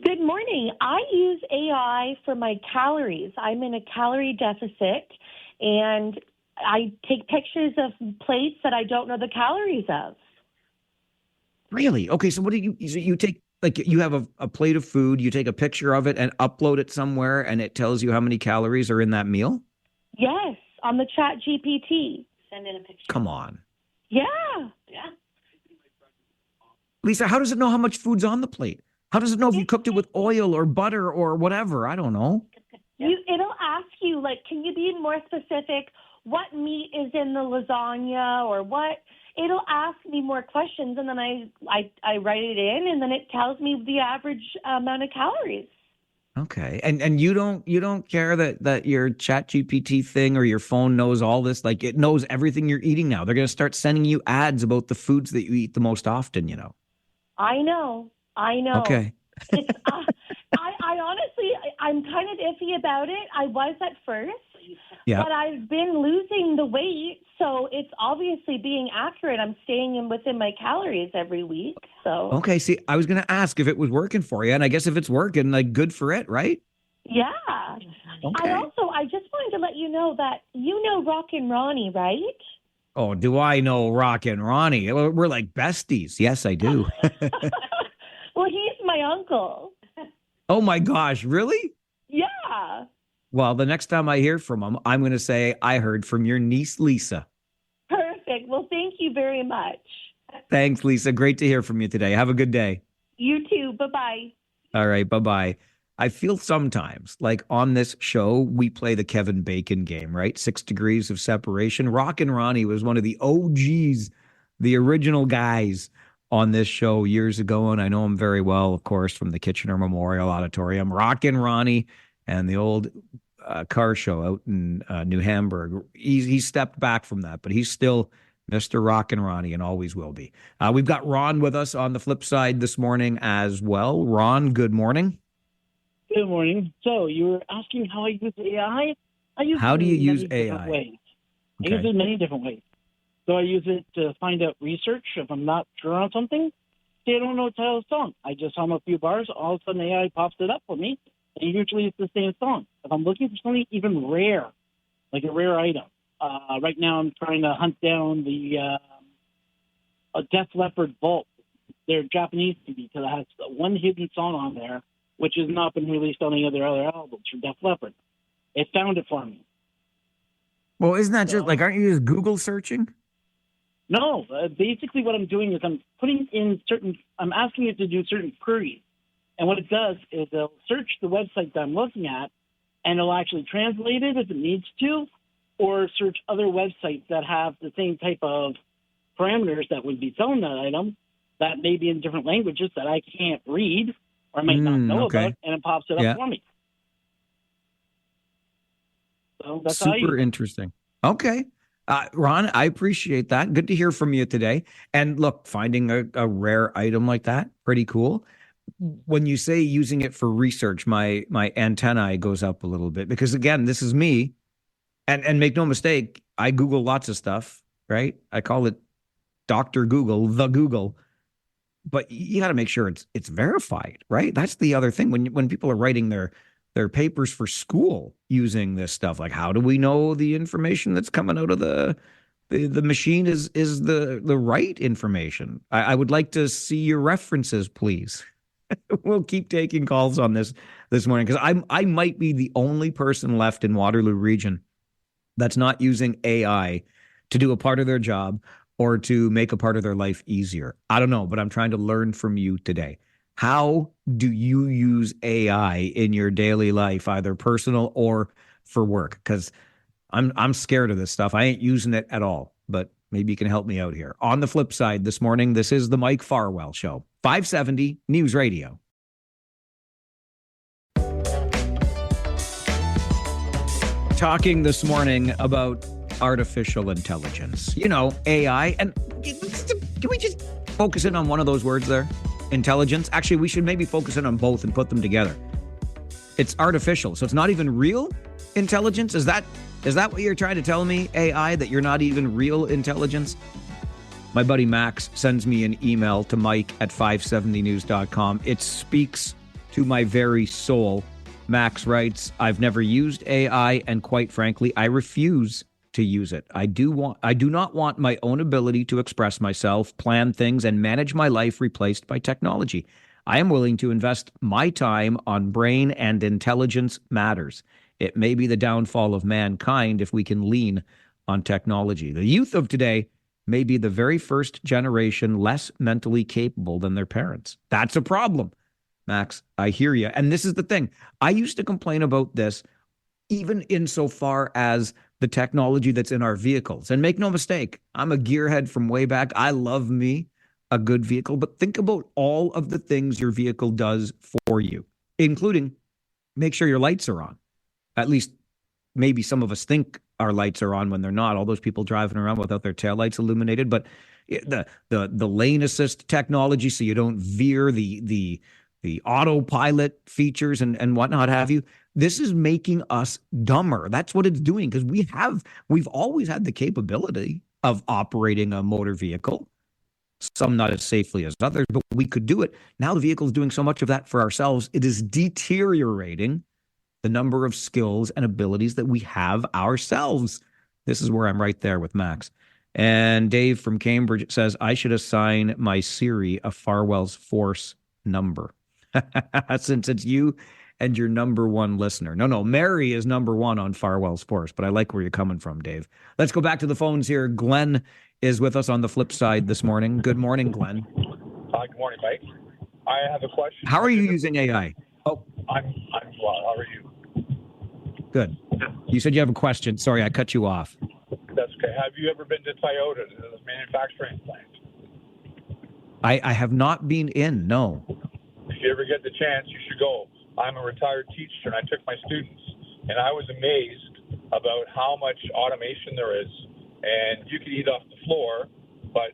[SPEAKER 14] Good morning. I use AI for my calories. I'm in a calorie deficit, and I take pictures of plates that I don't know the calories of.
[SPEAKER 1] Really? Okay, so what do you take, like you have a plate of food, you take a picture of it and upload it somewhere, and it tells you how many calories are in that meal?
[SPEAKER 14] Yes. on the Chat GPT. Send in a picture.
[SPEAKER 1] Come on.
[SPEAKER 14] Yeah.
[SPEAKER 1] Lisa, how does it know how much food's on the plate? How does it know if you cooked it with oil or butter or whatever? I don't know.
[SPEAKER 14] It'll ask you, like, can you be more specific? What meat is in the lasagna or what? It'll ask me more questions, and then I write it in, and then it tells me the average amount of calories.
[SPEAKER 1] Okay. And you don't care that your Chat GPT thing or your phone knows all this? Like, it knows everything you're eating now. They're going to start sending you ads about the foods that you eat the most often, you know.
[SPEAKER 14] I know.
[SPEAKER 1] Okay.
[SPEAKER 14] It's, I honestly, I'm kind of iffy about it. I was at first, but I've been losing the weight, so it's obviously being accurate. I'm staying within my calories every week. So
[SPEAKER 1] Okay. See, I was going to ask if it was working for you, and I guess if it's working, like, good for it, right?
[SPEAKER 14] yeah.
[SPEAKER 1] Okay.
[SPEAKER 14] I just wanted to let you know that you know Rockin' Ronnie, right?
[SPEAKER 1] Oh, do I know Rockin' Ronnie? We're like besties. Yes, I do.
[SPEAKER 14] Well, he's my uncle.
[SPEAKER 1] Oh my gosh, really?
[SPEAKER 14] Yeah.
[SPEAKER 1] Well, the next time I hear from him, I'm going to say I heard from your niece, Lisa.
[SPEAKER 14] Perfect. Well, thank you very much.
[SPEAKER 1] Thanks, Lisa. Great to hear from you today. Have a good day.
[SPEAKER 14] You too. Bye-bye.
[SPEAKER 1] All right, bye-bye. I feel sometimes like on this show, we play the Kevin Bacon game, right? 6 degrees of separation. Rockin' Ronnie was one of the OGs, the original guys on this show years ago. And I know him very well, of course, from the Kitchener Memorial Auditorium. Rockin' Ronnie and the old car show out in New Hamburg. He stepped back from that, but he's still Mr. Rockin' Ronnie and always will be. We've got Ron with us on the flip side this morning as well. Ron, good morning.
[SPEAKER 15] Good morning. So you were asking how I use AI?
[SPEAKER 1] How do you use
[SPEAKER 15] AI?
[SPEAKER 1] AI?
[SPEAKER 15] I use it in many different ways. So I use it to find out research if I'm not sure on something. Say I don't know what title of song. I just hum a few bars. All of a sudden AI pops it up for me. And usually it's the same song. If I'm looking for something even rare, like a rare item. Right now I'm trying to hunt down the Def Leppard Vault. They're Japanese CD because it has one hidden song on there which has not been released on any other albums from Def Leppard. It found it for me.
[SPEAKER 1] Well, isn't that just like, aren't you just Google searching?
[SPEAKER 15] No, basically what I'm doing is I'm asking it to do certain queries. And what it does is it'll search the website that I'm looking at, and it'll actually translate it if it needs to, or search other websites that have the same type of parameters that would be selling that item, that may be in different languages that I can't read, or I might not know about, and it pops it up for me. So that's
[SPEAKER 1] super interesting. Okay. Ron, I appreciate that. Good to hear from you today. And look, finding a rare item like that, pretty cool. When you say using it for research, my antennae goes up a little bit because, again, this is me. And make no mistake, I Google lots of stuff, right? I call it Dr. Google, the Google. But you got to make sure it's verified, right? That's the other thing. When people are writing their papers for school using this stuff, like, how do we know the information that's coming out of the machine is the right information? I would like to see your references, please. We'll keep taking calls on this morning because I might be the only person left in Waterloo Region that's not using AI to do a part of their job or to make a part of their life easier. I don't know, but I'm trying to learn from you today. How do you use AI in your daily life, either personal or for work? Because I'm scared of this stuff. I ain't using it at all, but maybe you can help me out here. On the flip side this morning, this is the Mike Farwell Show, 570 News Radio. Talking this morning about artificial intelligence, AI. And can we just focus in on one of those words there? Intelligence. Actually, we should maybe focus in on both and put them together. It's artificial, so it's not even real intelligence. Is that what you're trying to tell me, AI, that you're not even real intelligence? My buddy Max sends me an email to mike@570news.com. It speaks to my very soul. Max writes, I've never used AI, and quite frankly, I refuse to use it. I do not want my own ability to express myself, plan things, and manage my life replaced by technology. I am willing to invest my time on brain and intelligence matters. it may be the downfall of mankind if we can lean on technology. The youth of today may be the very first generation less mentally capable than their parents. That's a problem. Max, I hear you. And this is the thing. I used to complain about this even insofar as the technology that's in our vehicles. And make no mistake, I'm a gearhead from way back. I love me a good vehicle, but think about all of the things your vehicle does for you, including make sure your lights are on. At least maybe some of us think our lights are on when they're not. All those people driving around without their taillights illuminated. But the lane assist technology, so you don't veer, the autopilot features and whatnot have you. This is making us dumber. That's what it's doing, because we've always had the capability of operating a motor vehicle. Some not as safely as others, but we could do it. Now the vehicle is doing so much of that for ourselves. It is deteriorating the number of skills and abilities that we have ourselves. This is where I'm right there with Max. And Dave from Cambridge says, I should assign my Siri a Farwell's Force number. Since it's you and your number one listener. No, Mary is number one on Farwell's Force, but I like where you're coming from, Dave. Let's go back to the phones here. Glenn is with us on the flip side this morning. Good morning, Glenn.
[SPEAKER 16] Hi, good morning, Mike. I have a question.
[SPEAKER 1] How are you using AI?
[SPEAKER 16] Oh, I'm well. How are you?
[SPEAKER 1] Good. You said you have a question. Sorry, I cut you off.
[SPEAKER 16] That's okay. Have you ever been to Toyota, the manufacturing plant?
[SPEAKER 1] I have not been in, no.
[SPEAKER 16] If you ever get the chance, you should go. I'm a retired teacher, and I took my students, and I was amazed about how much automation there is. And you could eat off the floor, but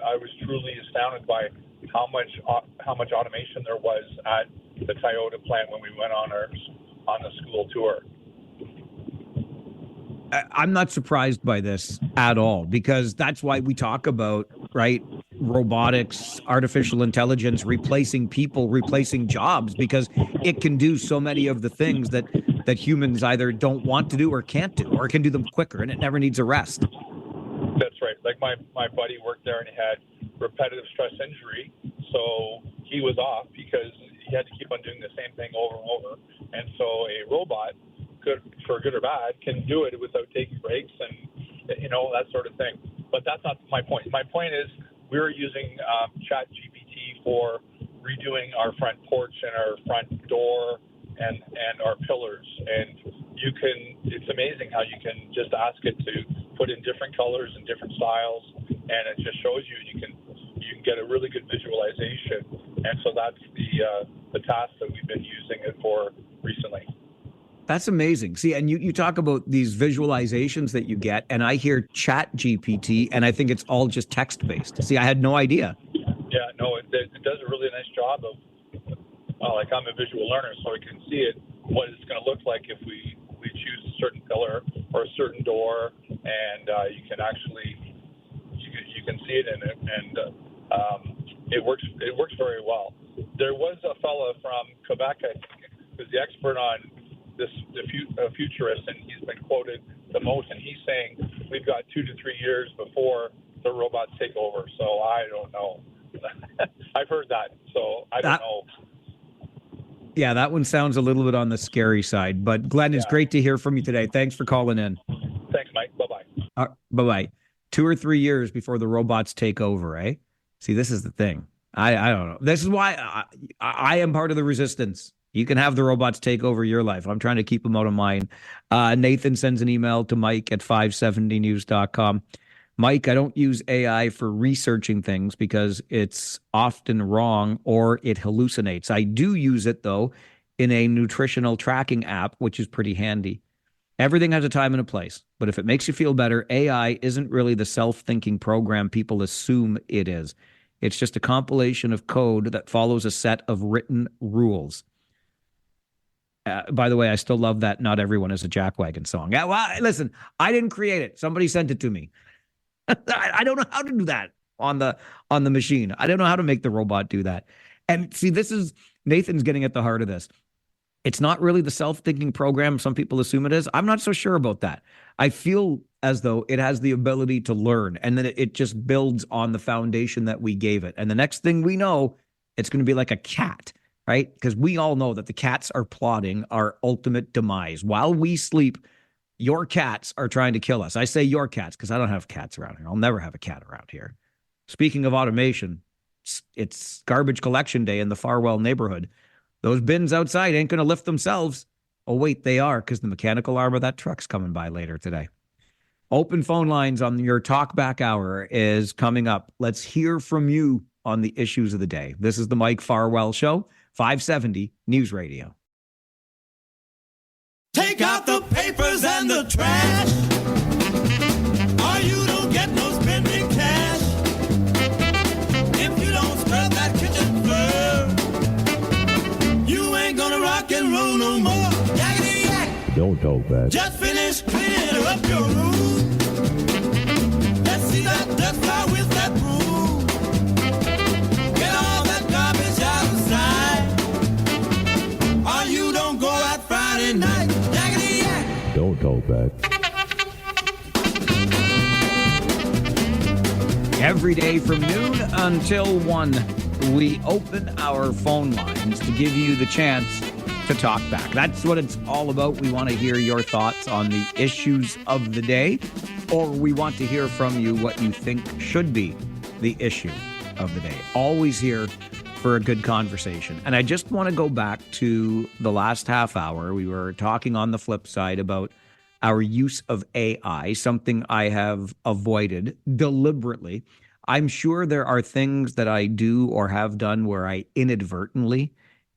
[SPEAKER 16] I was truly astounded by how much automation there was at the Toyota plant when we went on the school tour.
[SPEAKER 1] I'm not surprised by this at all, because that's why we talk about, right, robotics, artificial intelligence, replacing people, replacing jobs, because it can do so many of the things that humans either don't want to do or can't do, or can do them quicker, and it never needs a rest.
[SPEAKER 16] That's right. Like my buddy worked there, and he had repetitive stress injury, so he was off because he had to keep on doing the same thing over and over. And so a robot, for good or bad, can do it without taking breaks and, that sort of thing. But that's not my point. My point is we're using Chat GPT for redoing our front porch and our front door and our pillars. And it's amazing how you can just ask it to put in different colors and different styles, and it just shows you can get a really good visualization. And so that's the task that we've been using it for recently.
[SPEAKER 1] That's amazing. See, and you talk about these visualizations that you get, and I hear Chat GPT, and I think it's all just text-based. See, I had no idea.
[SPEAKER 16] Yeah, no, it does a really nice job of, like I'm a visual learner, so I can see what it's going to look like if we choose a certain pillar or a certain door, and you can actually, you can see it in it, and it works very well. There was a fella from Quebec, I think, who's the expert on the futurist, and he's been quoted the most, and he's saying we've got 2 to 3 years before the robots take over. So I don't know. I've heard that, so I don't know.
[SPEAKER 1] Yeah, that one sounds a little bit on the scary side. But Glenn, it's great to hear from you today. Thanks for calling in.
[SPEAKER 16] Thanks, Mike. Bye-bye.
[SPEAKER 1] Bye-bye. 2 or 3 years before the robots take over, eh? See, this is the thing. I don't know. This is why I am part of the resistance. You can have the robots take over your life. I'm trying to keep them out of mine. Nathan sends an email to Mike at 570news.com. Mike, I don't use AI for researching things because it's often wrong or it hallucinates. I do use it, though, in a nutritional tracking app, which is pretty handy. Everything has a time and a place, but if it makes you feel better, AI isn't really the self-thinking program people assume it is. It's just a compilation of code that follows a set of written rules. By the way, I still love that Not Everyone is a Jackwagon song. Yeah, well, listen, I didn't create it. Somebody sent it to me. I don't know how to do that on the machine. I don't know how to make the robot do that. And see, Nathan's getting at the heart of this. It's not really the self-thinking program some people assume it is. I'm not so sure about that. I feel as though it has the ability to learn, and then it just builds on the foundation that we gave it. And the next thing we know, it's going to be like a cat. right? Because we all know that the cats are plotting our ultimate demise. While we sleep, your cats are trying to kill us. I say your cats because I don't have cats around here. I'll never have a cat around here. Speaking of automation, it's garbage collection day in the Farwell neighborhood. Those bins outside ain't going to lift themselves. Oh, wait, they are, because the mechanical arm of that truck's coming by later today. Open phone lines on your Talkback Hour is coming up. Let's hear from you on the issues of the day. This is the Mike Farwell Show, 570 News Radio.
[SPEAKER 17] Take out the papers and the trash, or you don't get no spending cash. If you don't scrub that kitchen floor, you ain't gonna rock and roll no more. Yakety yak.
[SPEAKER 18] Don't talk back.
[SPEAKER 17] Just finish cleaning up your room. Let's see that dust fly with that broom. Get all that garbage outside, or you don't go out Friday night. Yakety yak.
[SPEAKER 18] Don't talk back.
[SPEAKER 1] Every day from noon until 1, we open our phone lines to give you the chance to talk back. That's what it's all about. We want to hear your thoughts on the issues of the day, or we want to hear from you what you think should be the issue of the day. Always here for a good conversation. And I just want to go back to the last half hour. We were talking on the flip side about our use of AI, something I have avoided deliberately. I'm sure there are things that I do or have done where I inadvertently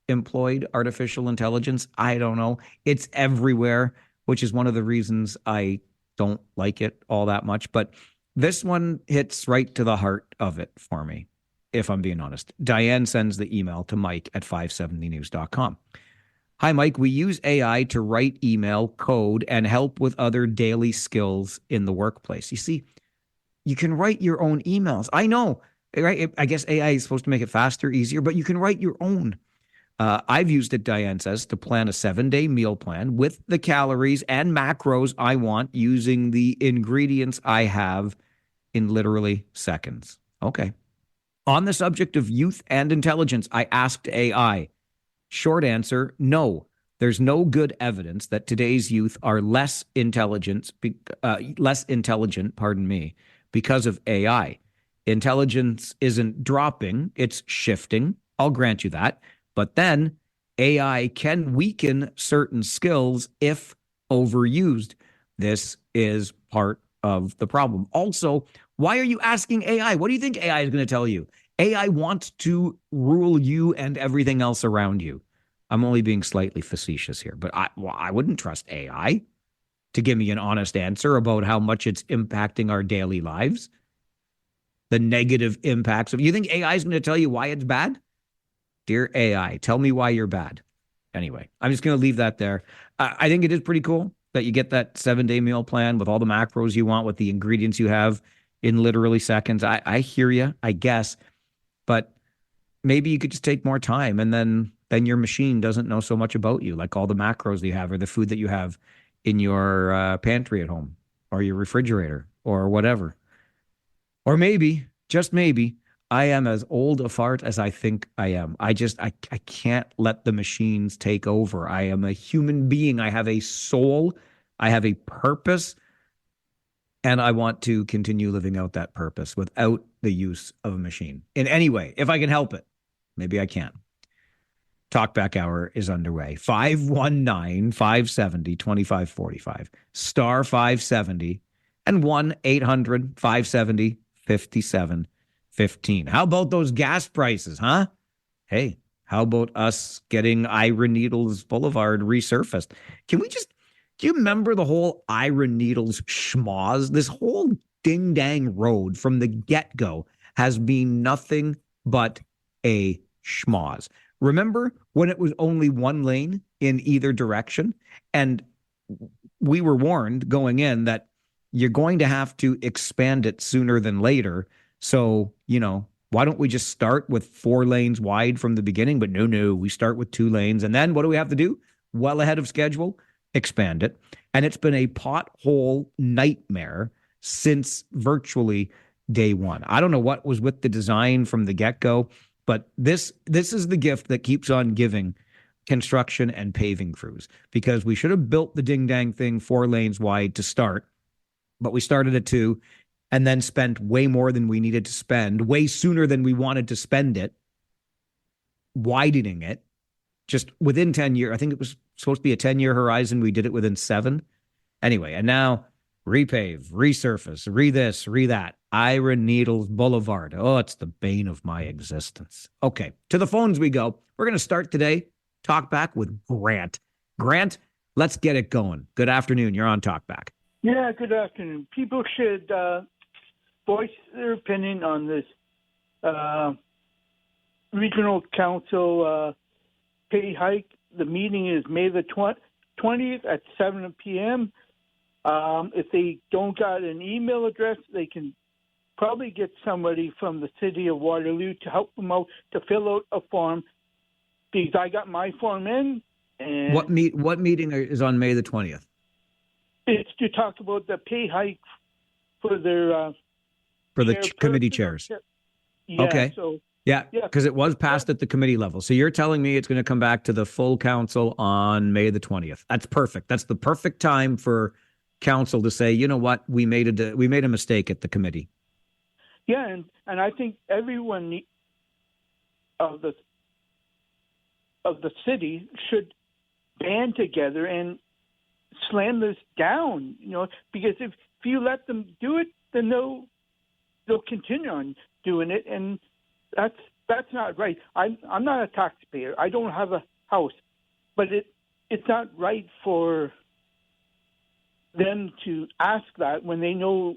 [SPEAKER 1] employed artificial intelligence. I don't know. It's everywhere, which is one of the reasons I don't like it all that much. But this one hits right to the heart of it for me, if I'm being honest. Diane sends the email to Mike at 570news.com. Hi, Mike. We use AI to write email, code, and help with other daily skills in the workplace. You see, you can write your own emails. I know, right? I guess AI is supposed to make it faster, easier, but you can write your own. I've used it, Diane says, to plan a 7-day meal plan with the calories and macros I want using the ingredients I have in literally seconds. Okay. On the subject of youth and intelligence, I asked AI. Short answer, no. There's no good evidence that today's youth are less intelligent, because of AI. Intelligence isn't dropping, it's shifting. I'll grant you that. But then AI can weaken certain skills if overused. This is part of the problem. Also, why are you asking AI? What do you think AI is going to tell you? AI wants to rule you and everything else around you. I'm only being slightly facetious here, but I wouldn't trust AI to give me an honest answer about how much it's impacting our daily lives. The negative impacts of, you think AI is going to tell you why it's bad? Dear AI, tell me why you're bad. Anyway, I'm just going to leave that there. I think it is pretty cool that you get that 7-day meal plan with all the macros you want, with the ingredients you have in literally seconds. I hear you, I guess, but maybe you could just take more time, and then your machine doesn't know so much about you, like all the macros that you have or the food that you have in your pantry at home or your refrigerator or whatever. Or maybe, just maybe, I am as old a fart as I think I am. I can't let the machines take over. I am a human being. I have a soul. I have a purpose. And I want to continue living out that purpose without the use of a machine in any way. If I can help it, maybe I can. Talkback Hour is underway. 519-570-2545, star 570, and 1-800-570-5715. How about those gas prices, huh? Hey, how about us getting Ira Needles Boulevard resurfaced? Do you remember the whole Ira Needles schmoz? This whole ding-dang road from the get-go has been nothing but a schmoz. Remember when it was only one lane in either direction? And we were warned going in that you're going to have to expand it sooner than later. So, why don't we just start with 4 lanes wide from the beginning? But no, we start with 2 lanes. And then what do we have to do? Well ahead of schedule, expand it. And it's been a pothole nightmare since virtually day one. I don't know what was with the design from the get-go. But this is the gift that keeps on giving construction and paving crews, because we should have built the ding dang thing 4 lanes wide to start, but we started at 2 and then spent way more than we needed to spend, way sooner than we wanted to spend it, widening it just within 10 years. I think it was supposed to be a 10-year horizon. We did it within 7. Anyway, and now repave, resurface, re-this, re-that. Ira Needles Boulevard. Oh, it's the bane of my existence. Okay, to the phones we go. We're going to start today. Talk Back with Grant. Grant, let's get it going. Good afternoon. You're on Talk Back.
[SPEAKER 18] Yeah, good afternoon. People should voice their opinion on this regional council pay hike. The meeting is May the 20th at 7 p.m. If they don't got an email address, they can probably get somebody from the city of Waterloo to help them out to fill out a form, because I got my form in. And
[SPEAKER 1] what meeting is on May the 20th?
[SPEAKER 18] It's to talk about the pay hike for their
[SPEAKER 1] for the committee chairs.
[SPEAKER 18] Yeah,
[SPEAKER 1] okay.
[SPEAKER 18] So,
[SPEAKER 1] yeah, because it was passed at the committee level. So you're telling me it's going to come back to the full council on May the 20th. That's perfect. That's the perfect time for council to say, you know what, we made a mistake at the committee.
[SPEAKER 18] Yeah, and I think everyone of the city should band together and slam this down. Because if you let them do it, then they'll continue on doing it, and that's not right. I'm not a taxpayer. I don't have a house, but it's not right for them to ask that when they know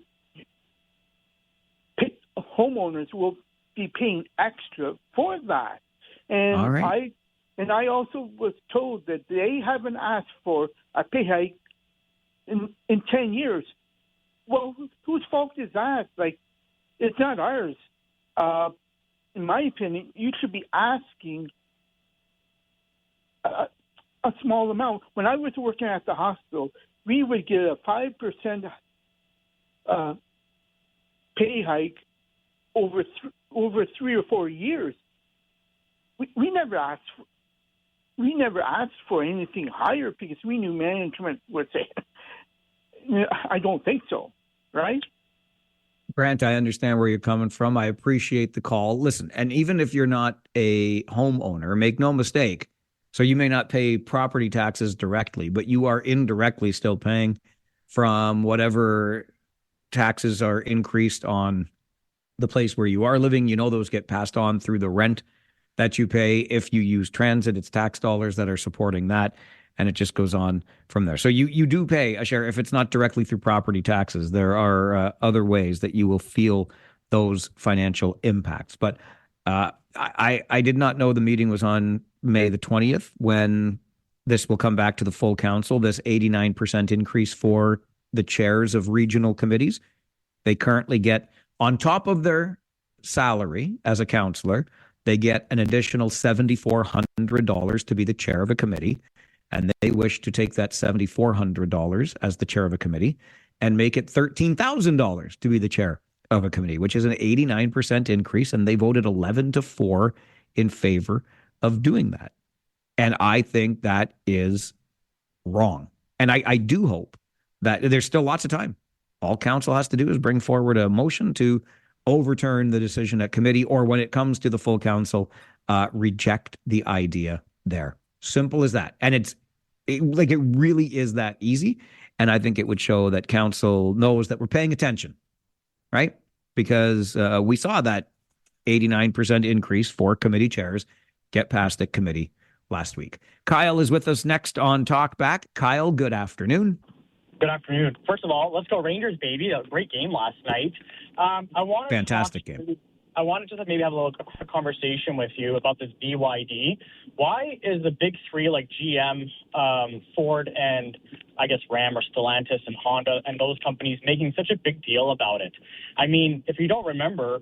[SPEAKER 18] homeowners will be paying extra for that. And
[SPEAKER 1] all right.
[SPEAKER 18] I also was told that they haven't asked for a pay hike in 10 years. Well, whose fault is that? Like, it's not ours. In my opinion, you should be asking a small amount. When I was working at the hospital, we would get a 5% pay hike over 3 or 4 years. We never asked for anything higher because we knew management would say, I don't think so, right?
[SPEAKER 1] Grant, I understand where you're coming from. I appreciate the call. Listen, and even if you're not a homeowner, make no mistake, so you may not pay property taxes directly, but you are indirectly still paying from whatever taxes are increased on the place where you are living. Those get passed on through the rent that you pay. If you use transit, it's tax dollars that are supporting that, and it just goes on from there. So you do pay a share if it's not directly through property taxes. There are other ways that you will feel those financial impacts. But I did not know the meeting was on May the 20th when this will come back to the full council, this 89% increase for the chairs of regional committees. They currently get, on top of their salary as a councillor, they get an additional $7,400 to be the chair of a committee. And they wish to take that $7,400 as the chair of a committee and make it $13,000 to be the chair of a committee, which is an 89% increase. And they voted 11-4 in favor of doing that. And I think that is wrong. And I do hope that there's still lots of time. All council has to do is bring forward a motion to overturn the decision at committee, or when it comes to the full council, reject the idea there. Simple as that. And it really is that easy. And I think it would show that council knows that we're paying attention, right? Because we saw that 89% increase for committee chairs get passed at committee last week. Kyle is with us next on Talk Back. Kyle, good afternoon.
[SPEAKER 19] Good afternoon. First of all, let's go Rangers, baby. That was a great game last night.
[SPEAKER 1] Fantastic game.
[SPEAKER 19] I wanted to maybe have a little conversation with you about this BYD. Why is the big three like GM, Ford, and I guess Ram or Stellantis and Honda and those companies making such a big deal about it? I mean, if you don't remember,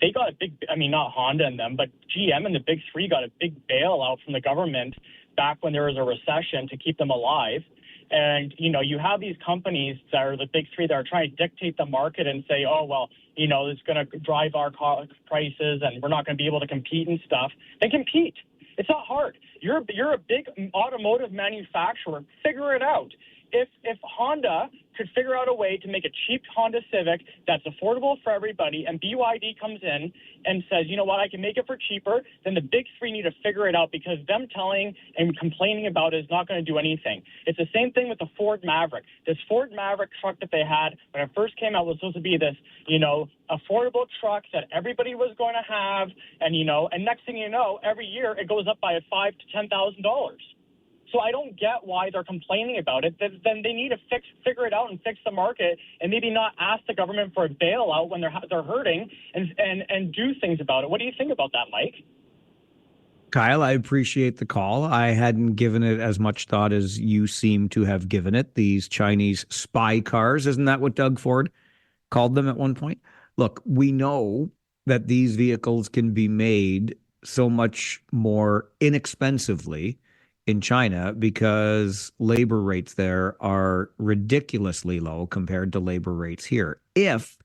[SPEAKER 19] they got not Honda and them, but GM and the big three got a big bailout from the government back when there was a recession to keep them alive. And, you have these companies that are the big three that are trying to dictate the market and say, oh, well, it's going to drive our prices and we're not going to be able to compete and stuff. Then compete. It's not hard. You're a big automotive manufacturer. Figure it out. If Honda could figure out a way to make a cheap Honda Civic that's affordable for everybody, and BYD comes in and says, you know what, I can make it for cheaper, then the big three need to figure it out, because them telling and complaining about it is not going to do anything. It's the same thing with the Ford Maverick. This Ford Maverick truck that they had when it first came out was supposed to be this, affordable truck that everybody was going to have, and next thing you know, every year it goes up by $5,000 to $10,000. So I don't get why they're complaining about it. Then they need to figure it out and fix the market, and maybe not ask the government for a bailout when they're hurting, and do things about it. What do you think about that, Mike?
[SPEAKER 1] Kyle, I appreciate the call. I hadn't given it as much thought as you seem to have given it. These Chinese spy cars, isn't that what Doug Ford called them at one point? Look, we know that these vehicles can be made so much more inexpensively in China because labor rates there are ridiculously low compared to labor rates here. If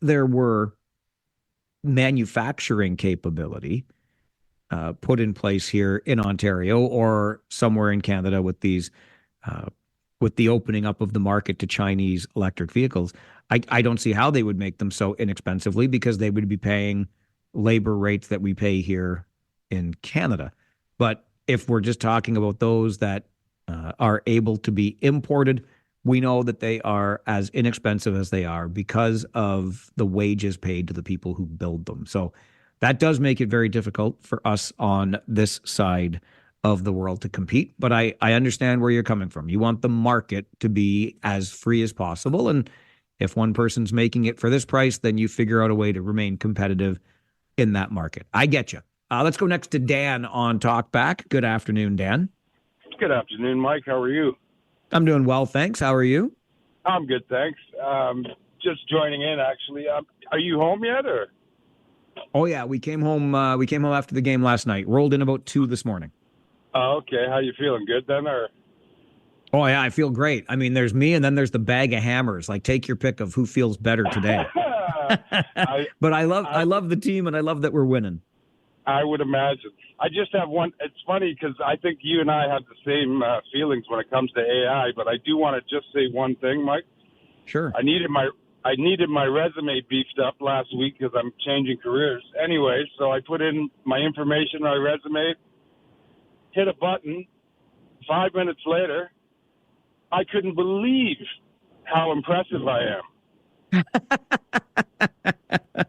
[SPEAKER 1] there were manufacturing capability put in place here in Ontario or somewhere in Canada with these with the opening up of the market to Chinese electric vehicles, I don't see how they would make them so inexpensively, because they would be paying labor rates that we pay here in Canada. But if we're just talking about those that are able to be imported, we know that they are as inexpensive as they are because of the wages paid to the people who build them. So that does make it very difficult for us on this side of the world to compete. But I understand where you're coming from. You want the market to be as free as possible. And if one person's making it for this price, then you figure out a way to remain competitive in that market. I get you. Let's go next to Dan on Talkback. Good afternoon, Dan.
[SPEAKER 20] Good afternoon, Mike. How are you?
[SPEAKER 1] I'm doing well, thanks. How are you?
[SPEAKER 20] I'm good, thanks. Just joining in, actually. Are you home yet, or?
[SPEAKER 1] Oh yeah, we came home. We came home after the game last night. Rolled in about 2 this morning.
[SPEAKER 20] Oh, okay. How you feeling? Good then, or?
[SPEAKER 1] Oh yeah, I feel great. I mean, there's me, and then there's the bag of hammers. Like, take your pick of who feels better today. But I love the team, and I love that we're winning.
[SPEAKER 20] I would imagine. I just have one. It's funny because I think you and I have the same feelings when it comes to AI. But I do want to just say one thing, Mike.
[SPEAKER 1] Sure.
[SPEAKER 20] I needed my resume beefed up last week because I'm changing careers. Anyway, so I put in my information, my resume, hit a button. 5 minutes later, I couldn't believe how impressive I am.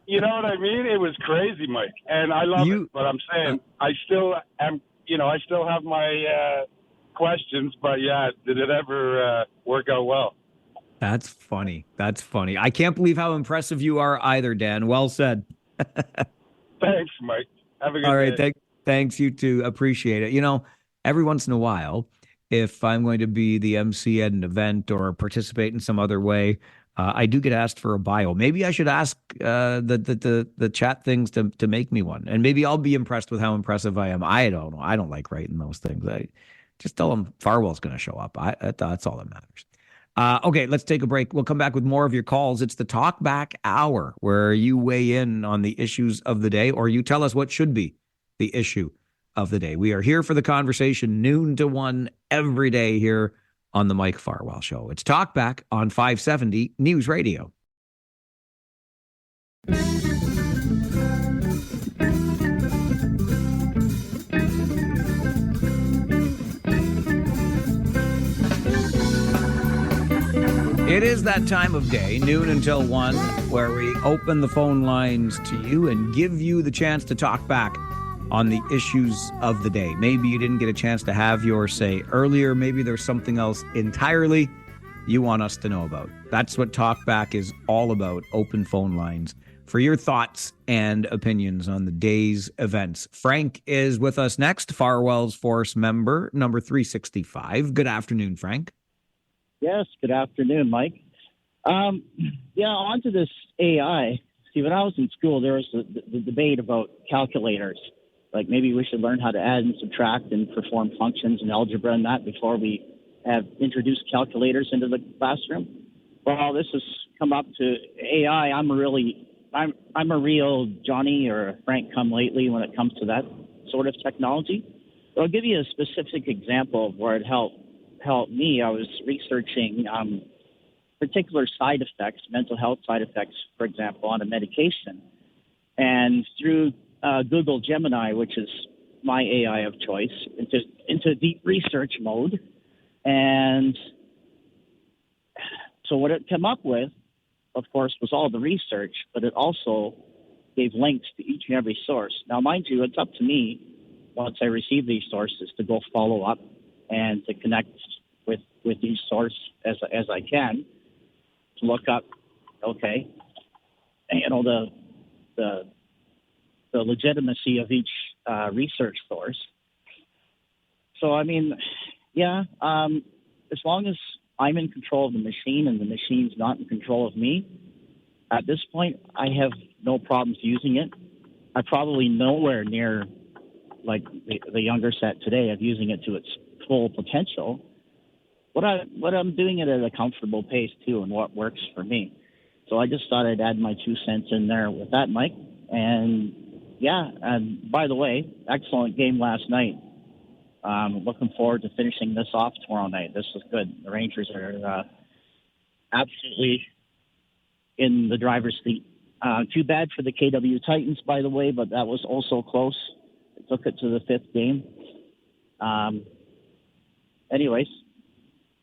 [SPEAKER 20] You know what I mean? It was crazy, Mike. And I love it, but I'm saying I still am, I still have my questions, but yeah, did it ever work out well?
[SPEAKER 1] That's funny. That's funny. I can't believe how impressive you are either, Dan. Well said.
[SPEAKER 20] Thanks, Mike. Have a good
[SPEAKER 1] All right.
[SPEAKER 20] day.
[SPEAKER 1] Thanks, you too. Appreciate it. Every once in a while, if I'm going to be the MC at an event or participate in some other way, I do get asked for a bio. Maybe I should ask the chat things to make me one, and maybe I'll be impressed with how impressive I am. I don't know. I don't like writing those things. I just tell them Farwell's going to show up. That's all that matters. Okay, let's take a break. We'll come back with more of your calls. It's the Talkback Hour, where you weigh in on the issues of the day, or you tell us what should be the issue of the day. We are here for the conversation, noon to 1 every day here on the Mike Farwell Show. It's Talkback on 570 News Radio. It is that time of day, noon until 1, where we open the phone lines to you and give you the chance to talk back on the issues of the day. Maybe you didn't get a chance to have your say earlier. Maybe there's something else entirely you want us to know about. That's what Talkback is all about, open phone lines for your thoughts and opinions on the day's events. Frank is with us next, Farwell's Force member, number 365. Good afternoon, Frank.
[SPEAKER 15] Yes, good afternoon, Mike. On to this AI. See, when I was in school, there was the debate about calculators. Like, maybe we should learn how to add and subtract and perform functions in algebra and that before we have introduced calculators into the classroom. Well, this has come up to AI. I'm a real Johnny or a Frank come lately when it comes to that sort of technology. But I'll give you a specific example of where it helped me. I was researching particular side effects, mental health side effects, for example, on a medication. And through Google Gemini, which is my AI of choice, into deep research mode. And so what it came up with, of course, was all the research, but it also gave links to each and every source. Now, mind you, it's up to me, once I receive these sources, to go follow up and to connect with each source as I can, to look up, okay, you know, the legitimacy of each research source. So, I mean, yeah, as long as I'm in control of the machine and the machine's not in control of me, at this point, I have no problems using it. I'm probably nowhere near like the younger set today of using it to its full potential. What I'm doing it at a comfortable pace too, and what works for me. So I just thought I'd add my 2 cents in there with that, Mike. And yeah, and by the way, excellent game last night. Looking forward to finishing this off tomorrow night. This was good. The Rangers are absolutely in the driver's seat. Too bad for the KW Titans, by the way, but that was also close. It took it to the 5th game. Anyways,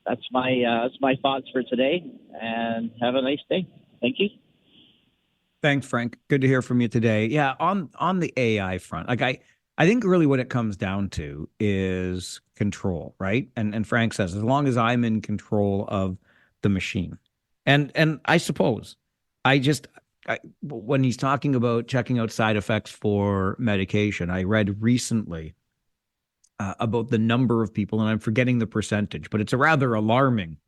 [SPEAKER 15] that's my thoughts for today, and have a nice day. Thank you.
[SPEAKER 1] Thanks, Frank. Good to hear from you today. Yeah, on the AI front, like I think really what it comes down to is control, right? And Frank says, as long as I'm in control of the machine. And I suppose when he's talking about checking out side effects for medication, I read recently about the number of people, and I'm forgetting the percentage, but it's a rather alarming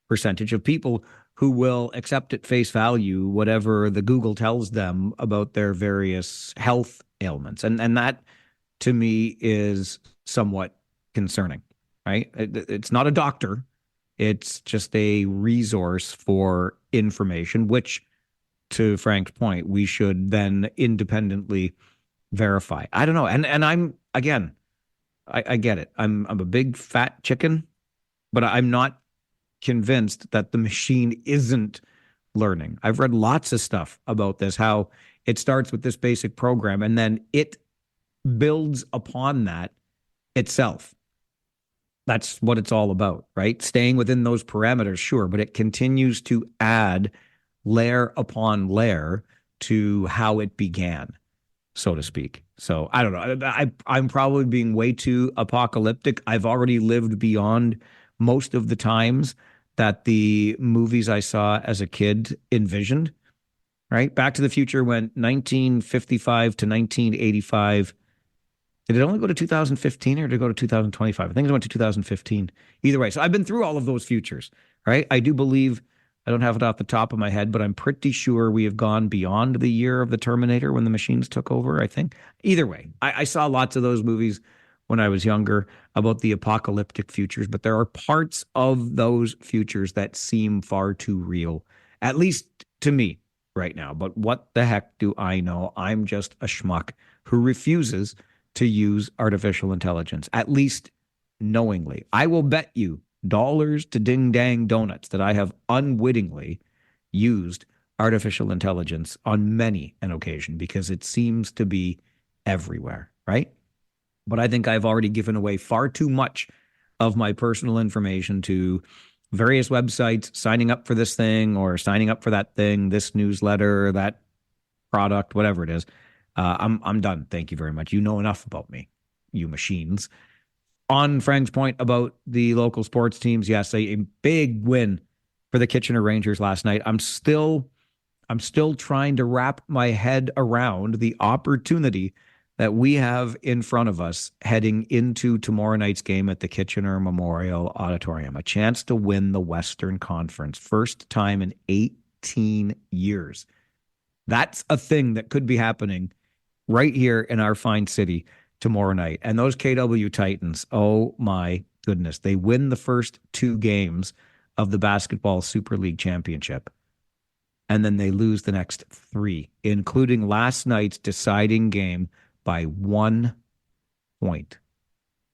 [SPEAKER 1] percentage of people who will accept at face value whatever the Google tells them about their various health ailments. And that, to me, is somewhat concerning, right? It's not a doctor. It's just a resource for information, which, to Frank's point, we should then independently verify. I don't know. And I'm, again, I get it. I'm a big fat chicken, but I'm not convinced that the machine isn't learning. I've read lots of stuff about this, how it starts with this basic program and then it builds upon that itself. That's what it's all about, right? Staying within those parameters, sure, but it continues to add layer upon layer to how it began, so to speak. So I don't know. I'm probably being way too apocalyptic. I've already lived beyond most of the times that the movies I saw as a kid envisioned, right? Back to the Future went 1955 to 1985. Did it only go to 2015 or did it go to 2025? I think it went to 2015. Either way. So I've been through all of those futures, right? I do believe, I don't have it off the top of my head, but I'm pretty sure we have gone beyond the year of the Terminator when the machines took over, I think. Either way, I saw lots of those movies when I was younger about the apocalyptic futures, but there are parts of those futures that seem far too real, at least to me right now. But what the heck do I know? I'm just a schmuck who refuses to use artificial intelligence, at least knowingly. I will bet you dollars to ding dang donuts that I have unwittingly used artificial intelligence on many an occasion because it seems to be everywhere, right? But I think I've already given away far too much of my personal information to various websites, signing up for this thing or signing up for that thing, this newsletter, that product, whatever it is. I'm done. Thank you very much. You know enough about me, you machines. On Frank's point about the local sports teams, yes, a big win for the Kitchener Rangers last night. I'm still trying to wrap my head around the opportunity that we have in front of us heading into tomorrow night's game at the Kitchener Memorial Auditorium. A chance to win the Western Conference. First time in 18 years. That's a thing that could be happening right here in our fine city tomorrow night. And those KW Titans, oh my goodness. They win the first 2 games of the Basketball Super League Championship, and then they lose the next 3, including last night's deciding game by 1 point.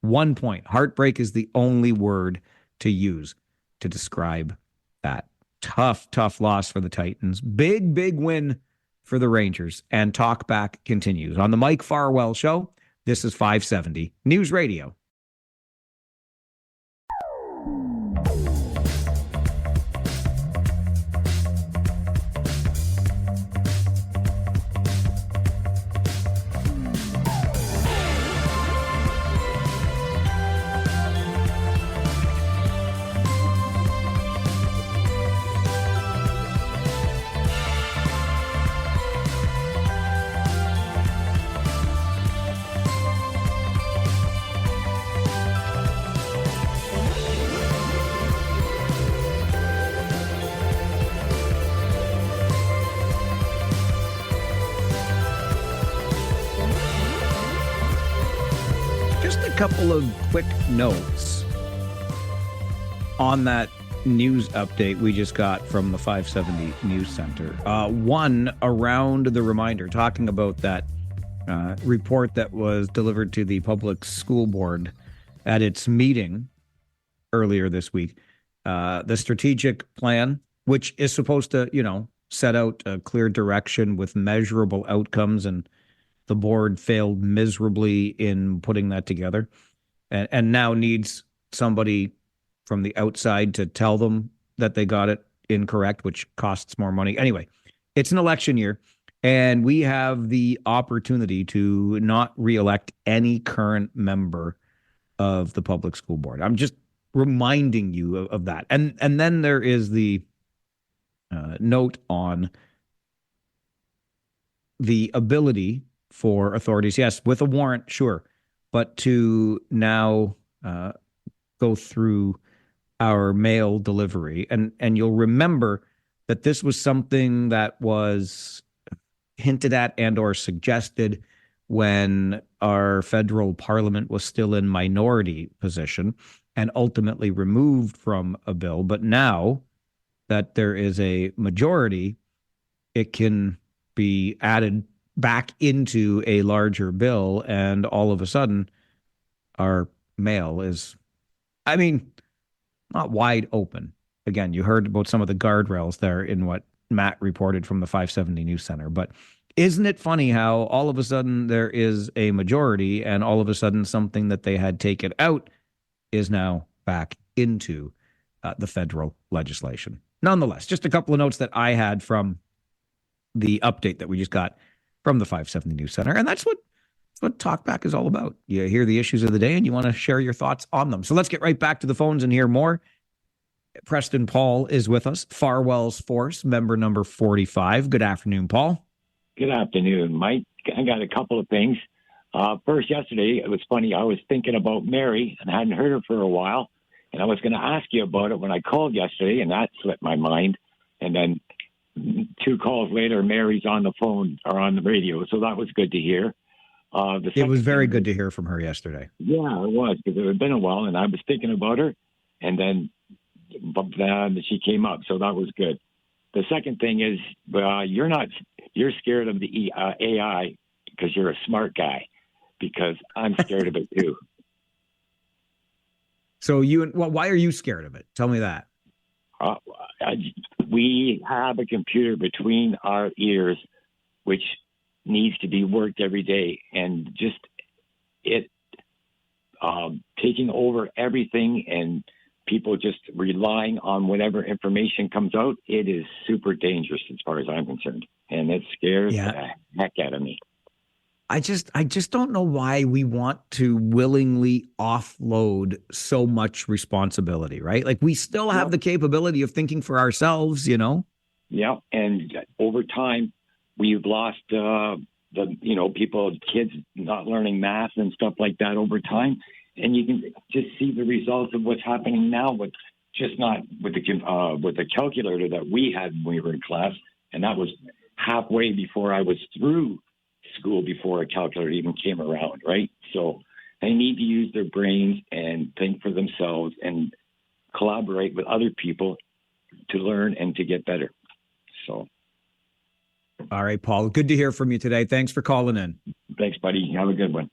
[SPEAKER 1] 1 point. Heartbreak is the only word to use to describe that. Tough, tough loss for the Titans. Big, big win for the Rangers. And Talkback continues on the Mike Farwell Show. This is 570 News Radio. Couple of quick notes on that news update we just got from the 570 News Center. One, around the reminder, talking about that report that was delivered to the public school board at its meeting earlier this week. The strategic plan, which is supposed to, set out a clear direction with measurable outcomes, and the board failed miserably in putting that together, and now needs somebody from the outside to tell them that they got it incorrect, which costs more money. Anyway, it's an election year, and we have the opportunity to not reelect any current member of the public school board. I'm just reminding you of that. And then there is the note on the ability for authorities, yes, with a warrant, sure, but to now go through our mail delivery. And you'll remember that this was something that was hinted at and or suggested when our federal parliament was still in minority position and ultimately removed from a bill. But now that there is a majority, it can be added back into a larger bill, and all of a sudden our mail is, not wide open. Again, you heard about some of the guardrails there in what Matt reported from the 570 News Center, but isn't it funny how all of a sudden there is a majority, and all of a sudden something that they had taken out is now back into the federal legislation. Nonetheless, just a couple of notes that I had from the update that we just got from the 570 News Center. And that's what Talkback is all about. You hear the issues of the day and you want to share your thoughts on them. So let's get right back to the phones and hear more. Preston Paul is with us, Farwell's Force, member number 45. Good afternoon, Paul.
[SPEAKER 3] Good afternoon, Mike. I got a couple of things. First, yesterday, it was funny. I was thinking about Mary and I hadn't heard her for a while. And I was going to ask you about it when I called yesterday, and that slipped my mind. And then 2 calls later, Mary's on the phone or on the radio, so that was good to hear.
[SPEAKER 1] It was very good to hear from her yesterday.
[SPEAKER 3] Yeah, it was, because it had been a while, and I was thinking about her, and then she came up, so that was good. The second thing is, you're scared of the AI because you're a smart guy, because I'm scared of it too.
[SPEAKER 1] So why are you scared of it? Tell me that.
[SPEAKER 3] We have a computer between our ears, which needs to be worked every day, and just it taking over everything and people just relying on whatever information comes out. It is super dangerous as far as I'm concerned, and it scares the heck out of me.
[SPEAKER 1] I just don't know why we want to willingly offload so much responsibility, right? Like, we still have the capability of thinking for ourselves,
[SPEAKER 3] Yeah, and over time, we've lost kids not learning math and stuff like that over time, and you can just see the results of what's happening now with just not with the calculator that we had when we were in class, and that was halfway before I was through school before a calculator even came around, right? So They need to use their brains and think for themselves and collaborate with other people to learn and to get better. So.
[SPEAKER 1] All right, Paul. Good to hear from you today. Thanks for calling in.
[SPEAKER 3] Thanks, buddy. Have a good one.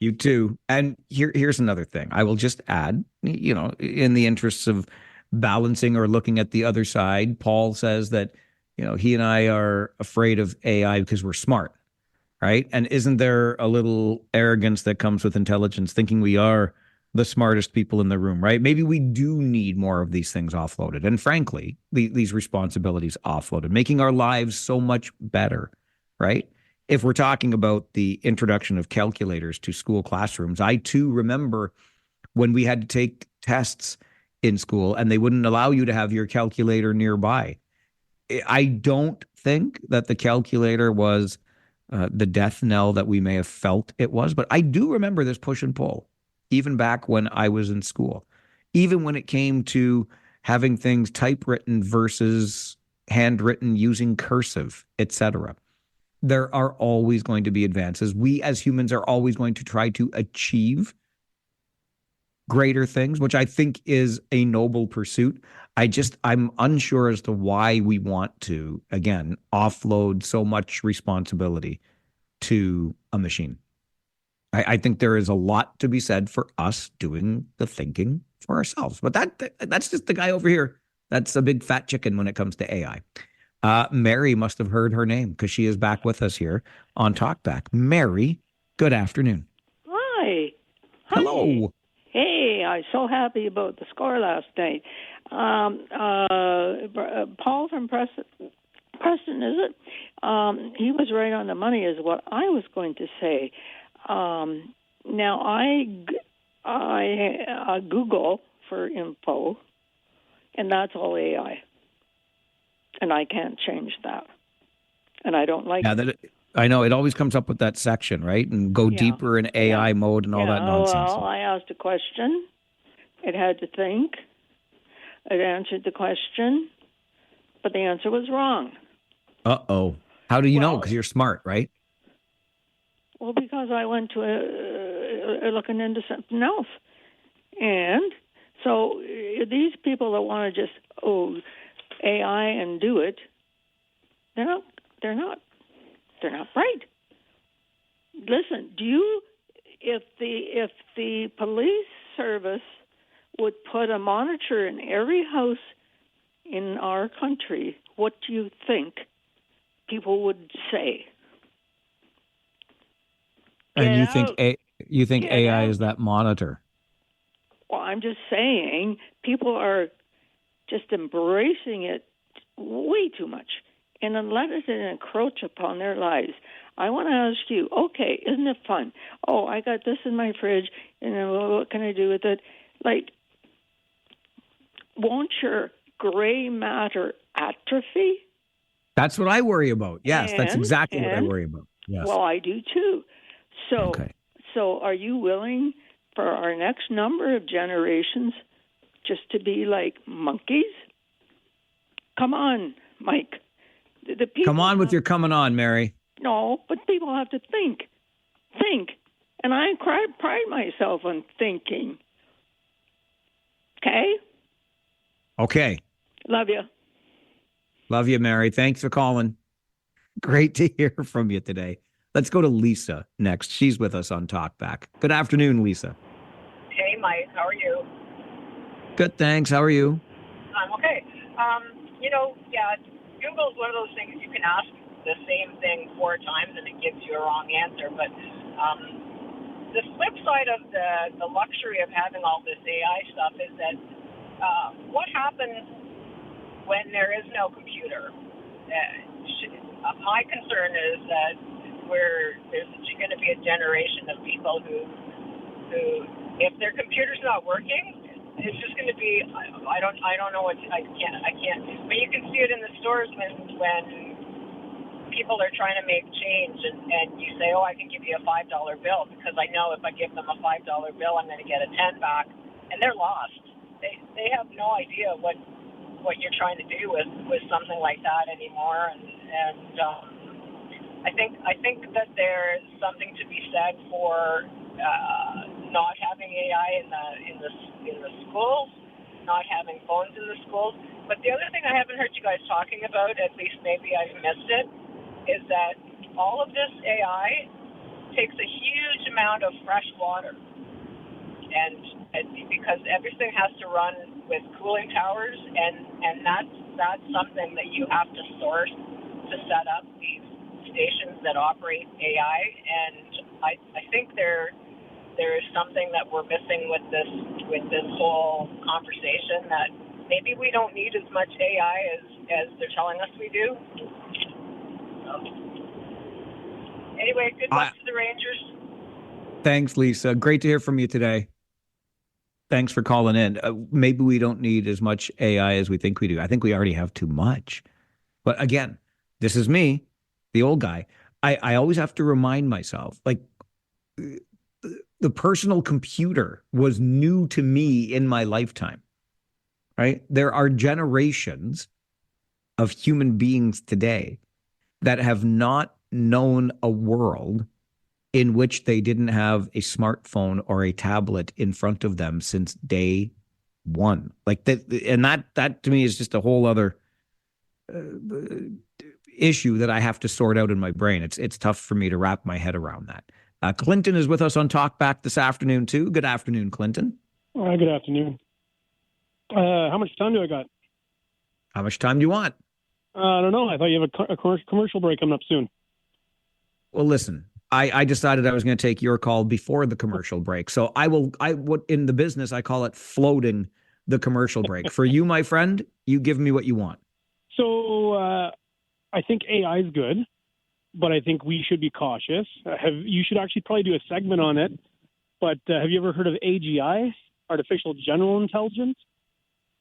[SPEAKER 1] You too. And here's another thing. I will just add, in the interests of balancing or looking at the other side, Paul says that, he and I are afraid of AI because we're smart, right? And isn't there a little arrogance that comes with intelligence, thinking we are the smartest people in the room, right? Maybe we do need more of these things offloaded. And frankly, these responsibilities offloaded, making our lives so much better, right? If we're talking about the introduction of calculators to school classrooms, I too remember when we had to take tests in school and they wouldn't allow you to have your calculator nearby. I don't think that the calculator was the death knell that we may have felt it was, but I do remember this push and pull, even back when I was in school, even when it came to having things typewritten versus handwritten using cursive, etc. There are always going to be advances. We as humans are always going to try to achieve greater things, which I think is a noble pursuit. I'm unsure as to why we want to, again, offload so much responsibility to a machine. I think there is a lot to be said for us doing the thinking for ourselves. But that's just the guy over here. That's a big fat chicken when it comes to AI. Mary must have heard her name because she is back with us here on Talkback. Mary, good afternoon.
[SPEAKER 21] Hi.
[SPEAKER 1] Hello.
[SPEAKER 21] Hey, I'm so happy about the score last night. Paul from Preston, is it? He was right on the money is what I was going to say. Now, I Google for info, and that's all AI. And I can't change that. And I don't like it.
[SPEAKER 1] I know it always comes up with that section, right? And go deeper in AI mode and all that nonsense.
[SPEAKER 21] Well, I asked a question. It had to think. It answered the question, but the answer was wrong.
[SPEAKER 1] Uh-oh. How do you know? Because you're smart, right?
[SPEAKER 21] Well, because I went to looking into something else. And so these people that want to just, AI and do it, they're not right. Listen, if the police service would put a monitor in every house in our country, what do you think people would say?
[SPEAKER 1] And you think AI is that monitor?
[SPEAKER 21] Well, I'm just saying people are just embracing it way too much and then let it encroach upon their lives. I want to ask you, okay, isn't it fun? Oh, I got this in my fridge, and then what can I do with it? Like, won't your gray matter atrophy?
[SPEAKER 1] That's what I worry about. Yes, that's exactly what I worry about. Yes.
[SPEAKER 21] Well, I do too. So are you willing for our next number of generations just to be like monkeys? Come on, Mike. The people
[SPEAKER 1] come on with your coming on, Mary.
[SPEAKER 21] No, but people have to think. Think. And I pride myself on thinking. Okay?
[SPEAKER 1] Okay.
[SPEAKER 21] Love you.
[SPEAKER 1] Love you, Mary. Thanks for calling. Great to hear from you today. Let's go to Lisa next. She's with us on Talkback. Good afternoon, Lisa.
[SPEAKER 22] Hey, Mike. How are you?
[SPEAKER 1] Good, thanks. How are you?
[SPEAKER 22] I'm okay. Google's one of those things you can ask the same thing 4 times and it gives you a wrong answer. But the flip side of the luxury of having all this AI stuff is that what happens when there is no computer? My concern is that there's going to be a generation of people who if their computer's not working, it's just going to be I don't know what I can't. But you can see it in the stores when people are trying to make change and you say, I can give you a $5 bill because I know if I give them a $5 bill, I'm going to get a 10 back, and they're lost. They have no idea what you're trying to do with something like that anymore, and I think that there's something to be said for not having AI in the schools, not having phones in the schools. But the other thing I haven't heard you guys talking about, at least maybe I've missed it, is that all of this AI takes a huge amount of fresh water. And because everything has to run with cooling towers, and that's something that you have to source to set up these stations that operate AI. And I think there is something that we're missing with this whole conversation, that maybe we don't need as much AI as they're telling us we do. Anyway, good luck to the Rangers.
[SPEAKER 1] Thanks, Lisa. Great to hear from you today. Thanks for calling in. Maybe we don't need as much AI as we think we do. I think we already have too much. But again, this is me, the old guy. I always have to remind myself, like, the personal computer was new to me in my lifetime, right? There are generations of human beings today that have not known a world in which they didn't have a smartphone or a tablet in front of them since day one. Like that, and that to me is just a whole other issue that I have to sort out in my brain. It's tough for me to wrap my head around that. Clinton is with us on Talkback this afternoon too. Good afternoon, Clinton.
[SPEAKER 2] Good afternoon. How much time do I got?
[SPEAKER 1] How much time do you want?
[SPEAKER 2] I don't know. I thought you have a commercial break coming up soon.
[SPEAKER 1] Well, listen, I decided I was going to take your call before the commercial break. So I would, in the business, I call it floating the commercial break. For you, my friend, you give me what you want.
[SPEAKER 2] So I think AI is good, but I think we should be cautious. You should actually probably do a segment on it. But have you ever heard of AGI, Artificial General Intelligence?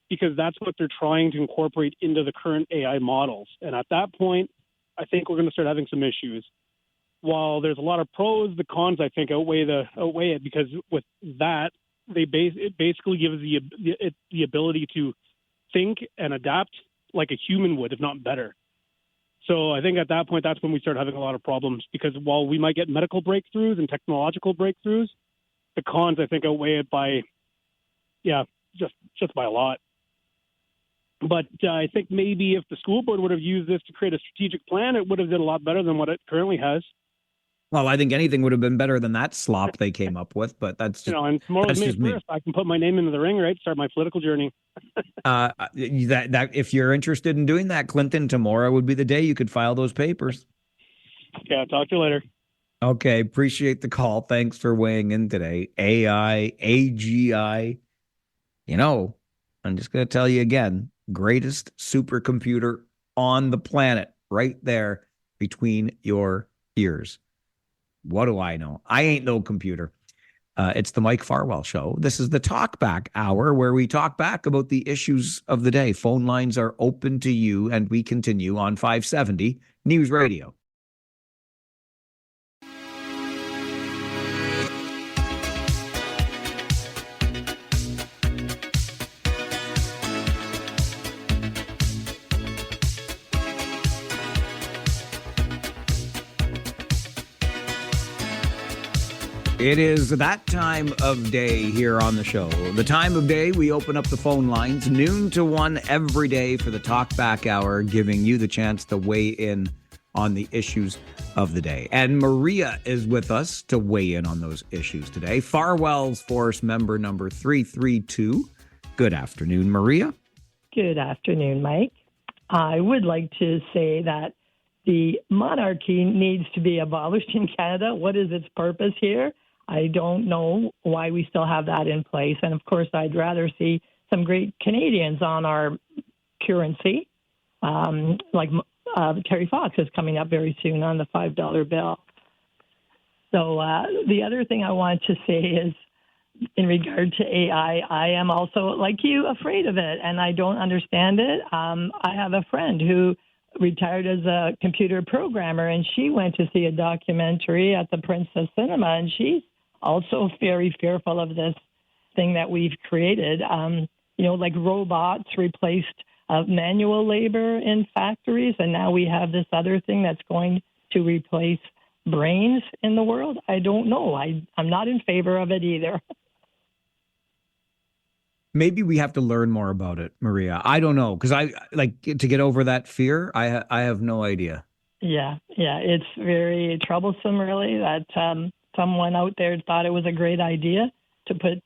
[SPEAKER 2] Because that's what they're trying to incorporate into the current AI models. And at that point, I think we're going to start having some issues. While there's a lot of pros, the cons, I think, outweigh it, because with that, it basically gives the ability to think and adapt like a human would, if not better. So I think at that point, that's when we start having a lot of problems, because while we might get medical breakthroughs and technological breakthroughs, the cons, I think, outweigh it by, just by a lot. But I think maybe if the school board would have used this to create a strategic plan, it would have done a lot better than what it currently has.
[SPEAKER 1] Well, I think anything would have been better than that slop they came up with, but that's just,
[SPEAKER 2] and tomorrow's May 1st. I can put my name into the ring, right? Start my political journey.
[SPEAKER 1] That if you're interested in doing that, Clinton, tomorrow would be the day you could file those papers.
[SPEAKER 2] Okay, I'll talk to you later.
[SPEAKER 1] Okay, appreciate the call. Thanks for weighing in today. AI, AGI. I'm just going to tell you again, greatest supercomputer on the planet, right there between your ears. What do I know? I ain't no computer. It's the Mike Farwell Show. This is the Talkback Hour, where we talk back about the issues of the day. Phone lines are open to you, and we continue on 570 News Radio. It is that time of day here on the show. The time of day we open up the phone lines, noon to 1 every day for the Talkback Hour, giving you the chance to weigh in on the issues of the day. And Maria is with us to weigh in on those issues today. Farwell's Force member number 332. Good afternoon, Maria.
[SPEAKER 4] Good afternoon, Mike. I would like to say that the monarchy needs to be abolished in Canada. What is its purpose here? I don't know why we still have that in place. And of course, I'd rather see some great Canadians on our currency, like Terry Fox is coming up very soon on the $5 bill. So the other thing I want to say is, in regard to AI, I am also, like you, afraid of it, and I don't understand it. I have a friend who retired as a computer programmer, and she went to see a documentary at the Princess Cinema, and she's also very fearful of this thing that we've created. Like robots replaced manual labor in factories, and now we have this other thing that's going to replace brains in the world? I don't know. I'm not in favor of it either.
[SPEAKER 1] Maybe we have to learn more about it, Maria. I don't know, because I like to get over that fear. I have no idea.
[SPEAKER 4] Yeah, it's very troublesome, really, that someone out there thought it was a great idea to put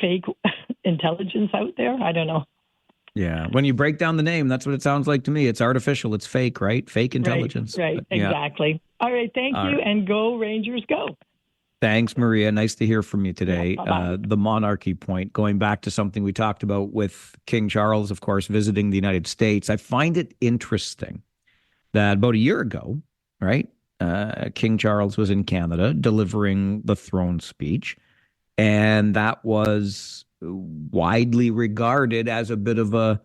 [SPEAKER 4] fake intelligence out there. I don't know.
[SPEAKER 1] Yeah, when you break down the name, that's what it sounds like to me. It's artificial. It's fake, right? Fake intelligence.
[SPEAKER 4] Right,
[SPEAKER 1] But, yeah.
[SPEAKER 4] exactly. All right, thank
[SPEAKER 1] All
[SPEAKER 4] you,
[SPEAKER 1] right.
[SPEAKER 4] and go Rangers, go.
[SPEAKER 1] Thanks, Maria. Nice to hear from you today.
[SPEAKER 4] Yeah, bye-bye.
[SPEAKER 1] The monarchy point, going back to something we talked about with King Charles, of course, visiting the United States. I find it interesting that about a year ago, right, King Charles was in Canada delivering the throne speech, and that was widely regarded as a bit of a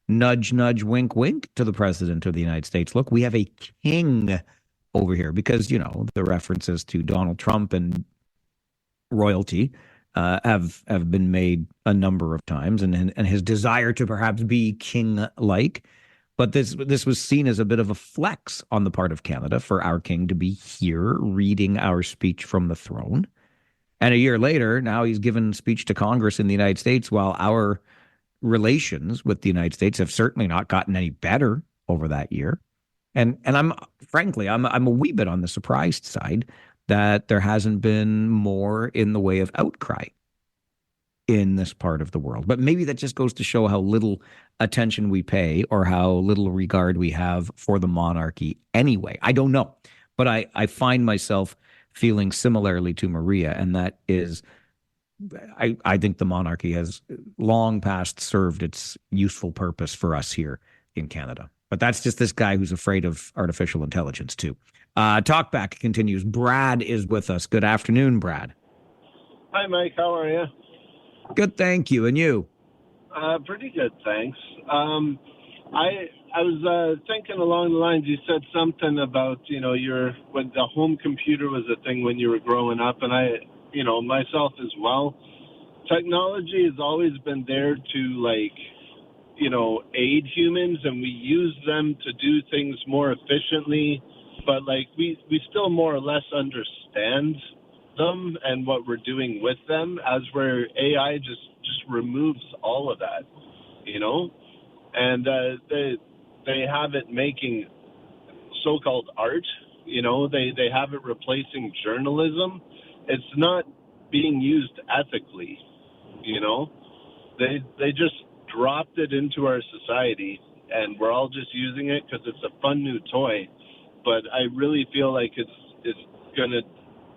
[SPEAKER 1] nudge, nudge, wink, wink to the president of the United States. Look, we have a king over here, because, you know, the references to Donald Trump and royalty have been made a number of times, and his desire to perhaps be king-like. But this was seen as a bit of a flex on the part of Canada for our king to be here reading our speech from the throne. And a year later, now he's given speech to Congress in the United States, while our relations with the United States have certainly not gotten any better over that year. And I'm frankly, I'm a wee bit on the surprised side that there hasn't been more in the way of outcry in this part of the world. But maybe that just goes to show how little attention we pay, or how little regard we have for the monarchy anyway. I don't know. But I find myself feeling similarly to Maria, and that is, I think the monarchy has long past served its useful purpose for us here in Canada. But that's just this guy who's afraid of artificial intelligence too. Talkback continues. Brad is with us. Good afternoon, Brad.
[SPEAKER 5] Hi, Mike. How are you?
[SPEAKER 1] Good, thank you. And you?
[SPEAKER 5] Pretty good, thanks. I was thinking along the lines, you said something about, you know, when the home computer was a thing when you were growing up, and I, you know, myself as well. Technology has always been there to, like, you know, aid humans, and we use them to do things more efficiently, but like we still more or less understand them and what we're doing with them, as where AI just removes all of that, you know? And they have it making so-called art, you know, they have it replacing journalism. It's not being used ethically, you know? They just dropped it into our society, and we're all just using it because it's a fun new toy. But I really feel like it's going to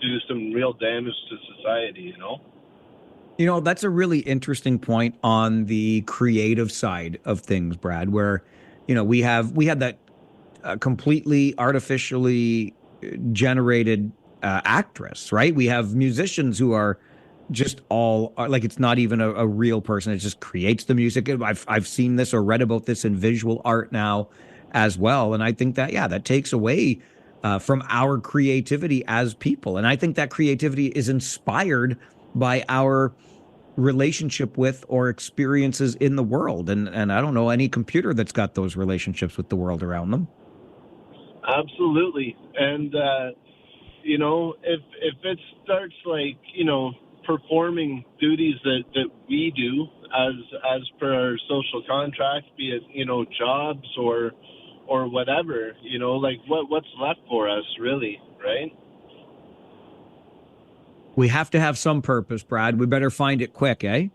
[SPEAKER 5] do some real damage to society, you know?
[SPEAKER 1] You know, that's a really interesting point on the creative side of things, Brad, where, you know, we had that completely artificially generated actress, right? We have musicians who are just all like, it's not even a real person. It just creates the music. I've seen this or read about this in visual art now as well. And I think that, yeah, that takes away from our creativity as people. And I think that creativity is inspired by our relationship with or experiences in the world. And I don't know any computer that's got those relationships with the world around them.
[SPEAKER 5] Absolutely. And, you know, if it starts, like, you know, performing duties that we do as per our social contract, be it, you know, jobs or whatever, you know, like what's left for us, really, right?
[SPEAKER 1] We have to have some purpose, Brad. We better find it quick, eh?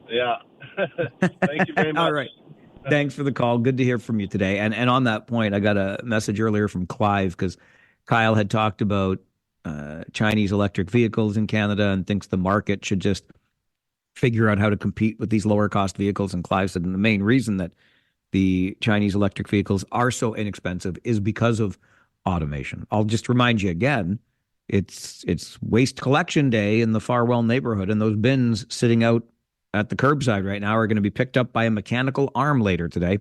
[SPEAKER 5] Yeah. Thank you very much.
[SPEAKER 1] All right. Thanks for the call. Good to hear from you today. And on that point, I got a message earlier from Clive, because Kyle had talked about Chinese electric vehicles in Canada and thinks the market should just figure out how to compete with these lower cost vehicles. And Clive said, and the main reason that the Chinese electric vehicles are so inexpensive is because of automation. I'll just remind you again, it's waste collection day in the Farwell neighborhood, and those bins sitting out at the curbside right now are going to be picked up by a mechanical arm later today,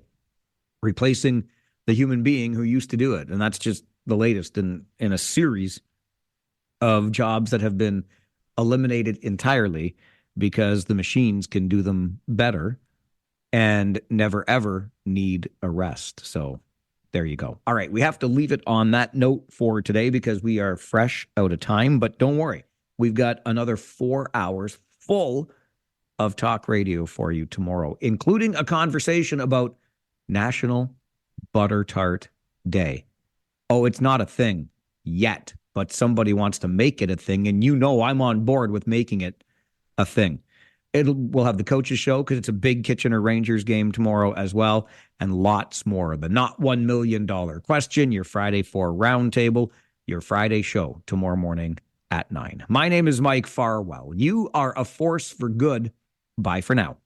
[SPEAKER 1] replacing the human being who used to do it. And that's just the latest in a series of jobs that have been eliminated entirely because the machines can do them better and never, ever need a rest. So There you go. All right. We have to leave it on that note for today because we are fresh out of time. But don't worry. We've got another 4 hours full of talk radio for you tomorrow, including a conversation about National Butter Tart Day. Oh, it's not a thing yet, but somebody wants to make it a thing. And you know I'm on board with making it a thing. We'll have the coaches show because it's a big Kitchener Rangers game tomorrow as well, and lots more. The not $1 million question, your Friday 4 roundtable, your Friday show tomorrow morning at 9. My name is Mike Farwell. You are a force for good. Bye for now.